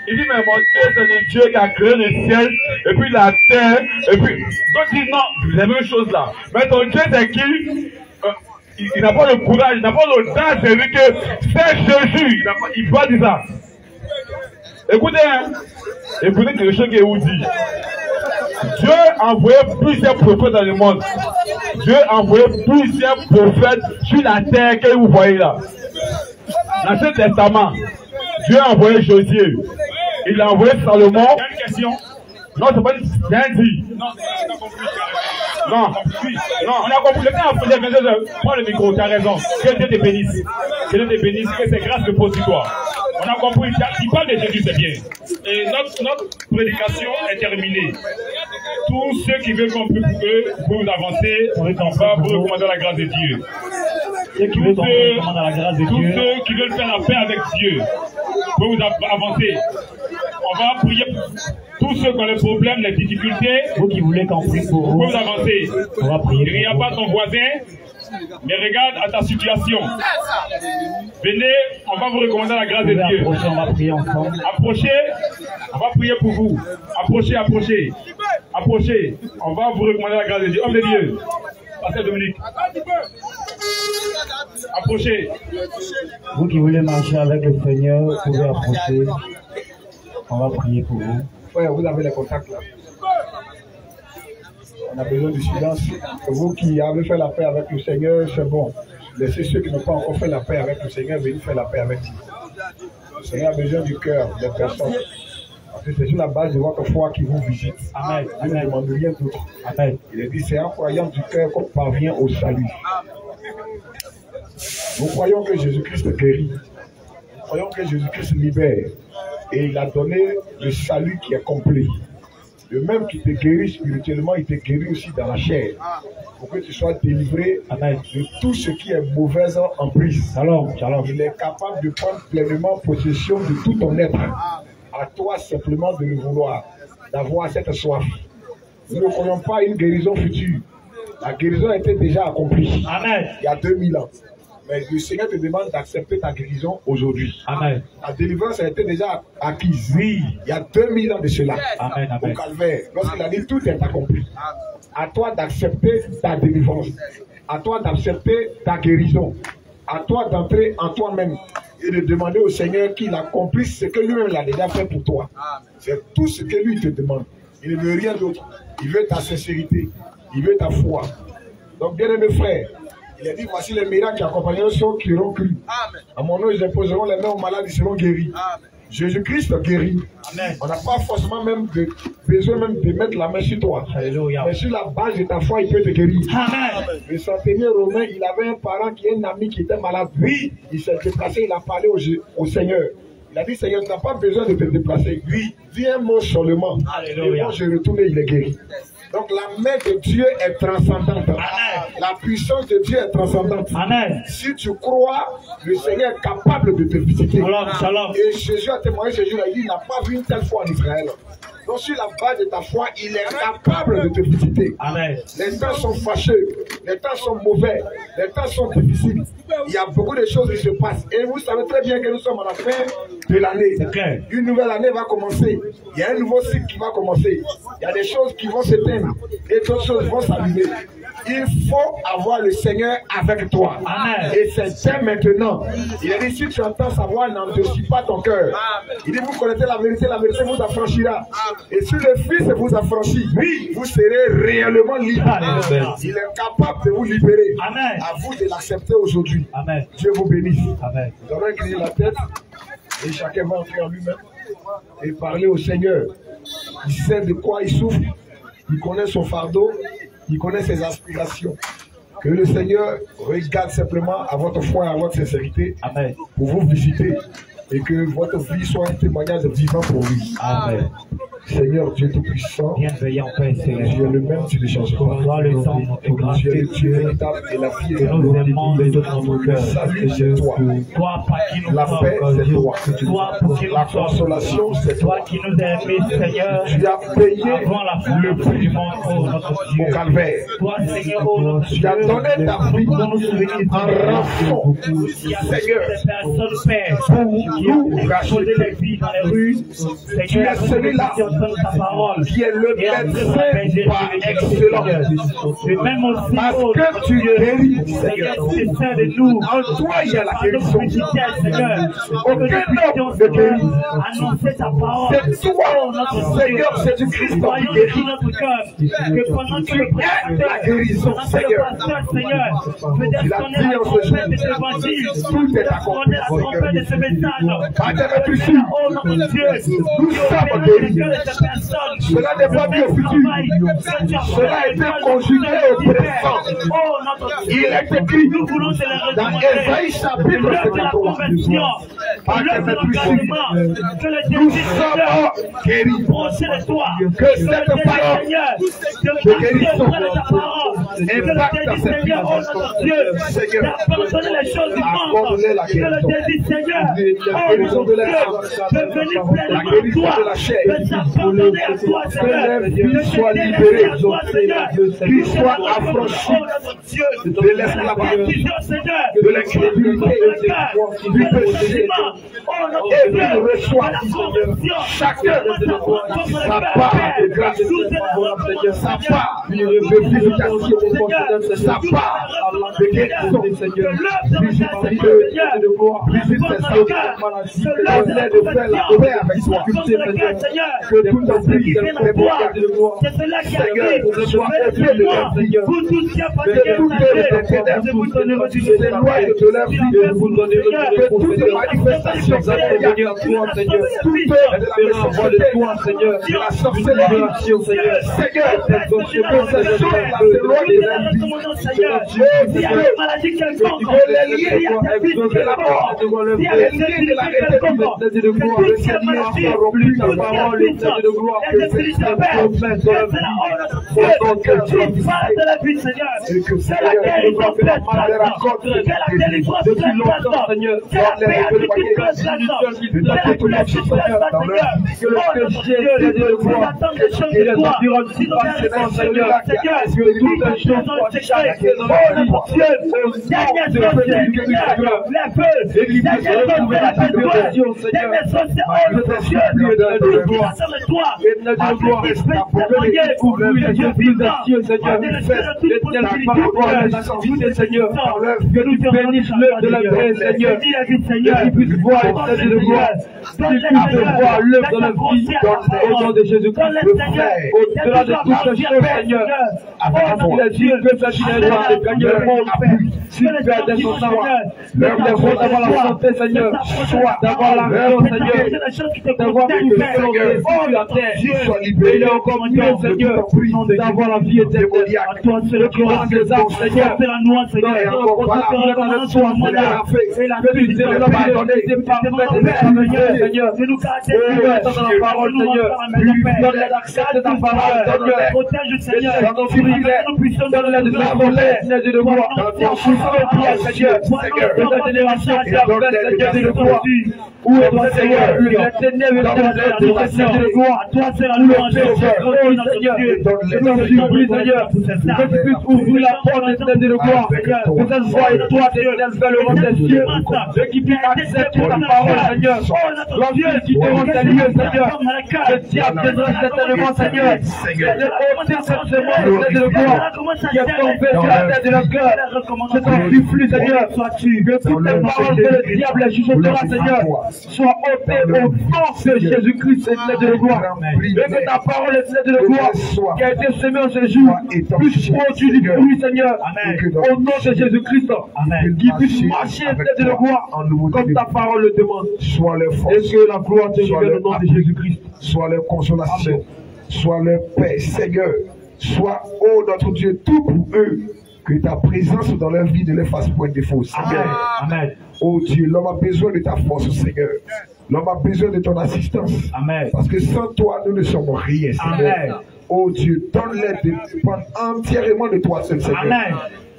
Il dit, mais mon Dieu c'est le Dieu qui a créé le ciel, et puis la terre, et puis, donc il dit, non, c'est la même chose là. Mais ton Dieu c'est qui? Il n'a pas le courage, il n'a pas l'audace, c'est lui que c'est Jésus, il peut pas dire ça. Écoutez, écoutez quelque chose que vous dit. Dieu a envoyé plusieurs prophètes dans le monde. Dieu a envoyé plusieurs prophètes sur la terre que vous voyez là. Dans ce testament, Dieu a envoyé Josué. Il a envoyé Salomon. Il y a une question. Non, c'est pas bien dit. Non, on a compris. Non, on a compris. Prends le micro, tu as raison. Que Dieu te bénisse. Que Dieu te bénisse, que c'est grâce de positoire. On a compris. Il parle de Jésus, c'est bien. Et notre prédication est terminée. Tous ceux qui veulent qu'on puisse vous avancer, on va vous recommander la grâce de Dieu. Tous ceux qui veulent faire la paix avec Dieu, pour vous avancer. On va prier pour tous ceux qui ont les problèmes, les difficultés. Vous qui voulez qu'on prie pour vous, avancer. On va prier. Il n'y a pas ton voisin, mais regarde à ta situation. Venez, on va vous recommander la grâce de Dieu. On va prier ensemble. Approchez, on va prier pour vous. Approchez. Approchez. On va vous recommander la grâce de Dieu. Homme de Dieu. Pasteur Dominique. Approchez. Vous qui voulez marcher avec le Seigneur, vous pouvez approcher. On va prier pour vous. Frère, vous avez les contacts là. On a besoin du silence. Vous qui avez fait la paix avec le Seigneur, c'est bon. Laissez ceux qui n'ont pas encore fait la paix avec le Seigneur venir faire la paix avec lui. Le Seigneur a besoin du cœur des personnes. Parce que c'est sur la base de votre foi qu'il vous visite. Amen. Il ne demande rien d'autre. Amen. Il a dit, c'est en croyant du cœur qu'on parvient au salut. Nous croyons que Jésus-Christ guérit. Nous croyons que Jésus-Christ libère. Et il a donné le salut qui est complet. Le même qui te guérit spirituellement, il te guérit aussi dans la chair. Pour que tu sois délivré de tout ce qui est mauvais en prise. Shalom. Il est capable de prendre pleinement possession de tout ton être. À toi simplement de le vouloir, d'avoir cette soif. Nous ne croyons pas à une guérison future. La guérison a été déjà accomplie. Amen. Il y a 2000 ans. Mais le Seigneur te demande d'accepter ta guérison aujourd'hui. Amen. La délivrance a été déjà acquise. Oui. Il y a 2000 ans de cela. Amen. Au calvaire. Lorsqu'il a dit tout est accompli. À toi d'accepter ta délivrance. À toi d'accepter ta guérison. À toi d'entrer en toi-même et de demander au Seigneur qu'il accomplisse ce que lui-même a déjà fait pour toi. C'est tout ce que lui te demande. Il ne veut rien d'autre. Il veut ta sincérité. Il veut ta foi. Donc, bien aimés frères, il a dit, voici les miracles qui accompagneront ceux qui auront cru. À mon nom, ils imposeront les mains aux malades, ils seront guéris. Jésus-Christ guérit. Amen. On n'a pas forcément même besoin même de mettre la main sur toi. Alléluia. Mais sur la base de ta foi, il peut te guérir. Amen. Le centenier romain, il avait un parent qui est un ami qui était malade. Oui, il s'est déplacé, il a parlé au Seigneur. Il a dit, Seigneur, tu n'as pas besoin de te déplacer. Oui, dis un mot seulement. Alléluia. Et moi, je retourne, il est guéri. Donc la main de Dieu est transcendante. Amen. La puissance de Dieu est transcendante. Amen. Si tu crois, le Seigneur est capable de te visiter. Shalom. Et Jésus a témoigné ce jour, il a dit, il n'a pas vu une telle foi en Israël. Donc sur la base de ta foi, il est capable de te visiter. Amen. Les temps sont fâcheux, les temps sont mauvais, les temps sont difficiles. Il y a beaucoup de choses qui se passent. Et vous savez très bien que nous sommes à la fin de l'année. Une nouvelle année va commencer. Il y a un nouveau cycle qui va commencer. Il y a des choses qui vont s'éteindre et d'autres choses vont s'allumer. Il faut avoir le Seigneur avec toi. Amen. Et c'est dès maintenant. Il a dit, si tu entends sa voix, n'endurcis pas ton cœur. Il dit, vous connaissez la vérité vous affranchira. Et si le Fils vous affranchit, oui, vous serez réellement libre. Amen. Il est capable de vous libérer. Amen. À vous de l'accepter aujourd'hui. Amen. Dieu vous bénisse. Amen. Nous allons incliner la tête et chacun va entrer en lui-même et parler au Seigneur. Il sait de quoi il souffre. Il connaît son fardeau. Il connaît ses aspirations. Que le Seigneur regarde simplement à votre foi et à votre sincérité. Amen. Pour vous visiter. Et que votre vie soit un témoignage vivant pour lui. Amen. Seigneur Dieu Tout-Puissant, bienveillant Père Céleste, tu es le même, tu ne changes pas. Toi le sang, tu es le Dieu véritable et la vie est nous aimons les autres dans nos cœurs. Salut, c'est toi. Toi, pas qui nous la paix, c'est toi. Toi, pour qui la consolation, c'est toi qui nous as aimés, Seigneur. Tu as payé avant la fin le prix du monde, oh notre Dieu. Au calvaire. Toi, Seigneur, oh notre Dieu. Tu as donné ta vie pour nous souvenir en rançon. Seigneur, personne Père, pour nous, posé les vies dans les rues. Tu es celui-là ta parole. Qui est le médecin par excellence. Et même aussi, Parce que tu guéris, Seigneur, c'est ça de nous. en toi il y a la guérison. Seigneur, Aucun homme ne guérit. annoncer ta parole. C'est toi, notre Seigneur, c'est du Christ qui guérit. Que pendant que le la guérison, Seigneur. Seigneur, Il a dit en ce jour, tout est accompli, Seigneur. Pas plus sûr. Nous sommes guéris. Cela n'est pas mis au futur. Cela a été conjugué au présent. Il est écrit dans Ésaïe chapitre 53. Pas plus sûr. Nous sommes guéris. Que cette parole de guérison impacte cette vie. Seigneur, pardonner les choses du monde. accorde-les la Que le guérison. désir, Seigneur, La guérison de l'âme, de venir la pleinement à guérison toi, de la chair, de s'abandonner à toi, que Seigneur, les de vies se soient délaisser libérées, à toi, Seigneur, qu'ils soient affranchis de l'esclavage, de l'incrédulité, du péché, et qu'ils reçoivent chacun sa part de grâce, sa part de vivification, sa part de guérison, visite de faire la paix avec toi, que tout esprit de Seigneur, soit ôté de leur vie, que tout ténèbres s'éloigne de leur vie, que toutes manifestations de la Seigneur, de la sorcellerie, Seigneur, Seigneur, que nous te bénissions l'œuvre de la vraie, Seigneur, qu'ils puissent voir l'état de gloire, qu'ils puissent voir l'œuvre de la vie, au nom de Jésus-Christ, au-delà de toutes ces choses, Seigneur, afin qu'il a dit que sa génération de gagner le monde, s'il perdait son sang, leur défaut d'avoir la santé, Seigneur, soit d'avoir la raison, Seigneur, d'avoir tout ce qu'on veut sur la terre, soit libéré, il est encore mieux, Seigneur, d'avoir la vie éternelle. À toi, c'est le cœur des âmes, Seigneur, c'est la noix, Seigneur, et encore pas la toi, Seigneur, et la vie de Dieu, pardonner, c'est parfait, Seigneur, c'est nous caractériser dans la parole, Seigneur, lui donne d'accepter ta parole, Seigneur, protège, Seigneur, dans nos privilèges, donne-les de la volée, Seigneur, de gloire, dans Seigneur, de ta génération qui a fait, Seigneur, de gloire, où est ton Seigneur, la ténèbre, de gloire, toi, c'est la louange, Seigneur, je t'en supplie, Seigneur, que tu puisses ouvrir la porte, Seigneur, de gloire, que ça soit toi, Seigneur, vers le monde des cieux, et qui puisse accepter ta parole, Seigneur, l'envie qui te rend ta lieu, Seigneur, le diable viendra certainement, Seigneur, de ôter cette semence, Seigneur, de gloire, qui est tombée sur la tête de leur cœur, c'est ton flux, Seigneur, que toutes les paroles que le diable chuchotera, Seigneur, soient ôtées au nom de Jésus-Christ, Seigneur de gloire, et que ta parole, Seigneur de gloire, qui a été semée en ce jour, puisse produire du fruit, Seigneur, au nom de Jésus-Christ, qui puisse marcher, Seigneur de gloire, comme ta parole le demande. Soit leur force, et que la gloire te revienne au nom de Jésus-Christ. Soit leur consolation, soit leur paix, Seigneur, soit, oh notre Dieu, tout pour eux, que ta présence dans leur vie ne les fasse point défaut, Seigneur. Amen. Oh Dieu, l'homme a besoin de ta force, Seigneur. L'homme a besoin de ton assistance. Amen. Parce que sans toi, nous ne sommes rien, Seigneur. Amen. Oh Dieu, donne-les de dépendre entièrement de toi seul, Seigneur. Amen.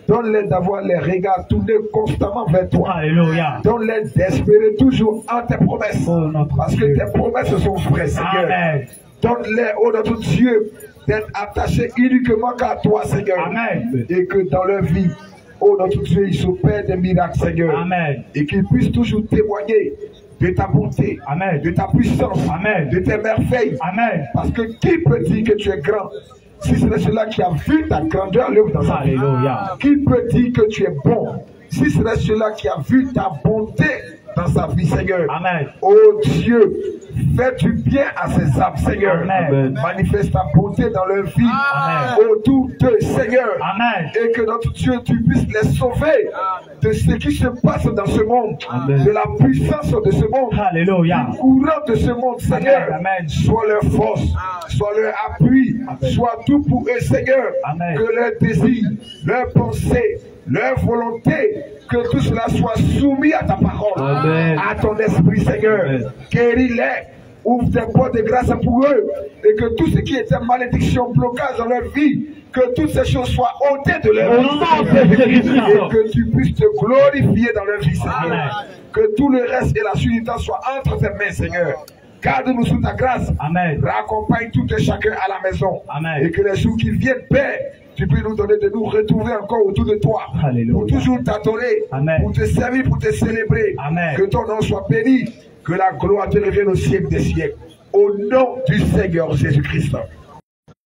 Donne-les d'avoir les regards tournés constamment vers toi. Alléluia. Donne-les d'espérer toujours en tes promesses. Parce que tes promesses sont vraies, Seigneur. Amen. Donne-les, oh notre Dieu, d'être attachés uniquement qu'à toi, Seigneur. Amen. Et que dans leur vie, oh notre Dieu, ils s'opèrent des miracles, Seigneur. Amen. Et qu'ils puissent toujours témoigner de ta bonté, Amen. de ta puissance, Amen. de tes merveilles. Amen. Parce que qui peut dire que tu es grand si ce n'est celui-là qui a vu ta grandeur l'œuvre dans sa vie? Alléluia. Qui peut dire que tu es bon si ce n'est celui-là qui a vu ta bonté dans sa vie, Seigneur? Amen. Oh Dieu, fais du bien à ces âmes, Seigneur. Amen. Manifeste ta bonté dans leur vie. Amen. Autour d'eux, Seigneur. Amen. Et que notre Dieu, tu puisses les sauver de ce qui se passe dans ce monde, Amen. de la puissance de ce monde, Alléluia. du courant de ce monde, Seigneur. Amen. Sois leur force, sois leur appui, sois tout pour eux, Seigneur. Amen. Que leur désir, leur pensée, leur volonté, que tout cela soit soumis à ta parole, Amen. à ton esprit, Seigneur. Guéris-les, ouvre des portes de grâce pour eux, et que tout ce qui était malédiction, blocage dans leur vie, que toutes ces choses soient ôtées de leur vie, et que tu puisses te glorifier dans leur vie, Seigneur. Amen. Que tout le reste et la suite du temps soient entre tes mains, Seigneur. Garde-nous sous ta grâce. Amen. Raccompagne tout et chacun à la maison. Amen. Et que les jours qui viennent, Père, tu peux nous donner de nous retrouver encore autour de toi. Alléluia. Pour toujours t'adorer. Amen. Pour te servir, pour te célébrer. Amen. Que ton nom soit béni. Que la gloire te revienne au siècle des siècles. Au nom du Seigneur Jésus-Christ.